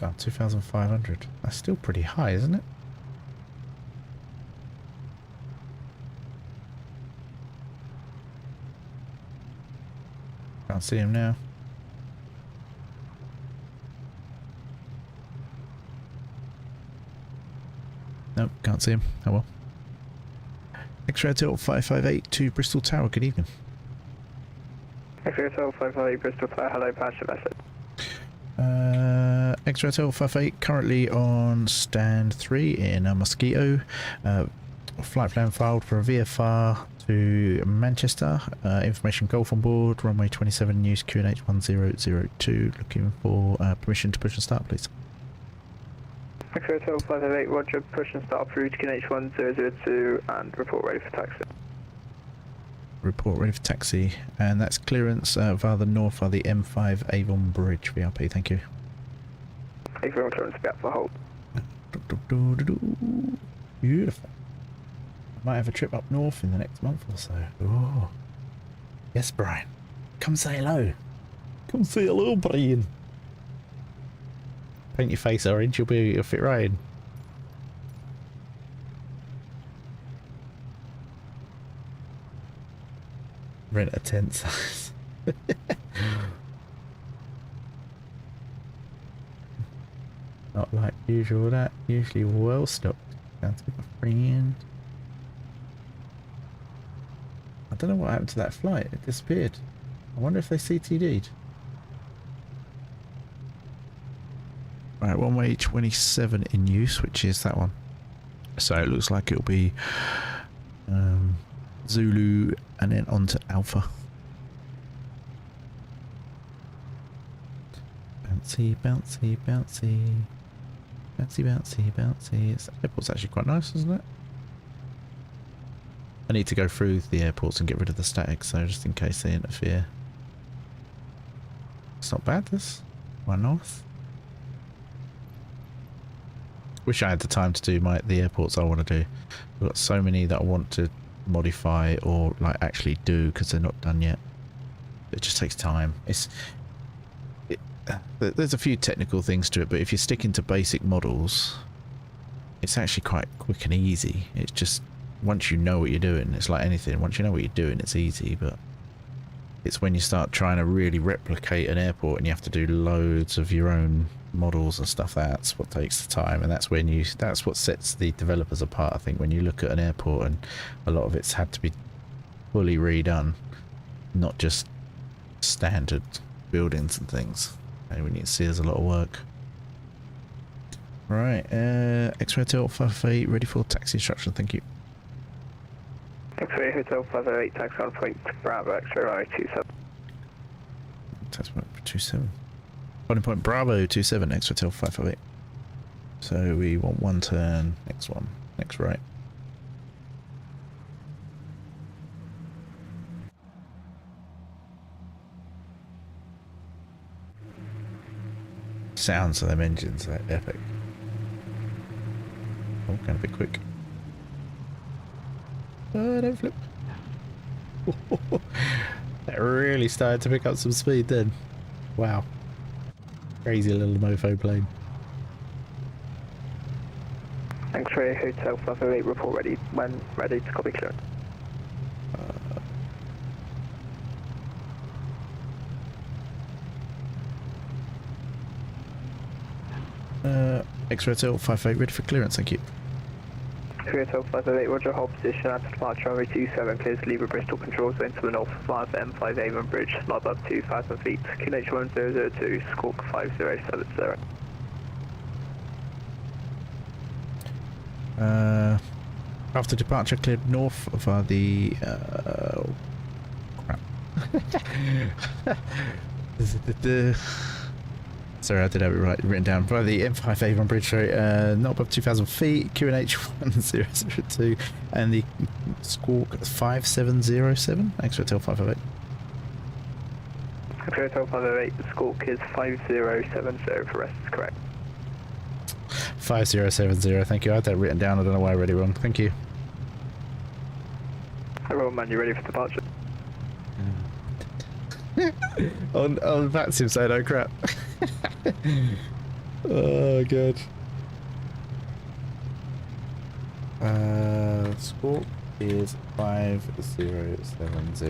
Oh, 2,500. That's still pretty high, isn't it? Can't see him now. Nope, can't see him. Oh well. X-Ray Hotel 558 to Bristol Tower, good evening. X-Ray Hotel 558 Bristol Tower, hello, pass your message. X-Ray Hotel 58 currently on stand 3 in Mosquito. Flight plan filed for a VFR to Manchester. Information Golf on board. Runway 27 use QNH 1002. Looking for permission to push and start, please. X-Ray Hotel 558, roger, push and start through to QNH 1002 and report ready for taxi. Report ready for taxi, and that's clearance via the north via the M5 Avon Bridge. VRP, thank you. Avon clearance back for hold. Beautiful. Might have a trip up north in the next month or so. Oh, yes, Brian. Come say hello. Come say hello, Brian. Paint your face orange. You'll fit right in. Rent a tent size. Not like usual. That usually well stocked. Sounds like a friend. I don't know what happened to that flight. It disappeared. I wonder if they CTD'd. Right, runway 27 in use, which is that one. So it looks like it'll be Zulu and then on to Alpha. Bouncy, bouncy, bouncy. Bouncy, bouncy, bouncy. This airport's actually quite nice, isn't it? I need to go through the airports and get rid of the static, so just in case they interfere. It's not bad, this. One north. Wish I had the time to do the airports I want to do. I've got so many that I want to modify or like actually do because they're not done yet. It just takes time. There's a few technical things to it, but if you're sticking to basic models, it's actually quite quick and easy. It's just once you know what you're doing, it's like anything. Once you know what you're doing, it's easy. But it's when you start trying to really replicate an airport and you have to do loads of your own models and stuff, that's what takes the time, and that's what sets the developers apart. I think when you look at an airport and a lot of it's had to be fully redone, not just standard buildings and things, and when you see there's a lot of work. Right, X-Ray Hotel 558 ready for taxi instruction, thank you. X-Ray Hotel 508, taxi on point Bravo, X-Ray Runway 27. Taxi 27. Boarding point Bravo 27, X Hotel 558. So we want one turn, next one, next right. Sounds of them engines are epic. Oh, kind of a bit quick. Don't flip. That really started to pick up some speed then. Wow. Crazy little mofo plane. X-Ray Hotel 508, report ready when ready to copy clearance. X-Ray Hotel 558 ready for clearance, thank you. X-Ray Hotel 508, roger, hold position at departure runway 27, clears to leave Bristol control zone to the north via the M5 Avon Bridge, not above 2,000 feet, QNH 1002, squawk 5070. After departure, cleared north via the crap. Sorry, I did have it written down. Via the M5 Avon Bridge, sorry, not above 2,000 feet, QNH 1002, and the squawk 5707, X-Ray Hotel 508. X-Ray Hotel 508, the squawk is 5070, for rest is correct. 5070, thank you. I had that written down, I don't know why I read it wrong. Thank you. Everyone, man, you ready for departure? on Vatsim side, oh crap. Oh god. Squawk is 5070.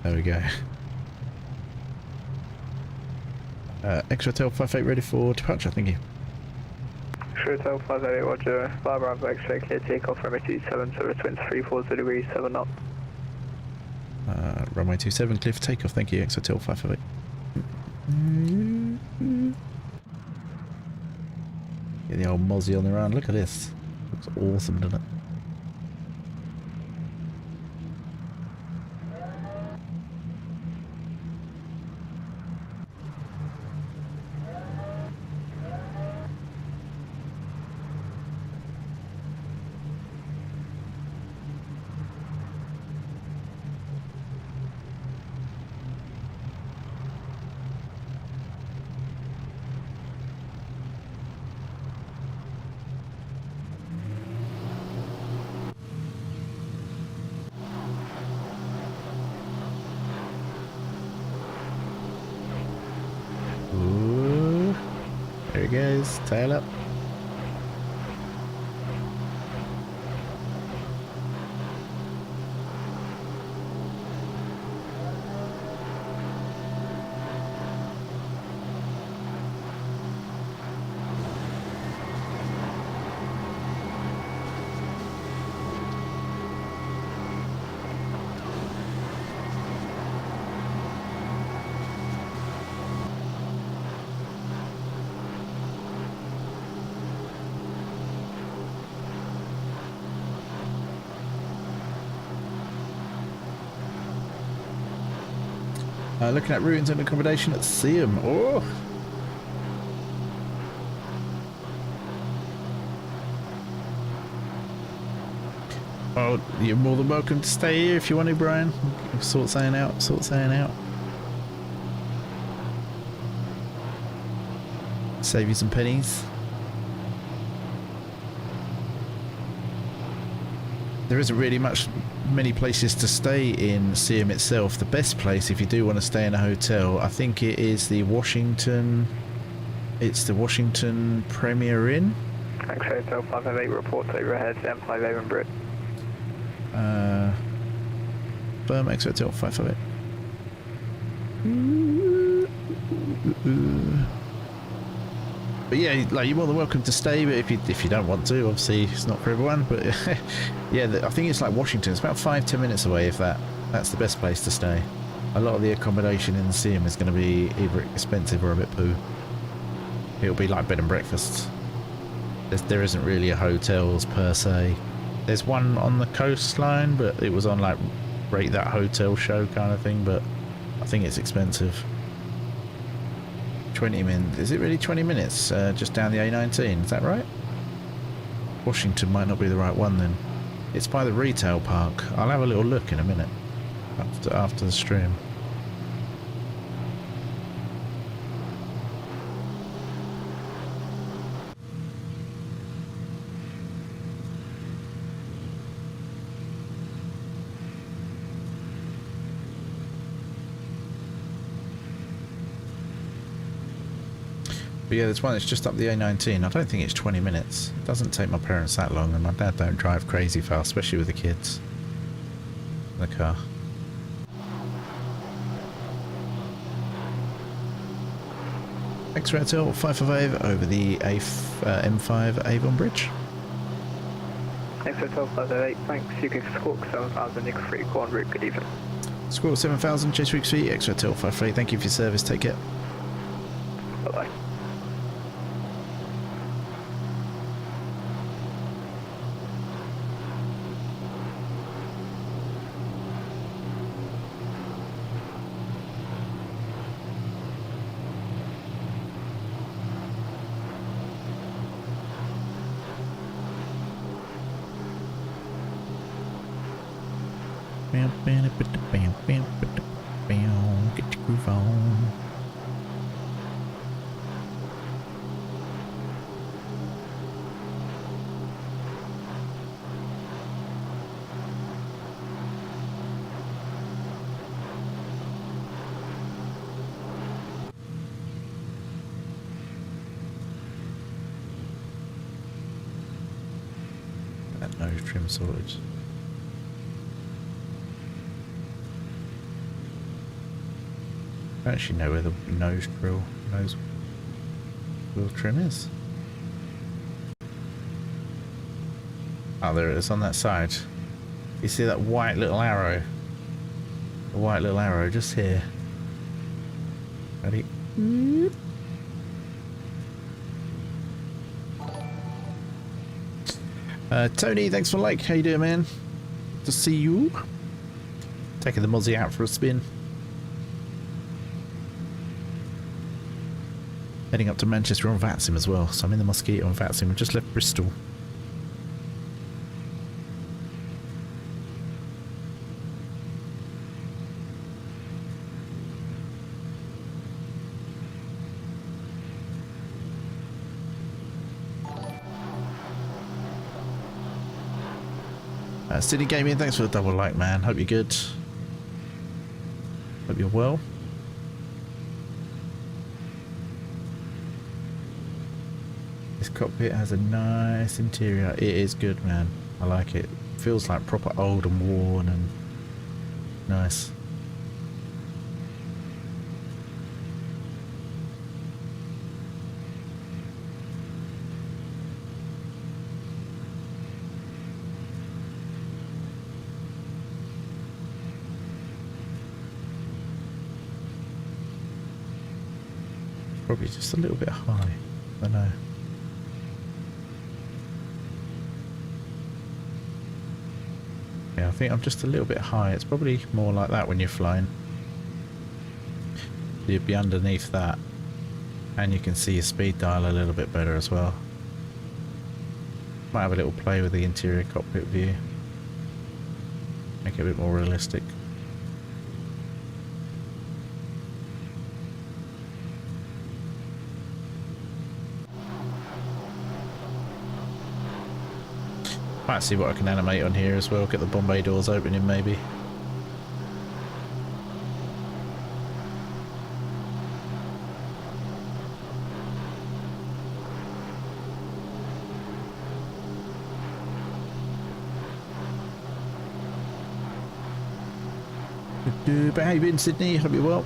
There we go. X-Ray Hotel 58 ready for departure, thank you. X-Ray Hotel 508, roger, Bravo X-Ray clear takeoff, runway 27, so it's 2340 degrees, 7 knots. Runway 27 clear for takeoff, thank you. X-Ray Hotel 558. Get the old mozzie on the round. Look at this. Looks awesome, doesn't it? Ooh, there he goes, tail up. Looking at ruins and accommodation at Siam. Oh! Well, you're more than welcome to stay here if you want to, Brian. Sort something out, sort something out. Save you some pennies. There isn't really many places to stay in Siam itself. The best place, if you do want to stay in a hotel, I think it is the Washington. It's the Washington Premier Inn. X-ray Hotel 558 reports overhead M5 Avon Bridge. Firm X Hotel 558. But yeah, like, you're more than welcome to stay, but if you don't want to, obviously it's not for everyone. But yeah, I think it's like Washington. It's about 5-10 minutes away, if that. That's the best place to stay. A lot of the accommodation in the CM is going to be either expensive or a bit poo. It'll be like bed and breakfasts. There isn't really a hotels per se. There's one on the coastline, but it was on like Rate That Hotel show kind of thing, but I think it's expensive. 20 minutes. Is it really 20 minutes just down the A19? Is that right? Washington might not be the right one then. It's by the retail park. I'll have a little look in a minute after the stream. But yeah, there's one that's just up the A19. I don't think it's 20 minutes. It doesn't take my parents that long, and my dad don't drive crazy fast, especially with the kids in the car. X-ray Hotel 558 over the M5 Avon Bridge. X-ray Hotel 558, thanks. You can squawk 7000 Nick 3 en route, good evening. Squawk 7000, Chase Weeks Feet, X-ray Hotel 558. Thank you for your service, take care. Bye-bye. Get your groove on. That nose trim sorted. I don't actually know where the nose wheel trim is. Oh, there it is on that side. You see that white little arrow? The white little arrow just here. Ready? Tony, thanks for the like. How you doing, man? Good to see you. Taking the Mozzie out for a spin. Heading up to Manchester on Vatsim as well, so I'm in the Mosquito on Vatsim. We've just left Bristol. Sydney Gaming, thanks for the double like, man. Hope you're good. Hope you're well. This cockpit has a nice interior. It is good, man. I like it. Feels like proper old and worn and nice. Probably just a little bit high. I don't know. Yeah, I think I'm just a little bit high. It's probably more like that when you're flying. You'd be underneath that, and you can see your speed dial a little bit better as well. Might have a little play with the interior cockpit view. Make it a bit more realistic. Might see what I can animate on here as well, get the Bombay doors opening maybe. But how you been, Sydney? Hope you're well.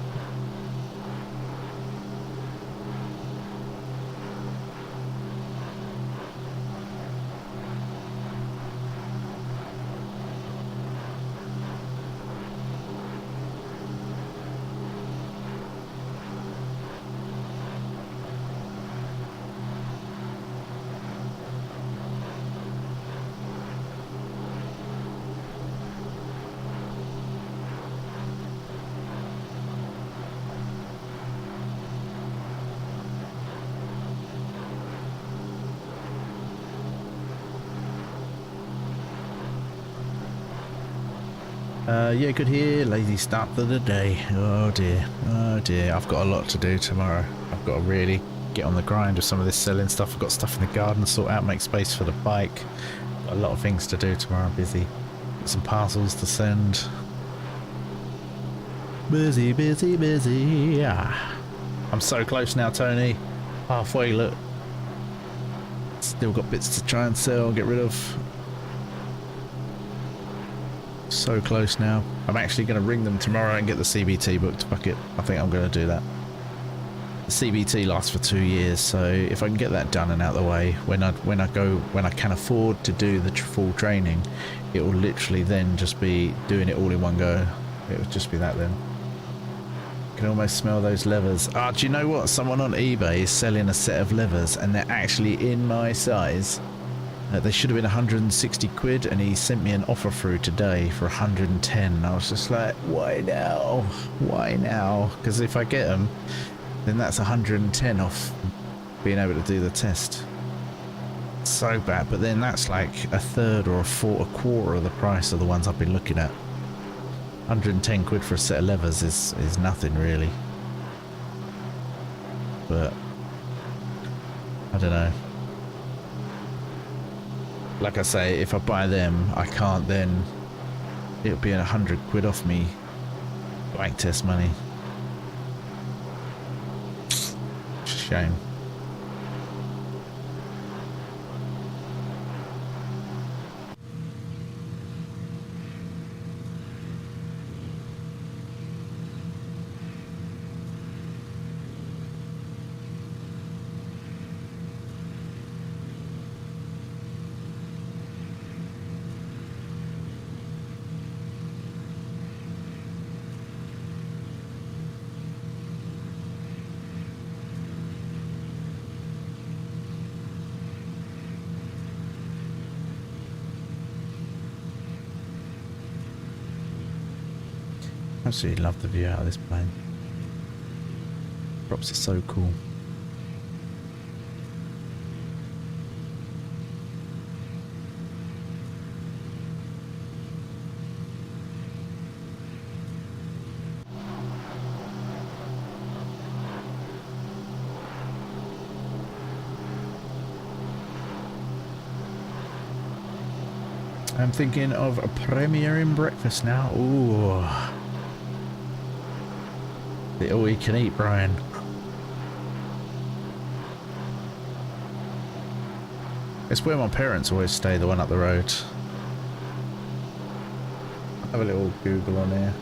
Yeah, good here. Lazy start to the day. Oh dear. Oh dear. I've got a lot to do tomorrow. I've got to really get on the grind with some of this selling stuff. I've got stuff in the garden to sort out, make space for the bike. Got a lot of things to do tomorrow. I'm busy. Got some parcels to send. Busy, busy, busy. Ah. I'm so close now, Tony. Halfway, look. Still got bits to try and sell, get rid of. So close now. I'm actually going to ring them tomorrow and get the CBT booked. Fuck it. I think I'm going to do that. The CBT lasts for 2 years, so if I can get that done and out of the way, when I can afford to do the full training, it will literally then just be doing it all in one go. It will just be that then. You can almost smell those levers. Ah, do you know what? Someone on eBay is selling a set of levers, and they're actually in my size. They should have been 160 quid, and he sent me an offer through today for 110. And I was just like, why now? Why now? Because if I get them, then that's 110 off being able to do the test. So bad, but then that's like a third or a quarter of the price of the ones I've been looking at. 110 quid for a set of levers is nothing really. But I don't know. Like I say, if I buy them, I can't then, it'll be 100 quid off me bike test money. Shame. Absolutely love the view out of this plane. Props are so cool. I'm thinking of a premiering breakfast now. Ooh. The all you can eat, Brian. It's where my parents always stay, the one up the road. Have a little Google on here.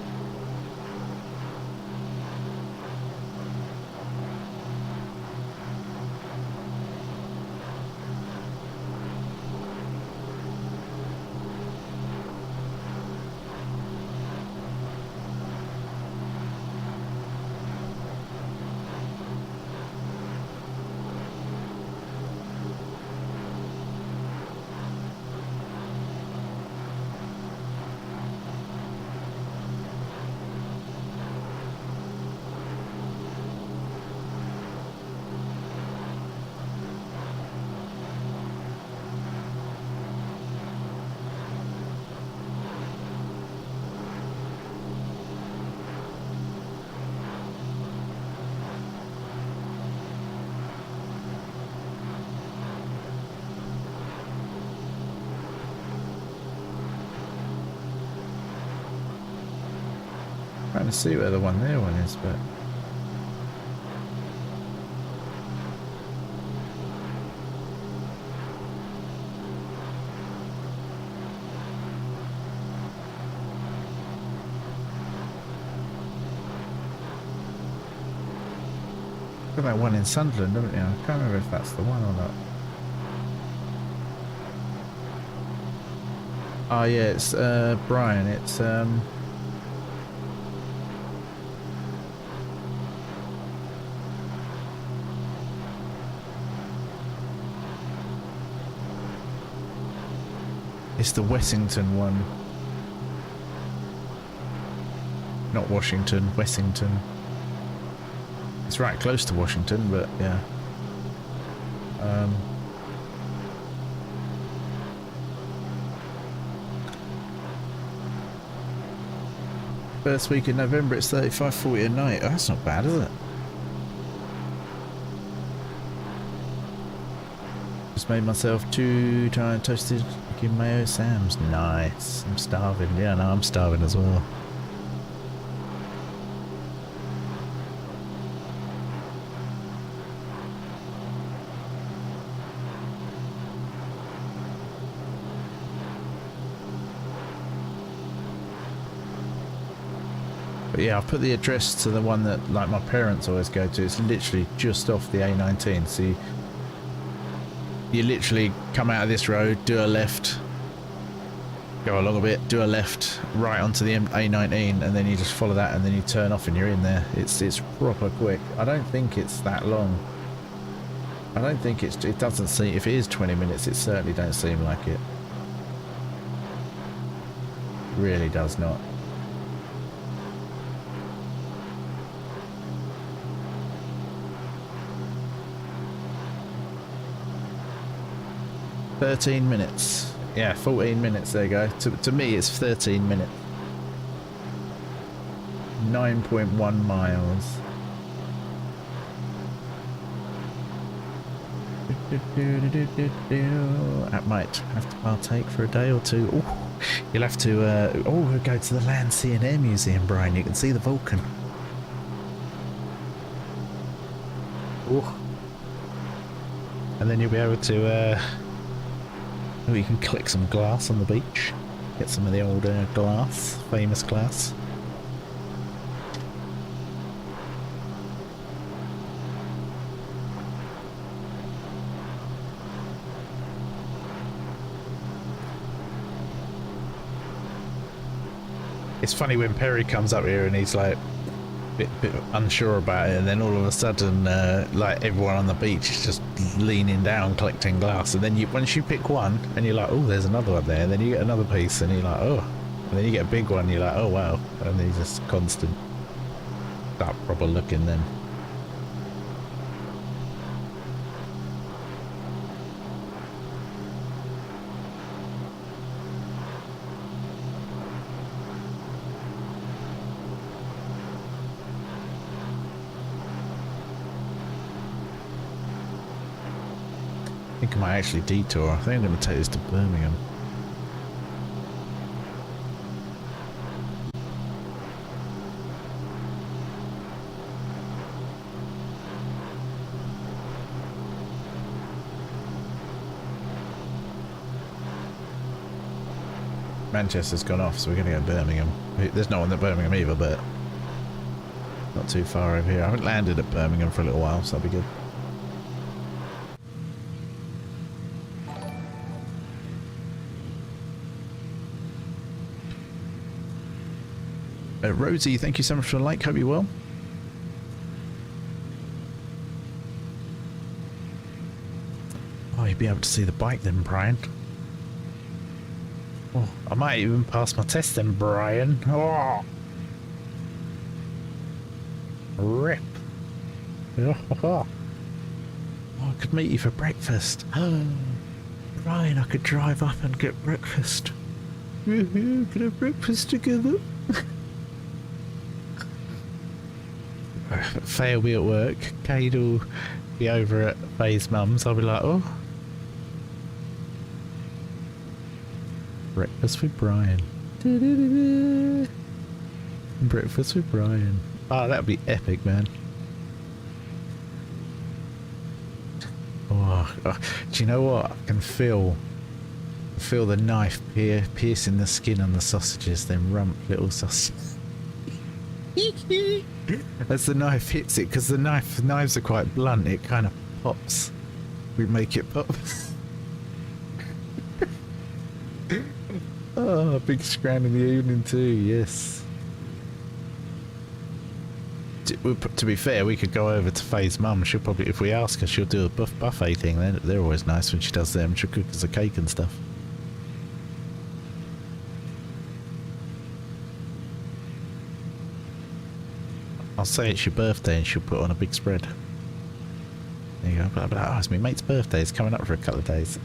Trying to see where the one there one is, but Got that one in Sunderland, haven't you? I can't remember if that's the one or not. Oh yeah, it's Brian. It's it's the Wessington one. Not Washington, Wessington. It's right close to Washington, but yeah. First week in November, it's 35.40 a night. Oh, that's not bad, is it? Just made myself 2 giant toasted chicken mayo Sam's. Nice. I'm starving. Yeah, no, I'm starving as well. But yeah, I've put the address to the one that like my parents always go to. It's literally just off the A19. So you literally come out of this road, do a left, go along a bit, do a left, right onto the A19, and then you just follow that, and then you turn off and you're in there. It's proper quick. I don't think it's that long. I don't think it doesn't seem, if it is 20 minutes, it certainly don't seem like it. It really does not. $13. Yeah, 14 minutes, there you go. To me, it's 13 minutes. 9.1 miles. That might have to partake for a day or two. Ooh, you'll have to, we'll go to the Land, Sea and Air Museum, Brian. You can see the Vulcan. Ooh. And then you'll be able to, you can collect some glass on the beach. Get some of the old glass, famous glass. It's funny when Perry comes up here and he's like bit unsure about it, and then all of a sudden like everyone on the beach is just leaning down collecting glass, and then once you pick one and you're like, oh, there's another one there, and then you get another piece and you're like, oh, and then you get a big one and you're like, oh wow, and he's just constant. Start proper looking then. I think I might actually detour. I think I'm going to take this to Birmingham. Manchester's gone off, so we're going to go to Birmingham. There's no one at Birmingham either, but not too far over here. I haven't landed at Birmingham for a little while, so that'll be good. Rosie, thank you so much for the like. Hope you're well. Oh, you'll be able to see the bike then, Brian. Oh, I might even pass my test then, Brian. Oh, rip. Oh, I could meet you for breakfast. Brian, I could drive up and get breakfast. Could have breakfast together. Faye will be at work. Cade will be over at Faye's mum's. I'll be like, oh, breakfast with Brian. Breakfast with Brian. Oh, that'd be epic, man. Oh, do you know what? I can feel the knife piercing the skin on the sausages. Them rump little sausages. As the knife hits it, because the knives are quite blunt, it kind of pops. We make it pop. Oh, big scran in the evening too, yes. To be fair, we could go over to Faye's mum. She'll probably, if we ask her, she'll do a buffet thing. They're always nice when she does them. She'll cook us a cake and stuff. I'll say it's your birthday and she'll put on a big spread. There you go. But oh, it's my mate's birthday. It's coming up for a couple of days.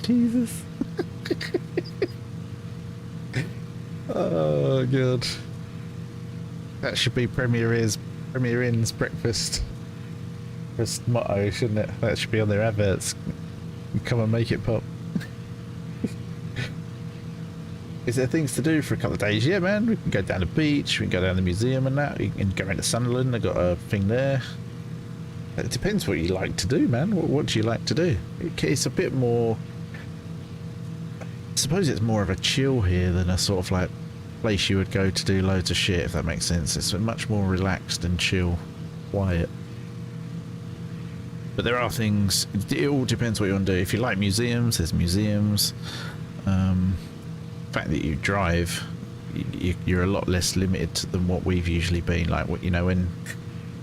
Jesus. Oh god. That should be Premier Inn's breakfast motto, shouldn't it? That should be on their adverts. Come and make it pop. Is there things to do for a couple of days? Yeah, man. We can go down the beach. We can go down the museum and that. We can go into Sunderland. They've got a thing there. It depends what you like to do, man. What do you like to do? It's a bit more... I suppose it's more of a chill here than a sort of like place you would go to do loads of shit, if that makes sense. It's much more relaxed and chill, quiet. But there are things... It all depends what you want to do. If you like museums, there's museums. The fact that you drive, you're a lot less limited than what we've usually been. Like, you know, when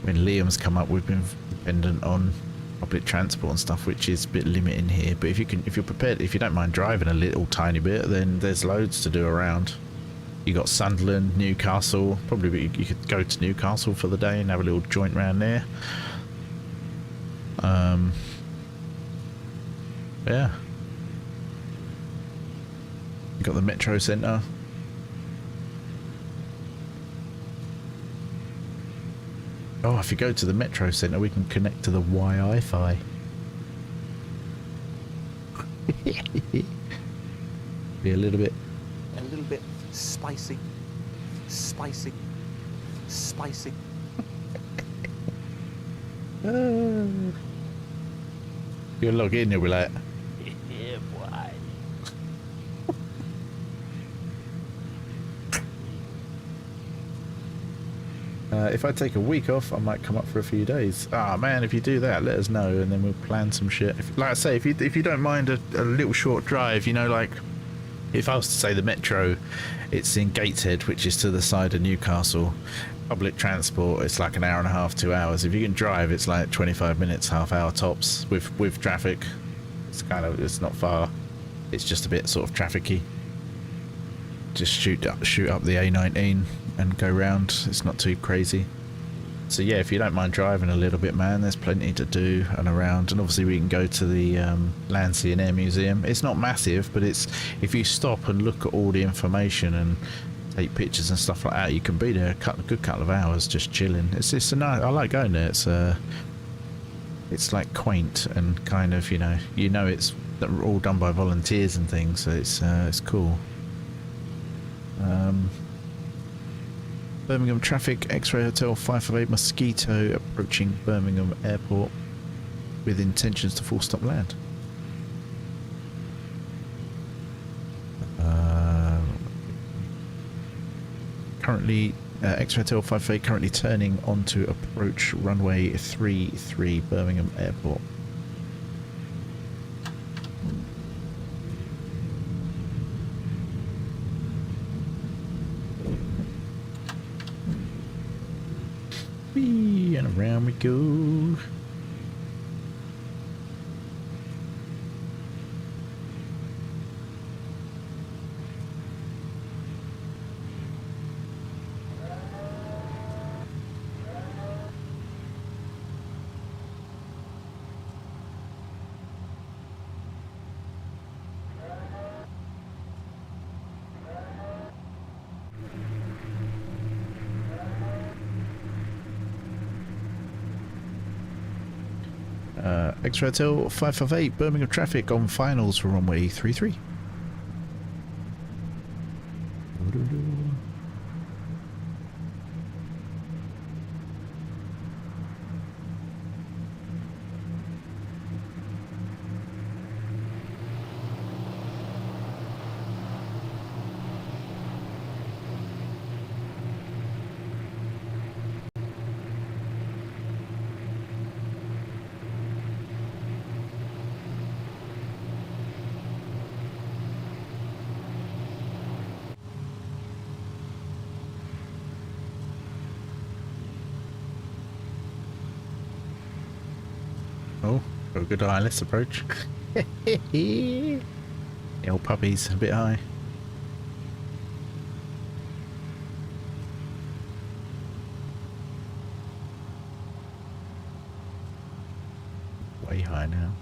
Liam's come up, we've been dependent on public transport and stuff, which is a bit limiting here. But if you're prepared, if you don't mind driving a little tiny bit, then there's loads to do around. You got Sunderland, Newcastle. Probably you could go to Newcastle for the day and have a little joint round there. Yeah. You got the Metro Centre. Oh, if you go to the Metro Centre, we can connect to the Wi-Fi. Be a little bit spicy. You'll log in, you'll be like, Yeah, boy. if I take a week off, I might come up for a few days. Ah, man, if you do that, let us know, and then we'll plan some shit. Like I say, if you don't mind a little short drive, you know, like, if I was to say the Metro, it's in Gateshead, which is to the side of Newcastle. Public transport, it's like an hour and a half, 2 hours. If you can drive, it's like 25 minutes, half hour tops with traffic. It's not far. It's just a bit sort of trafficy. Just shoot up the A19 and go round. It's not too crazy. So yeah, if you don't mind driving a little bit, man, there's plenty to do and around. And obviously we can go to the Land, Sea and Air Museum. It's not massive, but it's, if you stop and look at all the information and take pictures and stuff like that, you can be there a good couple of hours just chilling. It's a nice, I like going there. It's like quaint and kind of, you know it's all done by volunteers and things, so it's cool. Birmingham traffic, X-Ray Hotel 558 Mosquito approaching Birmingham Airport with intentions to full stop land. Currently, X-Ray Hotel 558 currently turning onto approach runway 33 Birmingham Airport. Whee, and around we go. X-Ray Hotel 558 Birmingham traffic on finals for runway 33. Oh, got a good eyeless approach. The old puppy's a bit high. Way high now.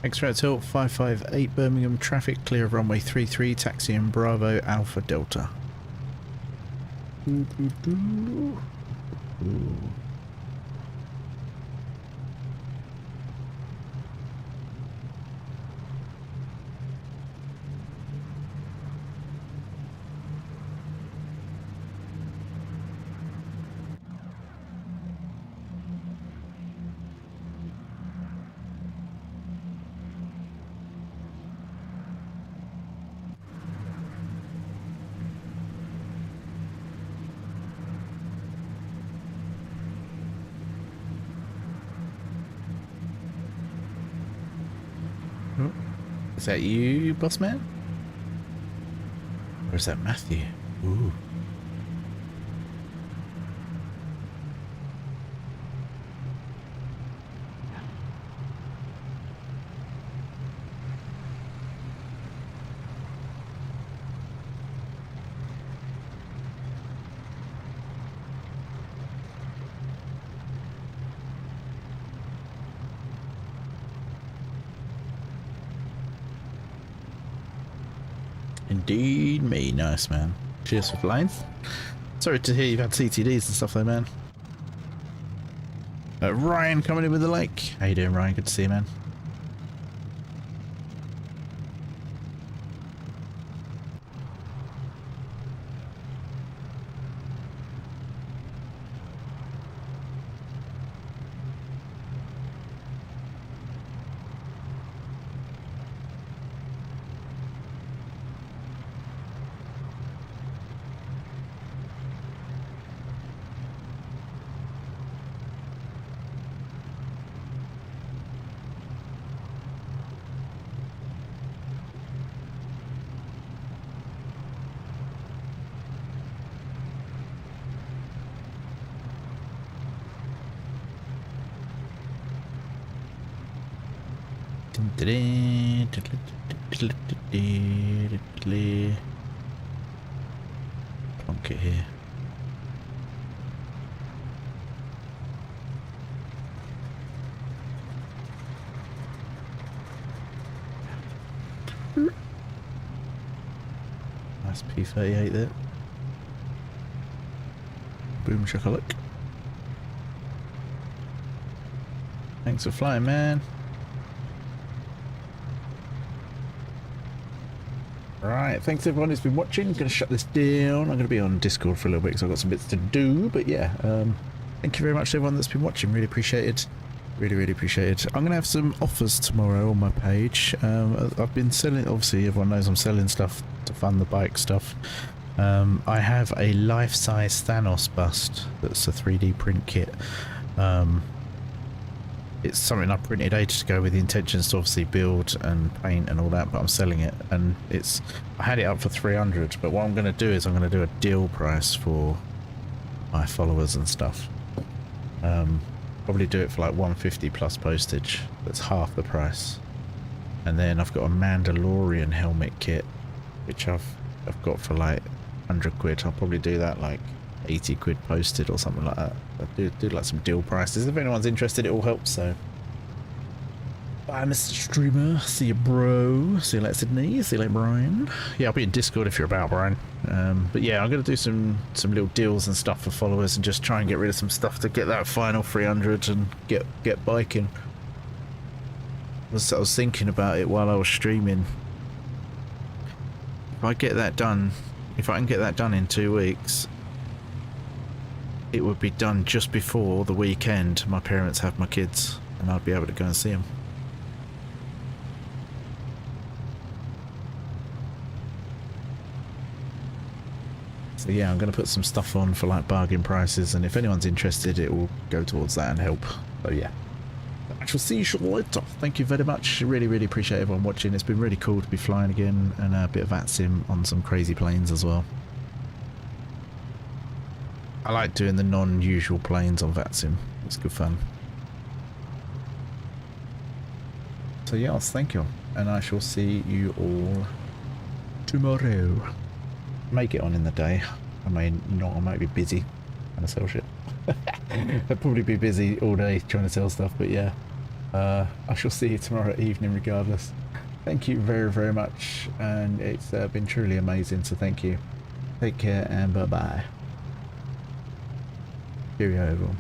X-ray Tilt 558 Birmingham, traffic clear of runway 33, taxi in Bravo Alpha Delta. Ooh. Is that you, boss man? Or is that Matthew? Ooh. Indeed me. Nice, man. Cheers for flying. Sorry to hear you've had CTDs and stuff though, man. Ryan coming in with the lake. How you doing, Ryan? Good to see you, man. Plonk it here. Nice P38 there. Boom shakalak. Thanks for flying, man. Right, thanks everyone who's been watching. I'm going to shut this down. I'm going to be on Discord for a little bit because I've got some bits to do. But yeah, thank you very much to everyone that's been watching. Really appreciate it. Really appreciate it. I'm going to have some offers tomorrow on my page. I've been selling, obviously everyone knows I'm selling stuff to fund the bike stuff. I have a life-size Thanos bust that's a 3D print kit. It's something I printed ages ago with the intentions to obviously build and paint and all that, but I'm selling it, and I had it up for 300, but what I'm going to do is I'm going to do a deal price for my followers and stuff. Probably do it for like 150 plus postage. That's half the price. And then I've got a Mandalorian helmet kit, which I've got for like 100 quid. I'll probably do that like 80 quid posted or something like that. I do like some deal prices. If anyone's interested, it all helps. So bye, Mr. Streamer. See you, bro. See you later, Sydney. See you later, Brian. Yeah, I'll be in Discord if you're about, Brian. But yeah, I'm going to do some little deals and stuff for followers and just try and get rid of some stuff to get that final 300 and get biking. I was thinking about it while I was streaming. If I get that done, if I can get that done in 2 weeks, it would be done just before the weekend my parents have my kids, and I'd be able to go and see them. So yeah, I'm going to put some stuff on for like bargain prices, and if anyone's interested, it will go towards that and help. So yeah, I shall see you later. Thank you very much. Really appreciate everyone watching. It's been really cool to be flying again, and a bit of Vatsim on some crazy planes as well. I like doing the non-usual planes on Vatsim. It's good fun. So yes, thank you, and I shall see you all tomorrow. Make it on in the day. I may not, I might be busy trying to sell shit. I'll probably be busy all day trying to sell stuff, but yeah. I shall see you tomorrow evening regardless. Thank you very much, and it's been truly amazing, so thank you. Take care and bye bye. Cheerio everyone.